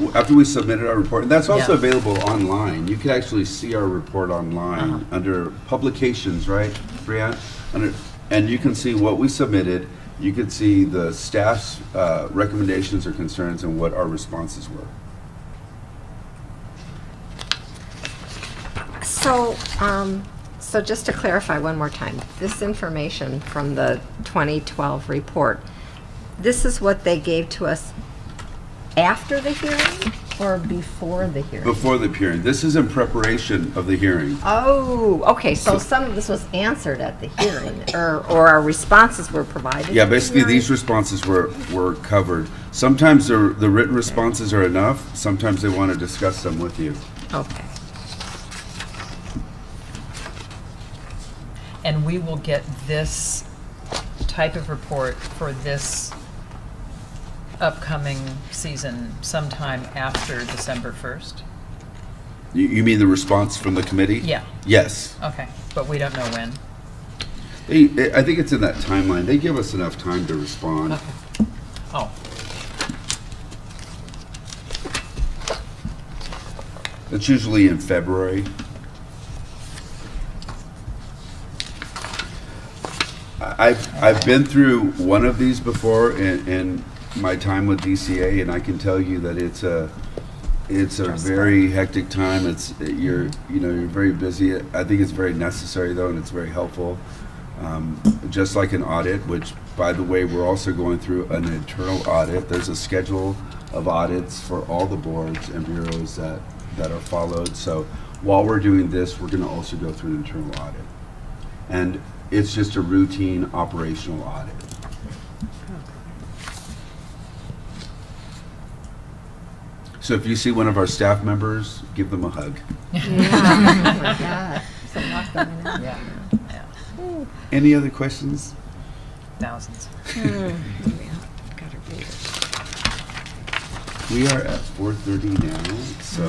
submitted our report, and that's also Yeah. available online. You can actually see our report online under publications, right, Brianne? And you can see what we submitted. You can see the staff's recommendations or concerns and what our responses were. So just to clarify one more time, this information from the 2012 report, this is what they gave to us after the hearing or before the hearing? Before the hearing. This is in preparation of the hearing. Oh, okay, so some of this was answered at the hearing, or our responses were provided? Yeah, at the basically hearing? these responses were covered. Sometimes the written responses are enough. Sometimes they want to discuss them with you. Okay. And we will get this type of report for this upcoming season sometime after December 1st? You mean the response from the committee? Yeah. Yes. Okay, but we don't know when. I think it's in that timeline. They give us enough time to respond. Okay. Oh, It's usually in February. I've been through one of these before in my time with DCA, and I can tell you that it's a very hectic time. You're very busy. I think it's very necessary though, and it's very helpful. Just like an audit, which by the way, we're also going through an internal audit. There's a schedule of audits for all the boards and bureaus that are followed. So while we're doing this, we're going to also go through an internal audit. And it's just a routine operational audit. So if you see one of our staff members, give them a hug. Yeah. Oh my God. So much going on. yeah, yeah, Any other questions? thousands. Gotta read it. We are at 4:30 now, so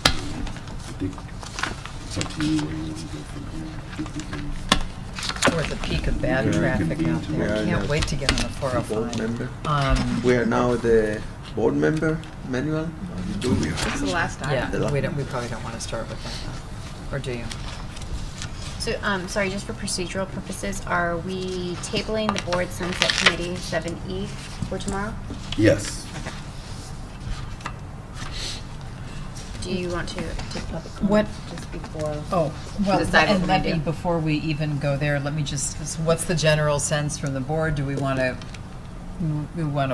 I think it's up to you where you want to go from here. I think we can- We're at the peak of bad Yeah, traffic convene out to there. where- I can't Yeah. wait to get on the Board 405. member. We We are now the board member manual. It's the last item. Yeah, we probably don't want to start with that, though. Or do you? So, sorry, just for procedural purposes, are we tabling the board sunset committee 7E for tomorrow? Yes. Do you want to take public comment? What- Just before? Oh, well, Decide what and we're let gonna me, do. before we even go there, let me just, what's the general sense from the board? Do we want to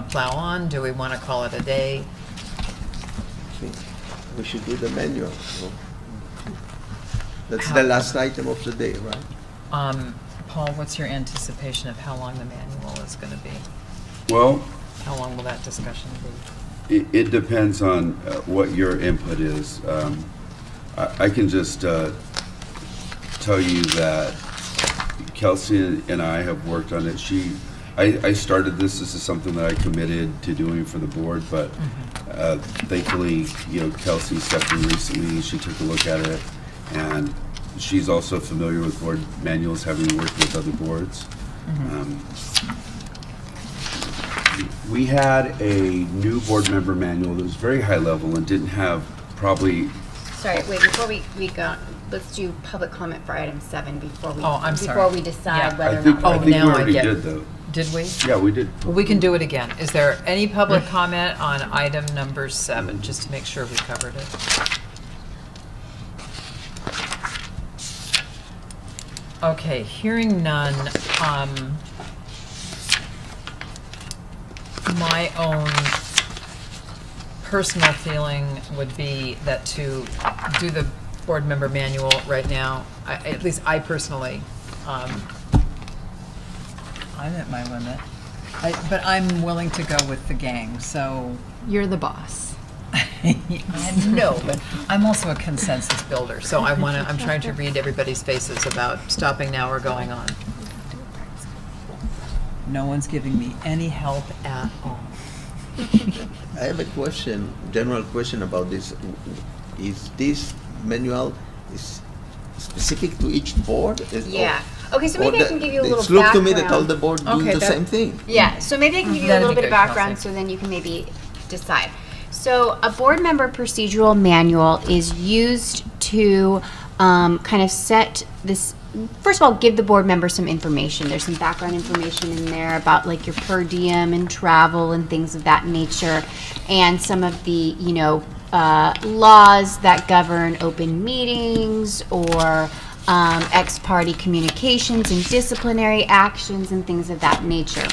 plow on? Do we want to call it a day? I think we should do the manual. So that's the last item of the day, right? Paul, what's your anticipation of how long the manual is going to be? Well, How long will that discussion be? it depends on what your input is. I can just tell you that Kelsey and I have worked on it. I started this. This is something that I committed to doing for the board, but thankfully, Kelsey stepped in recently. She took a look at it, and she's also familiar with board manuals, having worked with other boards. We had a new board member manual that was very high level and didn't have probably. Sorry, wait, before we go, let's do public comment for item 7 before we, Oh, I'm sorry. before we decide Yeah. whether I or think, not. I Oh, think we now I already get- did though. Did we? Yeah, we did. Well, we can do it again. Is there any public comment on item number 7, just to make sure we covered it? Okay, hearing none, my own personal feeling would be that to do the board member manual right now, at least I personally, I'm at my limit. But I'm willing to go with the gang, so. You're the boss. I know, but I'm also a consensus builder, so I'm trying to read everybody's faces about stopping now or going on. No one's giving me any help at all. I have a question, general question about this. Is this manual is specific to each board? Yeah. Okay, so maybe I can give you a little It looked to me that all background. the board do Okay, the that- same thing. Yeah, so maybe I can give you a That'd little be bit of good, background Kelsey. so then you can maybe decide. So a board member procedural manual is used to kind of set this, first of all, give the board member some information. There's some background information in there about like your per diem and travel and things of that nature, and some of the, laws that govern open meetings or ex parte communications and disciplinary actions and things of that nature.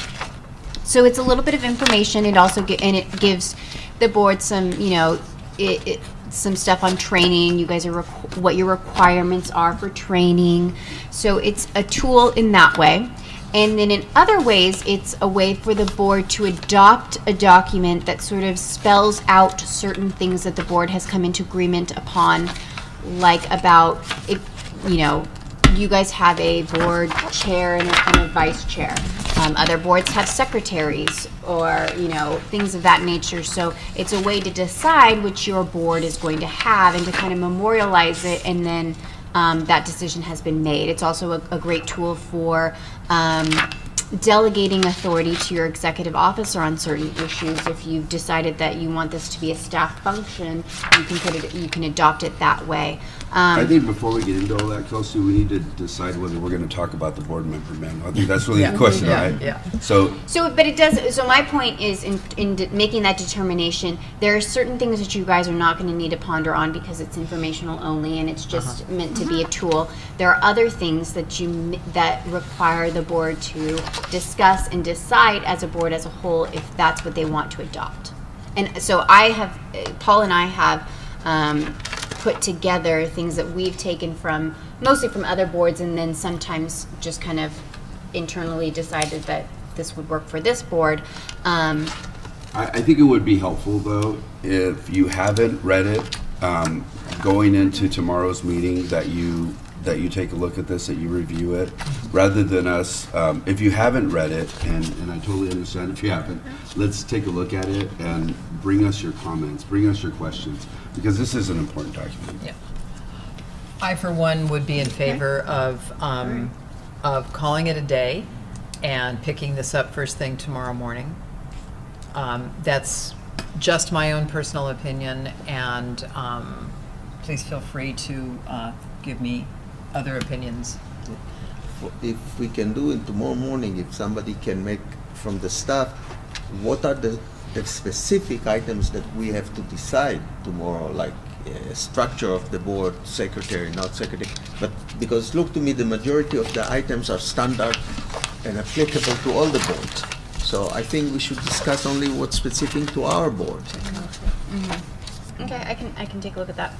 So it's a little bit of information. It also it gives the board some, some stuff on training. You guys are what your requirements are for training. So it's a tool in that way. And then in other ways, it's a way for the board to adopt a document that sort of spells out certain things that the board has come into agreement upon, like about if, you guys have a board chair and a vice chair. Other boards have secretaries or, things of that nature. So it's a way to decide which your board is going to have and to kind of memorialize it, and then that decision has been made. It's also a great tool for delegating authority to your executive officer on certain issues. If you've decided that you want this to be a staff function, you can adopt it that way. I think before we get into all that, Kelsey, we need to decide whether we're going to talk about the board member manual. I think that's really the question, right? Yeah. So, But it does. So my point is, in making that determination, there are certain things that you guys are not going to need to ponder on because it's informational only and it's just meant to be a tool. There are other things that that require the board to discuss and decide as a board as a whole if that's what they want to adopt. And so Paul and I have put together things that we've taken from mostly from other boards, and then sometimes just kind of internally decided that this would work for this board. I think it would be helpful, though, if you haven't read it, going into tomorrow's meeting, that you take a look at this, that you review it, rather than us, if you haven't read it, and I totally understand if you haven't, let's take a look at it and bring us your comments, bring us your questions, because this is an important document. Yeah. I, for one, would be in favor of calling it a day and picking this up first thing tomorrow morning. That's just my own personal opinion, and please feel free to give me other opinions If we can do it tomorrow morning, if somebody can make from the staff, what are the specific items that we have to decide tomorrow, like structure of the board, secretary, not secretary, but because look to me, the majority of the items are standard and applicable to all the boards. So I think we should discuss only what's specific to our board. Okay, I can take a look at that.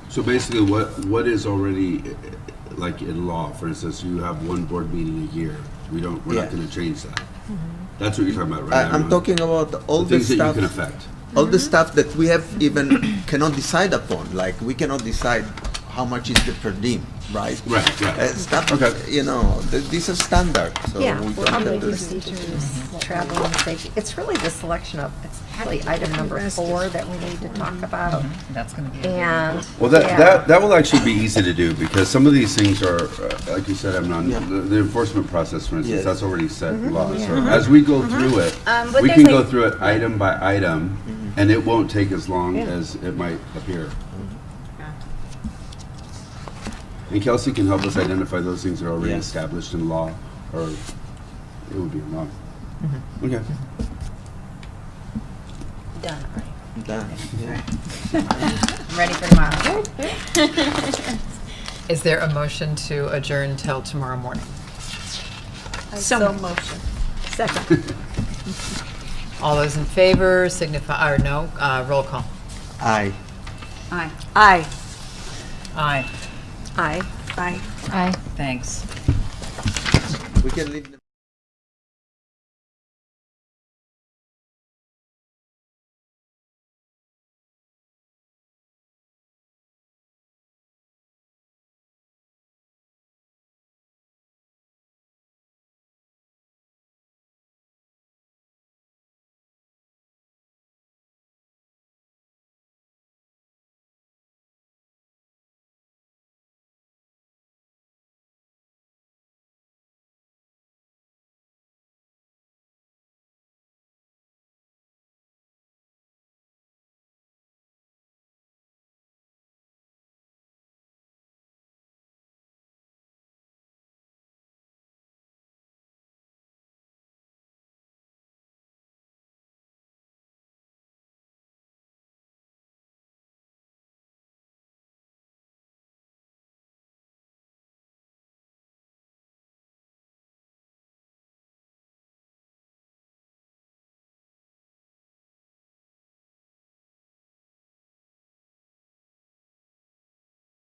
So basically, what is already, like in law, for instance, you have one board meeting a year. We're not going to change that. That's what you're talking about, right? I'm talking about all the things that stuff. you can affect. All the stuff that we have even cannot decide upon, like we cannot decide how much is the per diem, right? Right. Stuff, Okay. these are standard, so Yeah, we don't probably have to. procedures, travel and safety. It's really the selection of, it's really item number 4 that we need to talk about. That's going to be. And. Well, that will actually be easy to do because some of these things are, like you said, Amnon, the enforcement process, for instance, Yes. that's already set law. So as we go through it, But we there's can go like- through it item by item, and it won't take as long as it might appear. And Kelsey can help us identify those things that are already Yes. established in law, or it would be in law. Okay. Done, right? Done, yeah. I'm ready for tomorrow. Is there a motion to adjourn till tomorrow morning? So motion. Second. All those in favor signify, or no, roll call. Aye. Aye. Aye. Aye. Aye. Aye. Aye. Thanks. We can leave them.